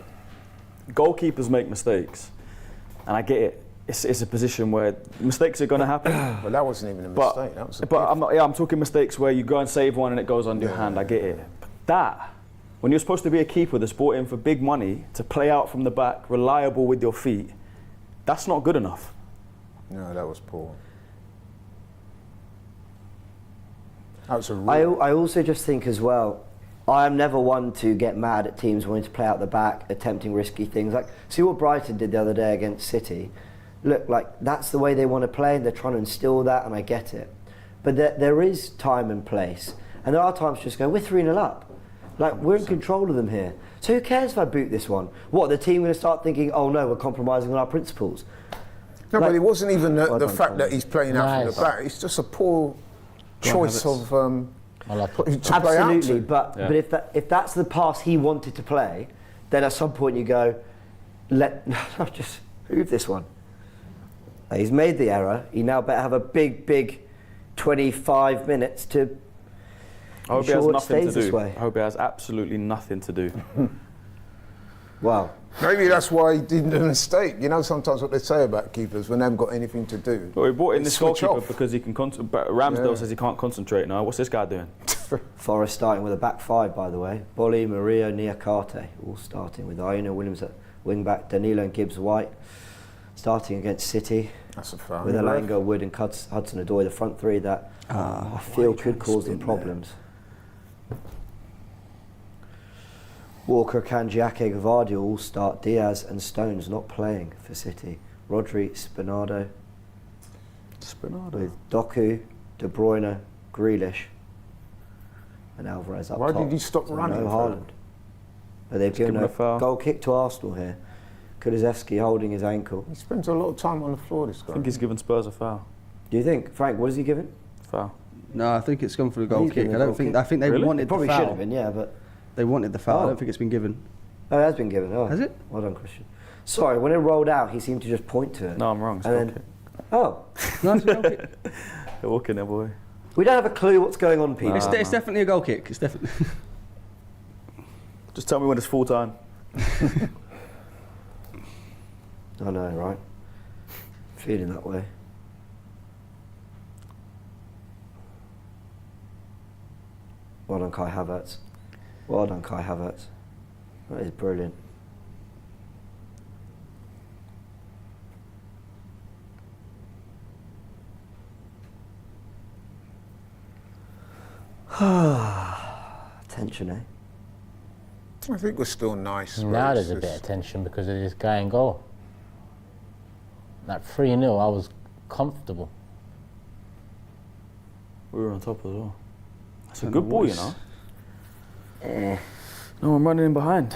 Goalkeepers make mistakes, and I get it. It's a position where mistakes are going to happen. Well, that wasn't even a But, mistake. That was a but I'm talking mistakes where you go and save one and it goes under your hand. I get it. But that, when you're supposed to be a keeper that's brought in for big money to play out from the back, reliable with your feet, that's not good enough. No, that was poor. That was a I also just think as well, I am never one to get mad at teams wanting to play out the back, attempting risky things. Like, see what Brighton did the other day against City. Look, like, that's the way they want to play, and they're trying to instill that, and I get it. But there is time and place. And there are times to just go, we're 3-0 up. Like, we're in control of them here. So who cares if I boot this one? What, the team going to start thinking, oh no, we're compromising on our principles? No, Like- but it wasn't even the done, fact that he's playing out from Nice. the back. It's just a poor choice of I like it. to play out Absolutely, to. but if that's the pass he wanted to play, then at some point you go, just move this one. He's made the error. He now better have a big 25 minutes to I hope he ensure has it nothing stays to this do. way. I hope he has absolutely nothing to do. Wow. Maybe that's why he did the mistake. You know, sometimes what they say about keepers when they haven't got anything to do. But we brought in They this switch goalkeeper off. because he can but Ramsdale Yeah. says he can't concentrate now. What's this guy doing? Forest starting with a back 5, by the way. Bolly, Maria, Niakate, all starting with Iona Williams at wing back, Danilo and Gibbs White starting against City. That's a foul. With Alanga, Wood and Hudson-Odoi, the front 3 that I feel could cause them problems. Walker, Kanji, Ake, Gvardiol all start. Diaz and Stones not playing for City. Rodri, Spinardo with Doku, De Bruyne, Grealish and Alvarez up Why top. did he stop So running No for Haaland. But they've given given a a foul. goal kick to Arsenal here. Kulusevski holding his ankle. He spends a lot of time on the floor, this guy. I think he's given Spurs a foul. Do you think, Frank, what has he given? Foul. No, I think it's gone for the goal He's kick. given I the don't goal think. kick. I think they Really? wanted Probably the should foul. have been, yeah, but They wanted the foul. I Oh. don't think it's been given. oh, it has been given. Oh, Has it? Well done, Christian. Sorry, when it rolled out, he seemed to just point to it. No, I'm wrong. It's And goal then- kick. Oh, No, it's a goal kick. They're walking there, boy. we don't have a clue what's going on, Pete. It's, it's definitely a goal kick. It's definitely. Just tell me when it's full time. I know, right? Feeling that way. Well done, Kai Havertz. Well done, Kai Havertz. That is brilliant. Tension, eh? I think we're still nice. Now but there's it's a bit of just- tension because of this guy and goal. Like 3-0, I was comfortable. We were on top as well. That's a And good the ball, you voice. know. No, I'm running in behind.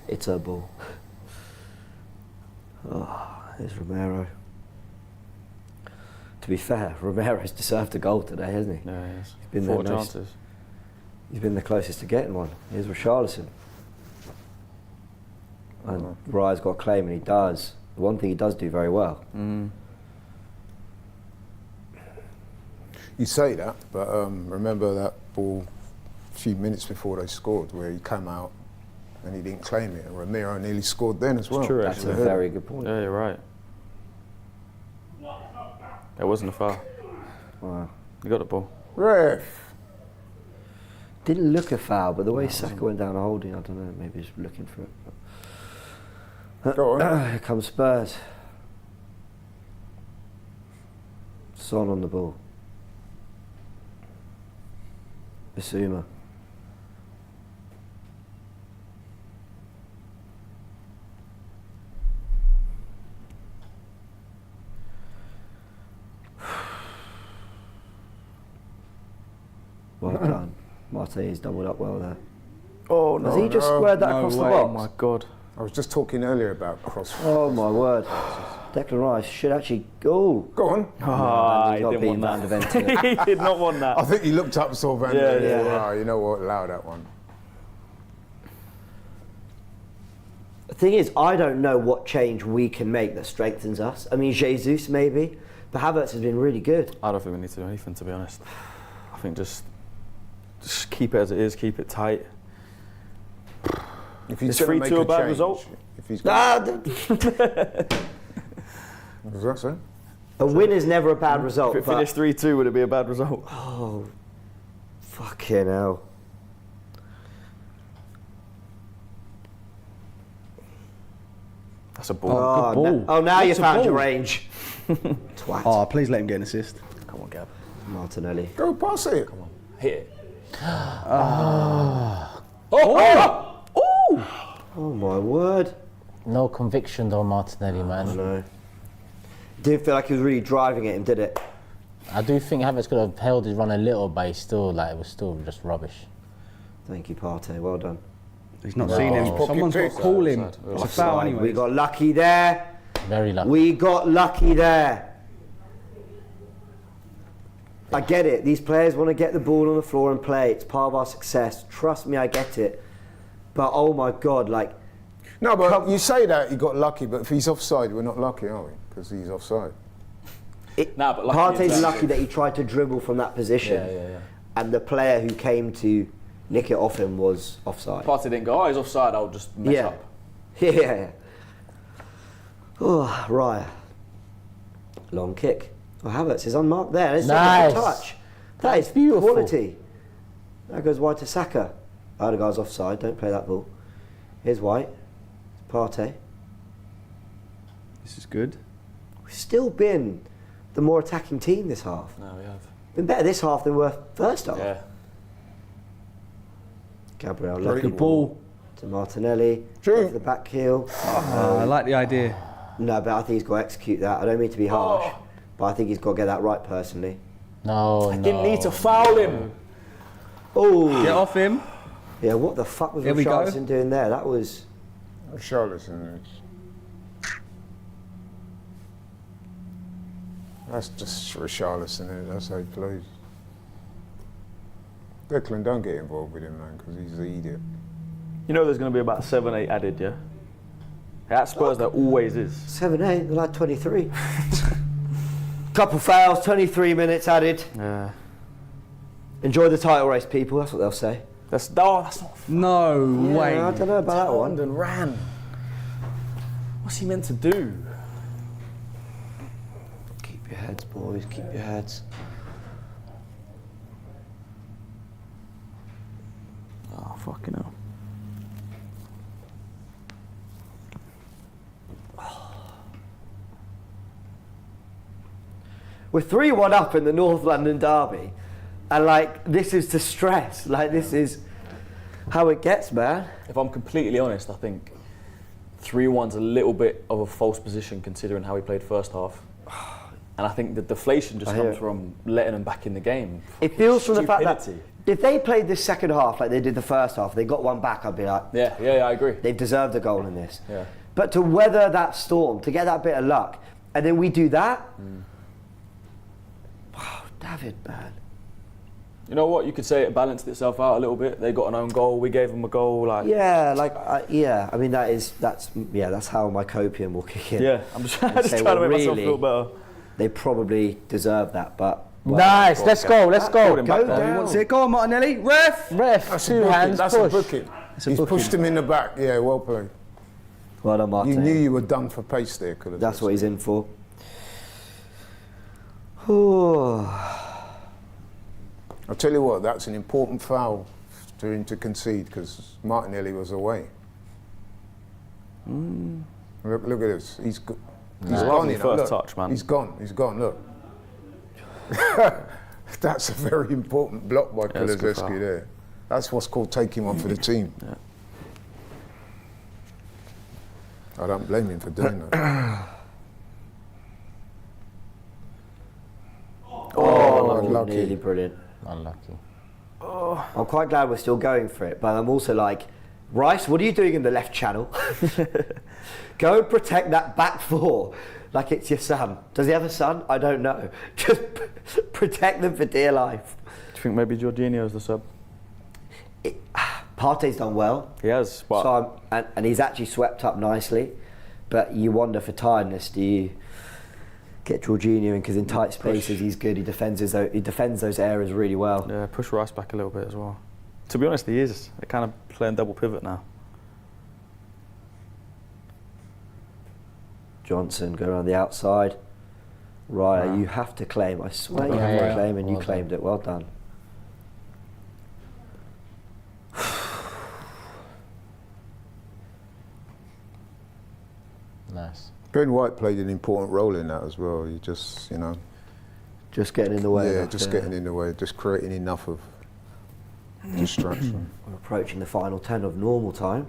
It's a ball. Oh, there's Romero. To be fair, Romero's deserved a goal today, hasn't he? Yeah, yes. been 4 there most- chances. He's been the closest to getting one. Here's Richarlison. And Raya's got a claim, and he does. The one thing he does do very well. You say that, but remember that ball a few minutes before they scored where he came out and he didn't claim it. And Ramiro nearly scored then as well. true, That's a actually. very good point. Yeah, you're right. It wasn't a foul. Wow. You got the ball. Ref. Didn't look a foul, but the way Saka went down a holding, I don't know, maybe he's looking for it. Go on. Here comes Spurs. Son on the ball. Bissouma. Well done. Martinez doubled up well there. Oh no! Has he just squared that across the way. box? Oh my god! I was just talking earlier about cross. Oh my word. Declan Rice should actually go. Go on. Ah, he's he not didn't being want Van that. de Ven. He did not want that. I think he looked up, saw Van Yeah, der yeah, Ven. yeah. Ah, you know what? Allow that one. The thing is, I don't know what change we can make that strengthens us. I mean, Jesus maybe, but Havertz has been really good. I don't think we need to do anything, to be honest. I think just keep it as it is, keep it tight. If he's Is gonna 3-2 make a bad change, result? If he's gonna, Ah, what does that say? a win is never a bad result. If it but- finished 3-2, would it be a bad result? Oh, fucking hell. That's a ball. Oh, ball. now you That's a found your ball. range. Twat. Oh, please let him get an assist. Come on, Gab. Martinelli. Go pass it. Hit it. Oh my word. No conviction though, Martinelli, man. No. Didn't feel like he was really driving at him, did it? I do think Havertz could have held his run a little, but he's still like it was still just rubbish. Thank you, Partey. Well done. He's not seen him. Pocket Someone's got to pick. call him. Offside. It's a foul Offside. anyway. We got lucky there. Very lucky. We got lucky there. I get it. These players want to get the ball on the floor and play. It's part of our success. Trust me, I get it. But oh my God, like, No, but you say that he got lucky, but if he's offside, we're not lucky, are we? Because he's offside. Nah, but lucky in Partey's terms lucky of- that he tried to dribble from that position. Yeah. And the player who came to nick it off him was offside. Partey didn't go, oh, he's offside, I'll just mess Yeah. up. Yeah. Oh, Raya. Long kick. Oh, Havertz is unmarked there. It's Nice. a touch. That is beautiful. quality. That goes wide to Saka. Odegaard's offside. Don't play that ball. Here's White. Partey. This is good. We've still been the more attacking team this half. No, we have. Been better this half than we were first half. Yeah. Gabriel, Great lucky Good ball. to Martinelli. True. Off the back heel. I like the idea. No, but I think he's got to execute that. I don't mean to be harsh, but I think he's got to get that right personally. No, Didn't need to foul him. Oh, Get off him. yeah. What the fuck was Here we go. Richarlison doing there? That was. Richarlison. That's just Richarlison, isn't it? That's how he plays. Declan, don't get involved with him, man, because he's an idiot. You know there's going to be about 7, 8 added, yeah? At Spurs, there always is. 7-8, they're like 23. Couple fouls, 23 minutes added. Yeah. Enjoy the title race, people. That's what they'll say. That's not No way. Yeah, I don't know about that one. and ran. What's he meant to do? Keep your heads, boys. Keep your heads. Oh, fucking hell. We're 3-1 up in the North London derby, and like this is to stress. Like this is how it gets, man. If I'm completely honest, I think 3-1's a little bit of a false position considering how he played first half. And I think the deflation just I hear comes it. from letting them back in the game. It feels from the fact that Stupidity. if they played this second half like they did the first half, they got one back, I'd be like, Yeah, I agree. they've deserved a goal in this. Yeah. But to weather that storm, to get that bit of luck, and then we do that, wow, David, man. You know what? You could say it balanced itself out a little bit. They got an own goal. We gave them a goal. Like Yeah, like yeah. I mean, that's how my copium will kick in. yeah. I'm just, And just say, trying to well, make myself really, feel better. They probably deserve that, but well, Nice. Let's go. Let's go. Go Go down. down. What's it? Go on, Martinelli. Ref. Ref, That's two a booking. hands, That's push. a booking. It's a He's booking. pushed him in the back. Yeah, well played. Well done, Martin. You knew you were done for pace there, Kulusevski. That's what he's in for. Ooh. I'll tell you what, that's an important foul for him to concede because Martinelli was away. Look at this. He's gone. Lovely You know, first look. touch, man. He's gone. Look. That's a very important block by Yeah, that's a good foul. Kulusevski there. That's what's called taking one for the team. Yeah. I don't blame him for doing that. Oh, unlucky. nearly brilliant. Unlucky. I'm quite glad we're still going for it, but I'm also like, Rice, what are you doing in the left channel? Go and protect that back four like it's your son. Does he have a son? I don't know. Just protect them for dear life. Do you think maybe Jorginho's the sub? Partey's done well. He has, but So and he's actually swept up nicely, but you wonder for tiredness, do you get Jorginho in, because in tight spaces he's good. He defends those areas really well. yeah, push Rice back a little bit as well. To be honest, he is. They're kind of playing double pivot now. Johnson go around the outside. Raya, Wow. you have to claim. I swear you Yeah, have to yeah. claim, and you Well claimed it. Well done. Nice. Ben White played an important role in that as well. He just, you know, Just getting in the way. yeah, enough, just getting in the way, just creating enough of distraction. We're approaching the final 10 of normal time.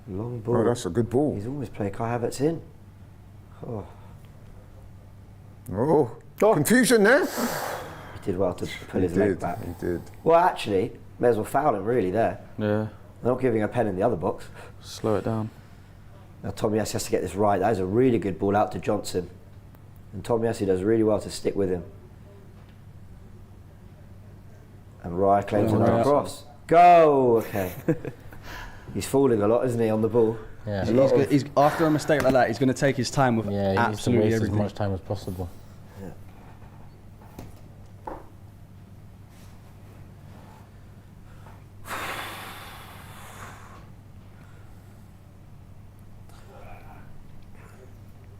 Long ball. Oh, that's a good ball. He's always played Kai Havertz in. Oh, Oh, confusion there. he did well to pull his leg back. He did. Well, actually, may as well foul him really there. Yeah, They're not giving a pen in the other box. slow it down. Now Tomiyasu has to get this right. That is a really good ball out to Johnson. And Tomiyasu does really well to stick with him. And Raya claims another Raya. cross. Go! Okay. He's falling a lot, isn't he, on the ball? Yeah. He's after a mistake like that, he's going to take his time with Yeah, he needs to absolutely waste everything. as much time as possible. Yeah.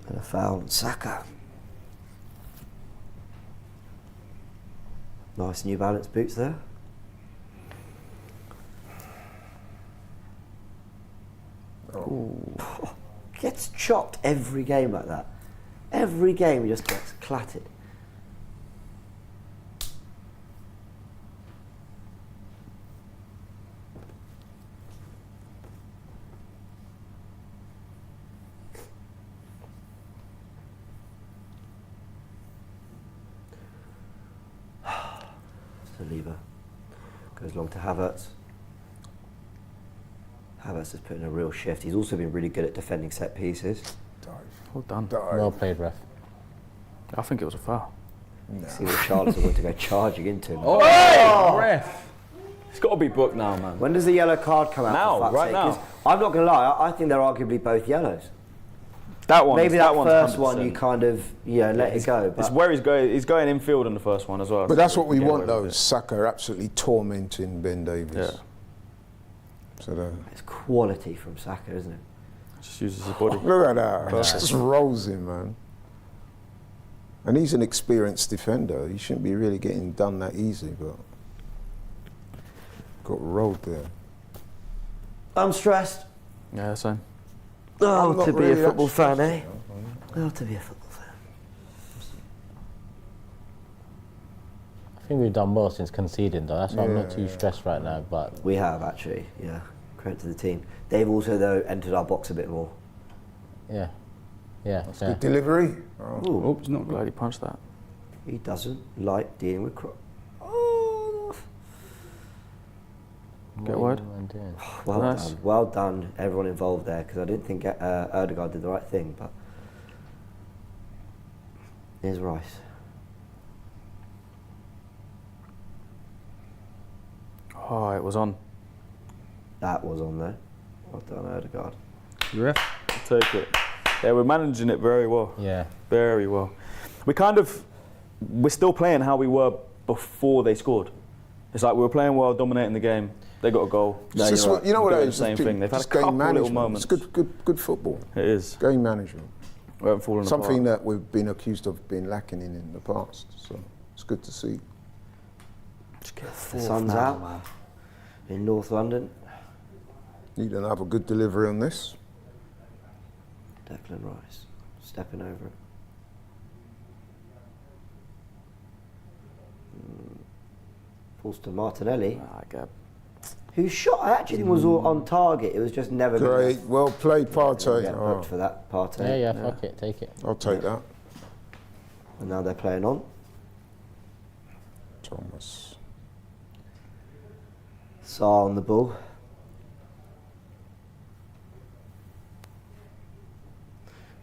And a foul on Saka. Nice New Balance boots there. Gets chopped every game like that. Every game he just gets clattered. Saliba goes long to Havertz. Havertz has put in a real shift. He's also been really good at defending set pieces. Well done. Well played, ref. I think it was a foul. See what Charlton want to go charging into him. Oh, ref! It's got to be booked now, man. When does the yellow card come out? Now, for fuck's right sake? now. 'Cause I'm not going to lie, I think they're arguably both yellows. That one. Maybe that one's first one 100%. you kind of, let it go. It's But where he's going. He's going infield on the first one as well. But that's what we Get want, away though. with it. Saka absolutely tormenting Ben Davies. Yeah. So it's quality from Saka, isn't it? Just uses his body. look at that. Just rolls him, man. And he's an experienced defender. He shouldn't be really getting done that easy, but got rolled there. I'm stressed. Yeah, same. Oh, I'm not to be really a football that fan, stressed, eh? you know. Oh, to be a football fan. I think we've done well since conceding, though. That's why I'm not too stressed right now. But We have, actually, yeah. Credit to the team. They've also, though, entered our box a bit more. yeah, yeah. Good delivery. Oh. Ooh, Oh, it's not Glad good. he punched that. he doesn't like dealing with Oh, Get wide. well Nice. done. Well done, everyone involved there, because I didn't think Erdegaard did the right thing, but here's Rice. Oh, it was on. That was on there. Well done, Erdegaard. Ref. I'll take it. Yeah, we're managing it very well. Yeah. Very well. We're still playing how we were before they scored. It's like we were playing well, dominating the game. They got a goal. It's just you're what, you know what Doing it the is? same Just thing. They've had a just game couple little management. moments. It's good football. It is. Game management. We haven't fallen Something apart. that we've been accused of being lacking in the past. So it's good to see. Just get The fourth sun's now, out man. in North London. Need to have a good delivery on this. Declan Rice stepping over it. Falls to Martinelli, Ah, Gab. whose shot I actually think was all on target. It was just never Great, going well played, to Partey. get booked for that part. Yeah, fuck it, take it. I'll take that. And now they're playing on. Thomas. Saar on the ball.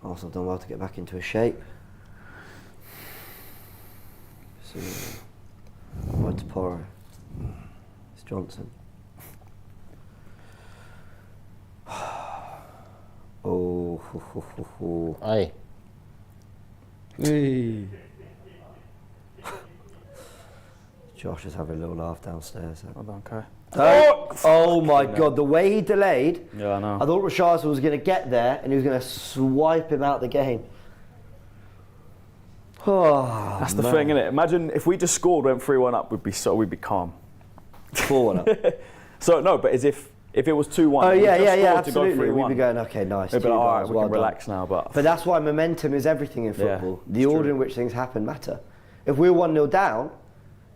Arsenal done well to get back into a shape. So, right to Porro. It's Johnson. Oh, Aye. Hey. Josh is having a little laugh downstairs. Well done, Kai. Oh my God, the way he delayed, Yeah, I know. I thought Richarlison was going to get there and he was going to swipe him out the game. Oh, That's the thing, innit? Imagine if we just scored, went 3-1 up, we'd be calm. 4-1 up. So no, but as if it was 2-1. Oh we yeah, just yeah, yeah, scored to go absolutely. We'd 3-1. be going, okay, nice. We'd be two like, all right, goals, we well can done." relax now. But But that's why momentum is everything in Yeah, football. it's The order true. in which things happen matter. If we were 1-0 down,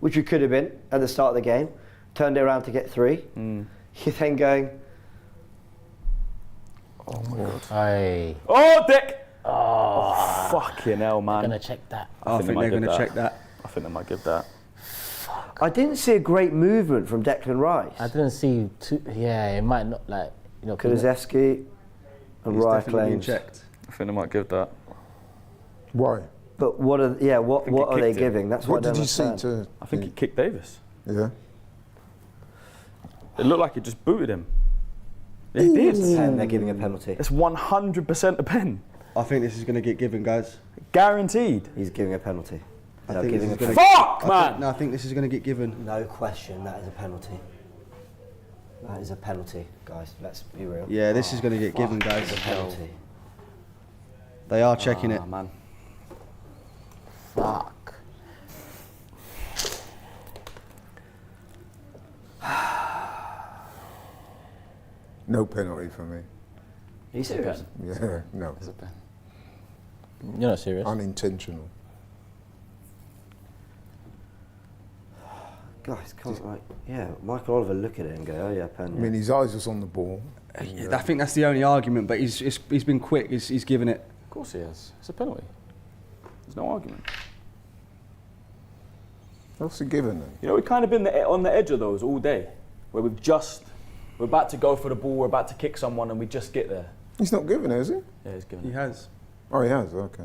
which we could have been at the start of the game, turned it around to get 3, you're then going, oh my God. Aye. Oh, Dick! Oh, fucking hell, man. Gonna check that. I think might they're give going to that. check that. I think they might give that. I didn't see a great movement from Declan Rice. I didn't see two. Yeah, it might not like Kulusevski and He's Rice definitely being claims. checked. I think they might give that. Why? But what are what think he are they kicked him. giving? That's What what I did don't you see understand. to? I think he kicked Davis. Yeah. It looked like he just booted him. Yeah, he did. And they're giving a penalty. It's 100% a pen. I think this is going to get given, guys. Guaranteed. He's giving a penalty. I They're think this giving is a going penalty. to. Fuck, man! I think this is going to get given. No question, that is a penalty. That is a penalty, guys. Let's be real. Yeah, this is going to get given, guys. It's a penalty. They are checking it. Ah, man. fuck. No penalty for me. Are you serious? Yeah, no. You're not serious. Unintentional. Guys, come on, right. Yeah, Michael Oliver look at it and go, oh yeah, pen. I mean, his eyes was on the ball. I think that's the only argument, but he's been quick. He's given it. Of course he has. It's a penalty. There's no argument. What's he given then? You know, we've kind of been on the edge of those all day, where we're about to go for the ball, we're about to kick someone, and we just get there. He's not given it, is he? Yeah, he's giving He it. has. Oh, he has. Okay.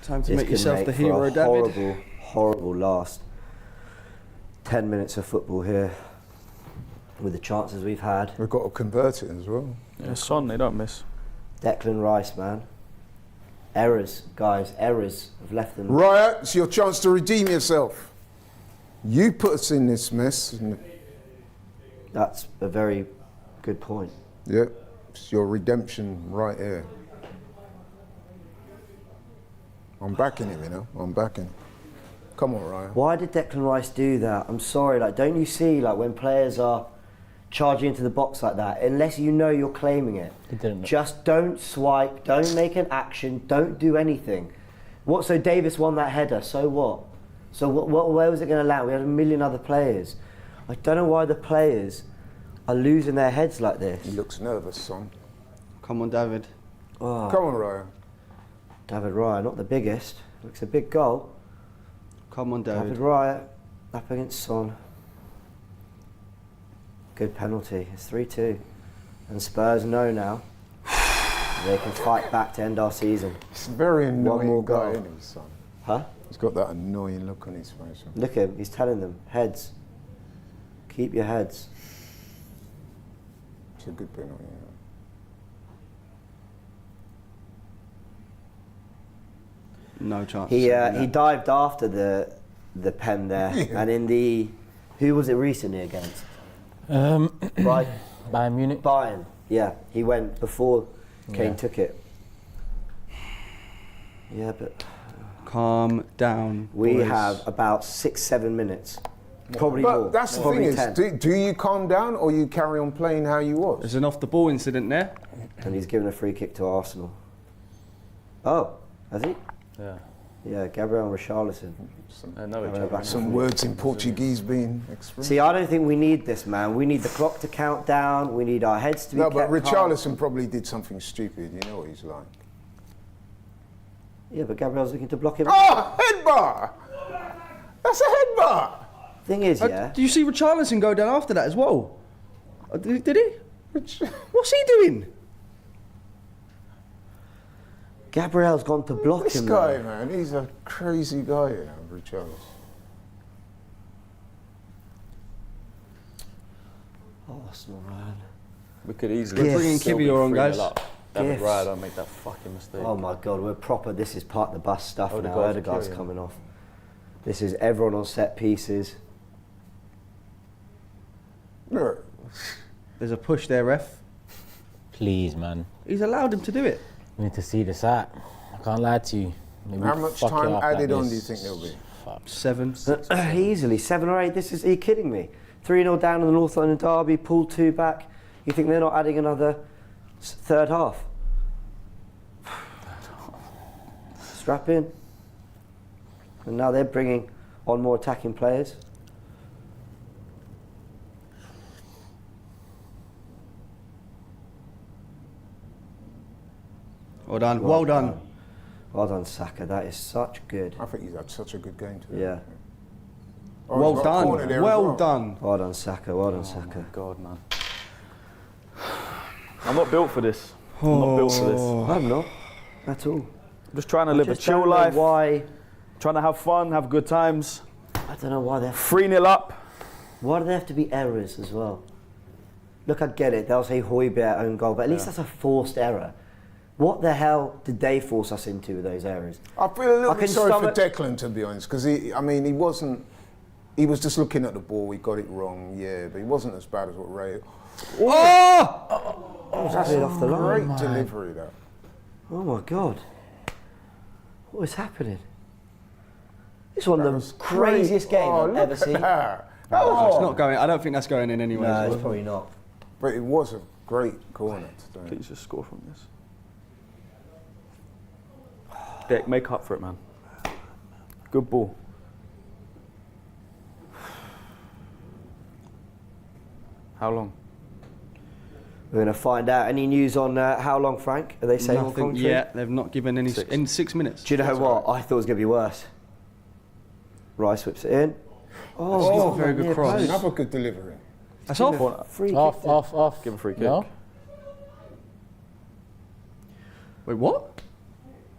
Time to This make could yourself make the for hero, a David. horrible last 10 minutes of football here with the chances we've had. We've got to convert it as well. Yeah, Son, they don't miss. Declan Rice, man. Errors, guys, errors have left them. Riot, it's your chance to redeem yourself. You put us in this mess. That's a very good point. Yep, it's your redemption right here. I'm backing him, you know. I'm backing him. Come on, Ryan. Why did Declan Rice do that? I'm sorry, like, don't you see, like, when players are charging into the box like that, unless you know you're claiming it, He didn't. just don't swipe, don't make an action, don't do anything. What? So Davis won that header, so what? So where was it going to land? We had a million other players. I don't know why the players are losing their heads like this. He looks nervous, son. Come on, David. Oh, Come on, Ryan. David Raya, not the biggest. Looks a big goal. Come on, David David. Raya up against Son. Good penalty. It's 3-2. And Spurs know now they can fight back to end our season. It's a very annoying more guy, goal. isn't he, son? Huh? He's got that annoying look on his face. Look at him. He's telling them, heads. Keep your heads. It's a good penalty, yeah. No chance. He of saving he that. dived after the the pen there. And in the, who was it recently against? Right, Bayern Munich. Bayern. Yeah, he went before Kane took it. Yeah, but Calm down. we boys. have about 6-7 minutes, probably But more. that's the probably thing 10. is, do you calm down or you carry on playing how you was? There's an off the ball incident there. And he's given a free kick to Arsenal. Oh, has he? Yeah. Yeah, Gabriel Richarlison. No, Having a back Some and words in Portuguese being expressed. See, I don't think we need this, man. We need the clock to count down. We need our heads to be No, but kept calm. Richarlison probably did something stupid. You know what he's like. Yeah, but Gabriel's looking to block him. Oh, headbutt! That's a headbutt! Thing is, yeah. Do you see Richarlison go down after that as well? Did he? What's he doing? Gabriel's gone to block This him. guy, though. man, he's a crazy guy, Richarlison. Arsenal, man. We could easily. They're bringing still be Kiwior on, 3-0 guys. up. David Gifts. Raya, don't make that fucking mistake. Oh my God, we're proper. This is part of the bus stuff now. Odegaard's Odegaard's carrying. coming off. This is everyone on set pieces. Look, There's a push there, ref. Please, man. He's allowed him to do it. We need to see this out. I can't lie to you. Maybe how much fuck it time up added like on this. do you think there'll be? Fuck. 7. Easily 7 or 8. This is. Are you kidding me? 3-0 down in the North London derby. Pulled 2 back. You think they're not adding another third half? Strap in. And now they're bringing on more attacking players. Well done. Well done. Well done, Saka. That is such good. I think he's had such a good game today. Yeah. Oh, Well he's got a corner done. there as Well done. Well done, Saka. Well done, Oh Saka. my God, man. I'm not built for this. I'm not built for this. I'm not at all. I'm just trying to I live a just chill don't know life. Why? Trying to have fun, have good times. I don't know why they. 3-0 up. Why do there have to be errors as well? Look, I get it. They'll say Højbjerg own goal, but at least that's a forced error. What the hell did they force us into with those errors? I feel a little I bit can sorry stomach- for Declan, to be honest, because he wasn't. He was just looking at the ball. He got it wrong, yeah, but he wasn't as bad as what Ray. That's it off the line. Great delivery, that. Oh my God. What is happening? It's one of the craziest games I've ever seen. That. It's not going. I don't think that's going in anyway. No, it's probably not. But it was a great corner today. Please just score from this. Dick, make up for it, man. Good ball. How long? We're going to find out. Any news on how long, Frank? Are they saying on Nothing commentary? yet. They've not given any. 6. In 6 minutes. Do you know what? I thought it was going to be worse. Rice whips it in. Oh, very good near cross. post. Another good delivery. That's off. Free Off, kick. off. Give a free kick. No? Wait, what?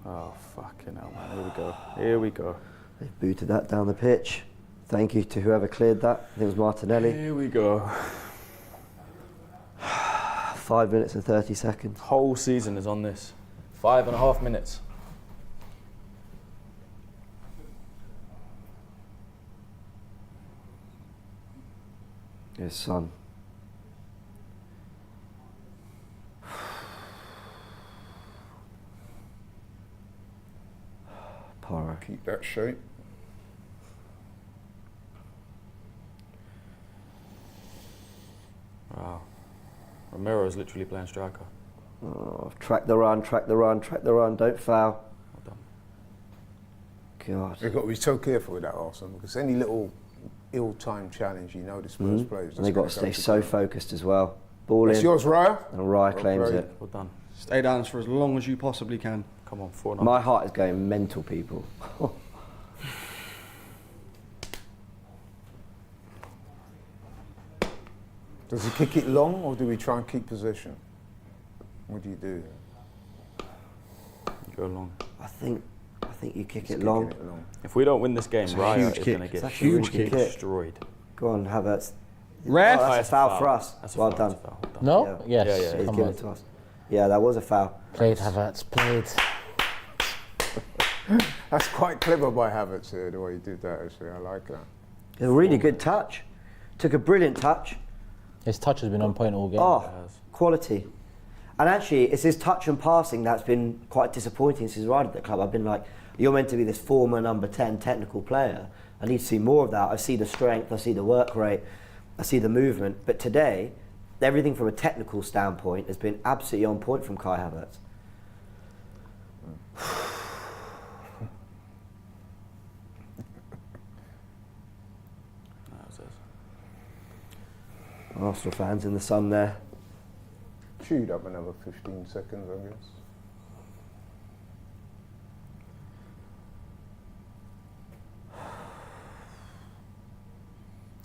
Oh, fucking hell, man. Here we go. Here we go. They booted that down the pitch. Thank you to whoever cleared that. I think it was Martinelli. Here we go. 5 minutes and 30 seconds. Whole season is on this. 5.5 minutes. Yes, son. Porro. Keep that shape. Wow. Romero's literally playing striker. Oh, track the run, track the run, track the run. Don't foul. Well done. God. They've got to be so careful with that, Arsenal, because any little ill-timed challenge, you know, the Spurs players. And they've got to stay so focused as well. Ball It's in. yours, Raya. And Raya claims Right. it. Well done. Stay down for as long as you possibly can. Come on, 4-0. My heart is going mental, people. Does he kick it long, or do we try and keep possession? What do you do? Go long. I think you kick He's it long. kicking it long. If we don't win this game, a Raya huge is kick. going to It's get actually a Huge really kick. good kick. destroyed. Go on, Havertz. Ref. Oh, that's That's a foul for us. That's a Well foul, done. that's a foul. Well done. No? Yeah. Yes. Yeah, yeah, He's Come given on. it to us. Yeah, that was a foul. Played Havertz, played. That's quite clever by Havertz the way he did that. Actually, I like that. A really good touch. Took a brilliant touch. His touch has been on point all game. Oh, quality. And actually, it's his touch and passing that's been quite disappointing since he's arrived at the club. I've been like, you're meant to be this former number 10 technical player. I need to see more of that. I see the strength, I see the work rate, I see the movement. But today, everything from a technical standpoint has been absolutely on point from Kai Havertz. Arsenal fans in the sun there. Chewed up another 15 seconds, I guess.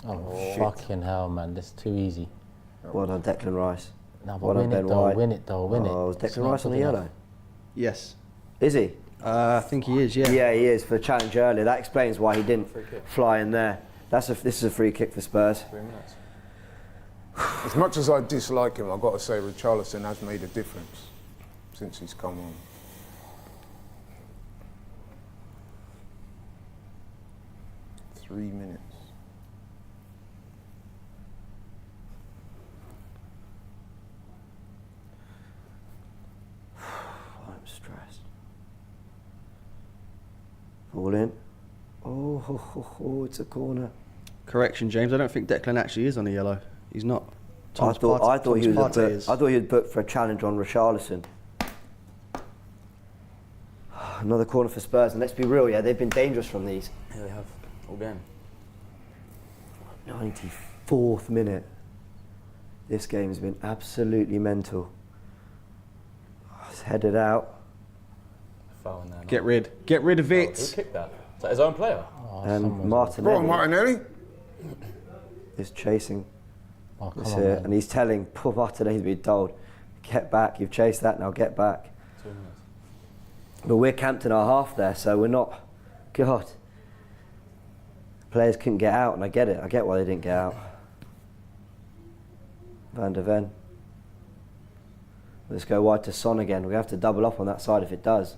Oh, fucking hell, man. That's too easy. Well done, Declan Rice. No, but Well done, win it Ben though, White. win it though, win it. Oh, is It's Declan not Rice on the good enough. yellow? Yes. Is he? I think he is, yeah. Yeah, he is for the challenge earlier. That explains why he didn't fly in there. This is a free kick for Spurs. 3 minutes. As much as I dislike him, I've got to say Richarlison has made a difference since he's come on. Three minutes. I'm stressed. All in. Oh, it's a corner. Correction, James. I don't think Declan actually is on the yellow. He's not. I thought he was Partey is. I thought he was booked for a challenge on Richarlison. Another corner for Spurs, and let's be real, yeah, they've been dangerous from these. Yeah, they have. All game. 94th minute. This game has been absolutely mental. It's headed out, Foul in there. Get rid of Who it. kicked that? Is that his own player? Oh, and someone's- Go on, Martinelli Martinelli. is chasing Oh, come this on, here, man. and he's telling poor Martinelli to be told, "Get back! You've chased that. Now get back." 2 minutes. But we're camped in our half there, so we're not. God, players couldn't get out, and I get it. I get why they didn't get out. Van de Ven. Let's go wide to Son again. We have to double up on that side if it does.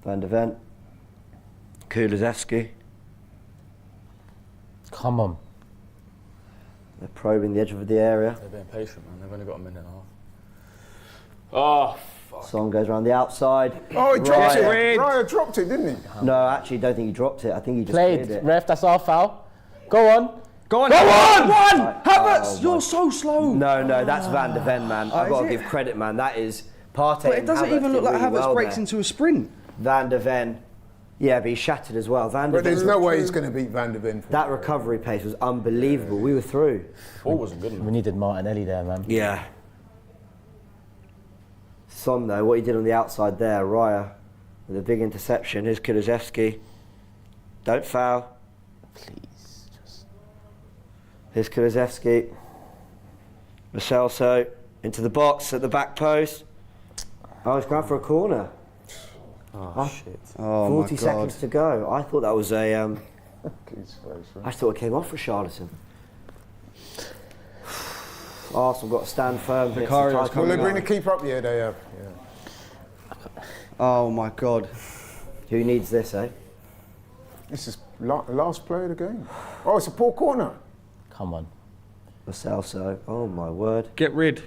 Van de Ven. Kulusevski. Come on. They're probing the edge of the area. They're being patient, man. They've only got a minute and a half. Oh, fuck. Son goes around the outside. Oh, he dropped Raya. it. Raya dropped it, didn't he? No, actually, don't think he dropped it. I think he just Played. cleared it. Ref, that's our foul. Go on. Go on! Right. Havertz, Oh, you're my- so slow. No, that's Van de Ven, man. I've is got to it? give credit, man. That is Partey. But it and doesn't Havertz even look did like really Havertz well breaks there. into a sprint. Van de Ven. Yeah, but he shattered as well. Van de But there's Ven. no way he's going to beat Van de Ven. That recovery pace was unbelievable. We were through. Ball wasn't good We enough. needed Martinelli there, man. Yeah. Son, though, what he did on the outside there, Raya, with a big interception. Here's Kulusevski. Don't foul. Please, just. Here's Kulusevski. Lo Celso into the box at the back post. Oh, he's going for a corner. Oh, shit. Oh 40 my God. seconds to go. I thought that was a. His face, right? I thought it came off for Richarlison. Arsenal got to stand firm. against the Vicario's tie Will they coming bring the up. keeper up? Yeah, they have. Yeah. Oh my God. Who needs this, eh? This is last play of the game. Oh, it's a poor corner. Come on. Lo Celso. Oh my word. Get rid.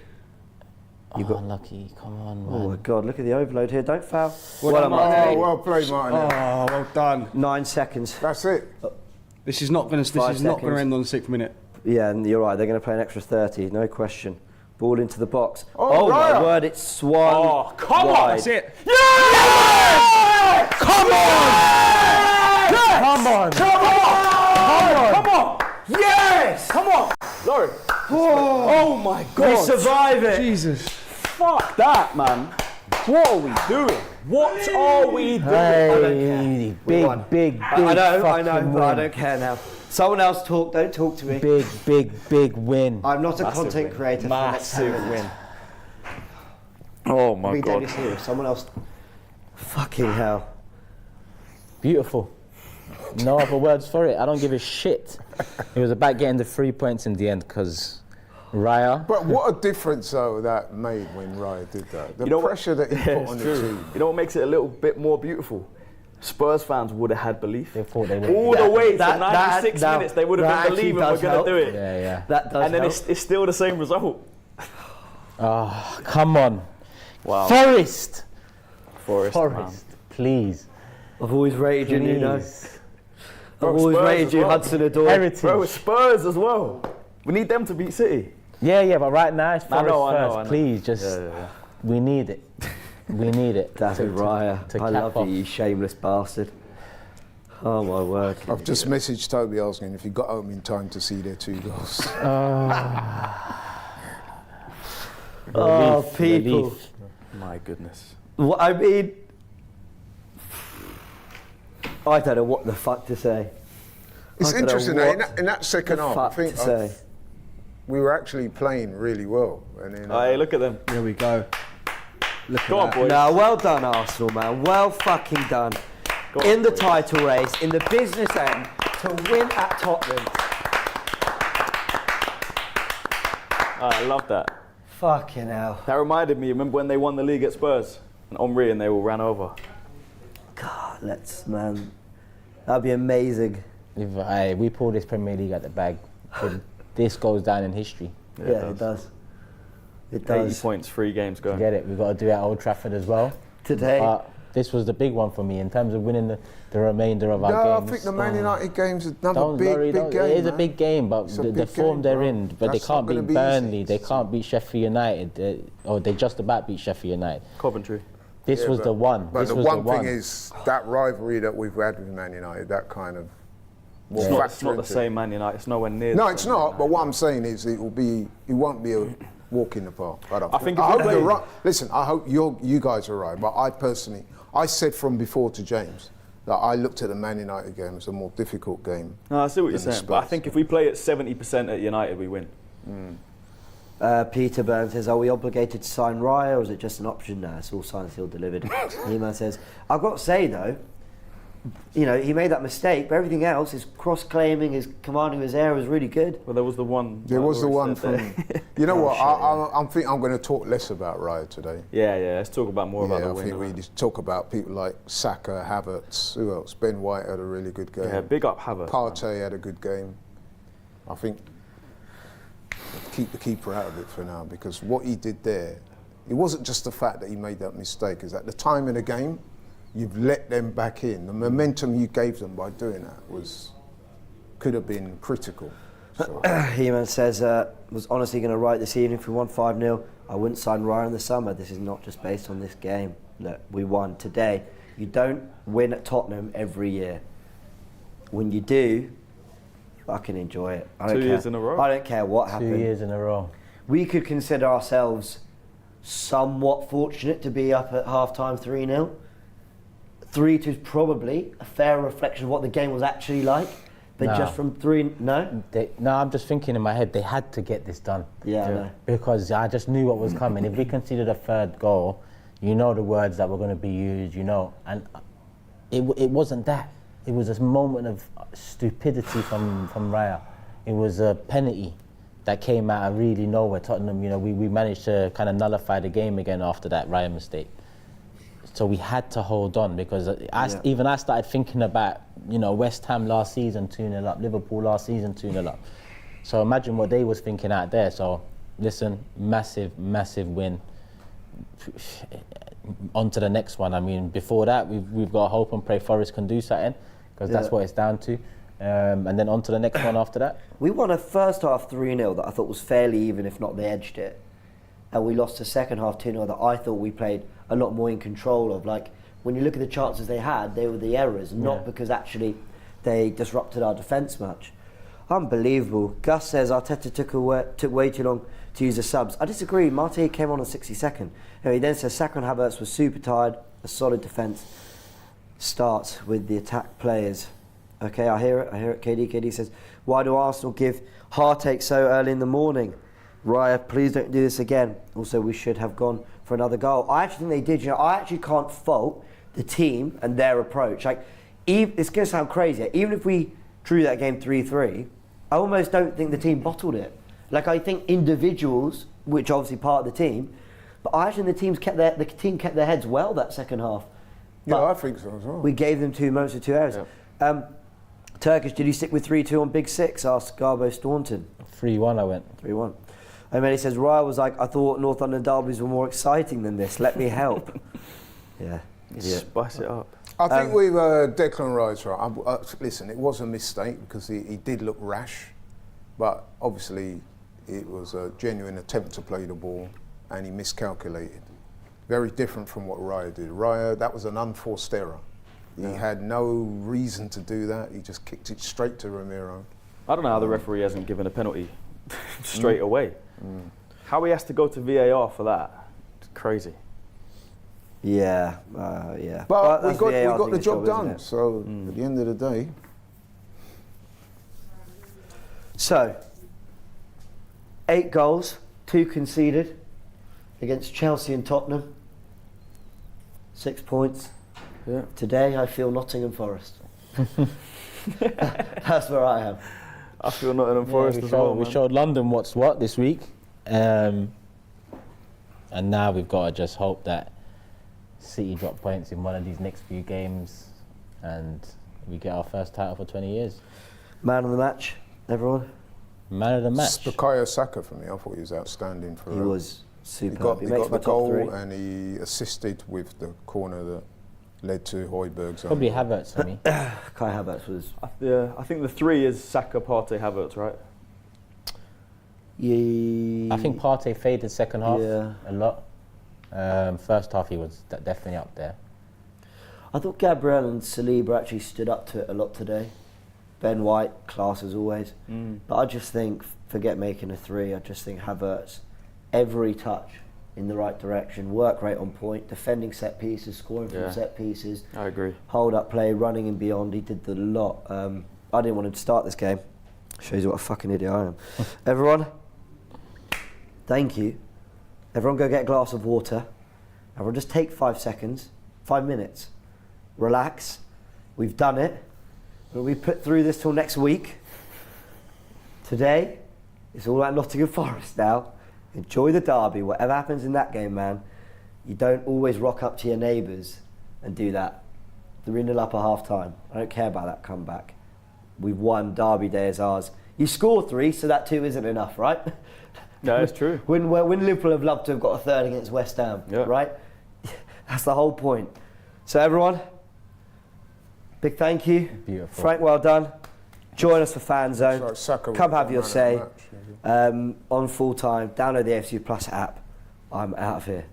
You Oh, got- unlucky. Come on, Oh my man. God, look at the overload here. Don't foul. Well Well done, done, Oh, Martinelli. well played, Martin. Oh, well done. 9 seconds. That's it. This is not going to. This 5 is not going seconds. to end on the 6th minute. Yeah, and you're right. They're going to play an extra 30, no question. Ball into the box. Oh, my Raya. word! It's swung. Oh, come on, wide. That's it. Come on! Come on! Come on! Yes! Come on! Laurie. Oh my We God. survive it. Jesus. Fuck that, man. What are we doing? What are we doing? Hey, We won. big, I know, fucking but I win. don't care now. Someone else talk. Don't talk to me. Big win. I'm not a Massive content win. creator. for the next Massive 10 minutes. win. Oh my Be deadly God. serious. Someone else. Fucking hell. Beautiful. No other words for it. I don't give a shit. It was about getting the 3 points in the end because Raya. But what a difference though that made when Raya did that. The You know what- pressure that he put on the team. You know what makes it a little bit more beautiful? Spurs fans would have had belief. They thought they would. All the way for that- 96 that- minutes, they would that have been actually believing we're does going help. to do it. Yeah, yeah. That does And then help. it's still the same result. Oh, come on. Wow. Forest. Forest. Forest. Please. I've always rated you, Nuno. Please. I've Bro, always Spurs rated as you, well. Hudson Odoi. Heritage. Bro, it's Spurs as well. We need them to beat City. Yeah, but right now it's Forest I know, first. I know. Please, just Yeah. we need it. We need it. David Raya, to I cap love off. you, you shameless bastard. Oh my word. I've just messaged Toby asking if he got home in time to see their 2 goals. Oh, Relief, people. relief. My goodness. What I mean, I don't know what the fuck to say. It's I don't know interesting what in that second the half. I fuck think to say. we were actually playing really well. And then, Hey, look at them. Here we go. Look Go at on, that. boys. No, well done, Arsenal, man. Well fucking done. Go on, In the boys. title race, in the business end, to win at Tottenham. I love that. Fucking hell. That reminded me, remember when they won the league at Spurs? And Henry and they all ran over. God, man. That'd be amazing. If we pull this Premier League at the bag, this goes down in history. Yeah, it does. It 80 does. points, 3 games going. Get it? We've got to do it at Old Trafford as well. Today. But this was the big one for me in terms of winning the remainder of our no, games. I think the Man United game's another Don't big worry, game. it is a man. big game, but It's a the big form game, they're bro. in, but That's they can't not gonna beat be Burnley, easy. they can't beat Sheffield United, or they just about beat Sheffield United. Coventry. This Yeah, was but- the one. But This the was one the thing one. is that rivalry that we've had with Man United, that kind of will It's not factor the into it. same Man United. It's nowhere near. No, the it's same not. Man But what United. I'm saying is, it won't be a walk in the park. I think if I we hope play- you're right. Listen, I hope you guys are right. But I said from before to James that I looked at the Man United game as a more difficult game. No, I see what you're than the saying. But I Spurs think game. if we play at 70% at United, we win. Peter Burns says, are we obligated to sign Raya or is it just an option now? It's all signed, sealed, delivered. He-Man says, I've got to say though, you know, he made that mistake, but everything else, his cross-claiming, his commanding his air was really good. Well, there was the one. There was the one Lloris said from. there. You know what? shit, I think I'm going to talk less about Raya today. Yeah. Let's talk about more about Yeah, the I win. think we just talk about people like Saka, Havertz, who else? Ben White had a really good game. Yeah, big up Havertz. Partey had a good game. I think keep the keeper out of it for now because what he did there, it wasn't just the fact that he made that mistake. Is at the time in the game, you've let them back in. The momentum you gave them by doing that could have been critical. So, He-Man says, was honestly going to write this evening if we won 5-0, I wouldn't sign Raya in the summer. This is not just based on this game. Look, we won today. You don't win at Tottenham every year. When you do, fucking enjoy it. I don't 2 care. years in a row. I don't care what 2 happened. years in a row. We could consider ourselves somewhat fortunate to be up at half-time 3-0. 3-2 is probably a fair reflection of what the game was actually like. But Nah. just from 3, no? No, I'm just thinking in my head, they had to get this done. Yeah, I know. Because I just knew what was coming. If we conceded a third goal, you know the words that were going to be used, you know. And it wasn't that. It was a moment of stupidity from Raya. It was a penalty that came out of really nowhere. Tottenham, you know, we managed to kind of nullify the game again after that Raya mistake. So we had to hold on because even I started thinking about, you know, West Ham last season 2-0 up, Liverpool last season 2-0 up. So imagine what they was thinking out there. So listen, massive win. On to the next one. I mean, before that, we've got to hope and pray Forest can do something because that's what it's down to. And then on to the next one after that. We won a first half 3-0 that I thought was fairly even, if not they edged it. And we lost the second half 2-0 that I thought we played a lot more in control of. Like, when you look at the chances they had, they were the errors, not because actually they disrupted our defence much. Unbelievable. Gus says Arteta took way too long to use the subs. I disagree. Marte came on 62nd. He then says Saka and Havertz were super tired. A solid defence starts with the attack players. Okay, I hear it. KD says, why do Arsenal give heartache so early in the morning? Raya, please don't do this again. Also, we should have gone for another goal. I actually think they did. You know, I actually can't fault the team and their approach. Like, it's going to sound crazy. Even if we drew that game 3-3, I almost don't think the team bottled it. Like I think individuals, which are obviously part of the team, but I actually think the team kept their heads well that second half. Yeah, But I think so as well. we gave them 2 moments of 2 errors. Turkish, did you stick with 3-2 on Big Six? Asked Garbo Staunton. 3-1 I went. 3-1. And then he says, Raya was like, I thought North London derbies were more exciting than this. Let me help. Yeah. Spice it up. I think with Declan Rice, right, listen, it was a mistake because he did look rash, but obviously it was a genuine attempt to play the ball and he miscalculated. Very different from what Raya did. Raya, that was an unforced error. He had no reason to do that. He just kicked it straight to Ramiro. I don't know how the referee hasn't given a penalty straight away. How he has to go to VAR for that? It's crazy. Yeah. But we that's got VAR's the job isn't done. it? So at the end of the day, So, 8 goals, 2 conceded against Chelsea and Tottenham. 6 points. Yeah. Today I feel Nottingham Forest. That's where I am. I feel Nottingham Forest as well. We Man. showed London what's what this week. And now we've got to just hope that City drop points in one of these next few games and we get our first title for 20 years. Man of the match, everyone. Man of the match. Bukayo Saka for me, I thought he was outstanding for He was He superb. got, He makes the my top goal 3. and he assisted with the corner that led to Højbjerg's. Probably Havertz for me. Kai Havertz was. I think the 3 is Saka, Partey, Havertz, right? Yeah. I think Partey faded second half Yeah. a lot. First half he was definitely up there. I thought Gabriel and Saliba actually stood up to it a lot today. Ben White, class as always. But I just think, forget making a 3, I just think Havertz, every touch in the right direction, work rate on point, defending set pieces, scoring from set pieces. I agree. Hold up play, running and beyond, he did the lot. I didn't want him to start this game. Shows you what a fucking idiot I am. Everyone, thank you. Everyone go get a glass of water. Everyone just take 5 seconds, 5 minutes. Relax. We've done it. We put through this till next week. Today, it's all about Nottingham Forest now. Enjoy the derby. Whatever happens in that game, man, you don't always rock up to your neighbours and do that. 3-0 up at half time. I don't care about that comeback. We've won. Derby day is ours. You score 3, so that 2 isn't enough, right? No, it's true. When Liverpool have loved to have got a 3rd against West Ham, right? That's the whole point. So everyone, big thank you. Beautiful. Frank, well done. Join us for Fan Zone. Like Saka Come was have the your man of say. the match, On full time. Download the AFTV Plus app. I'm out of here.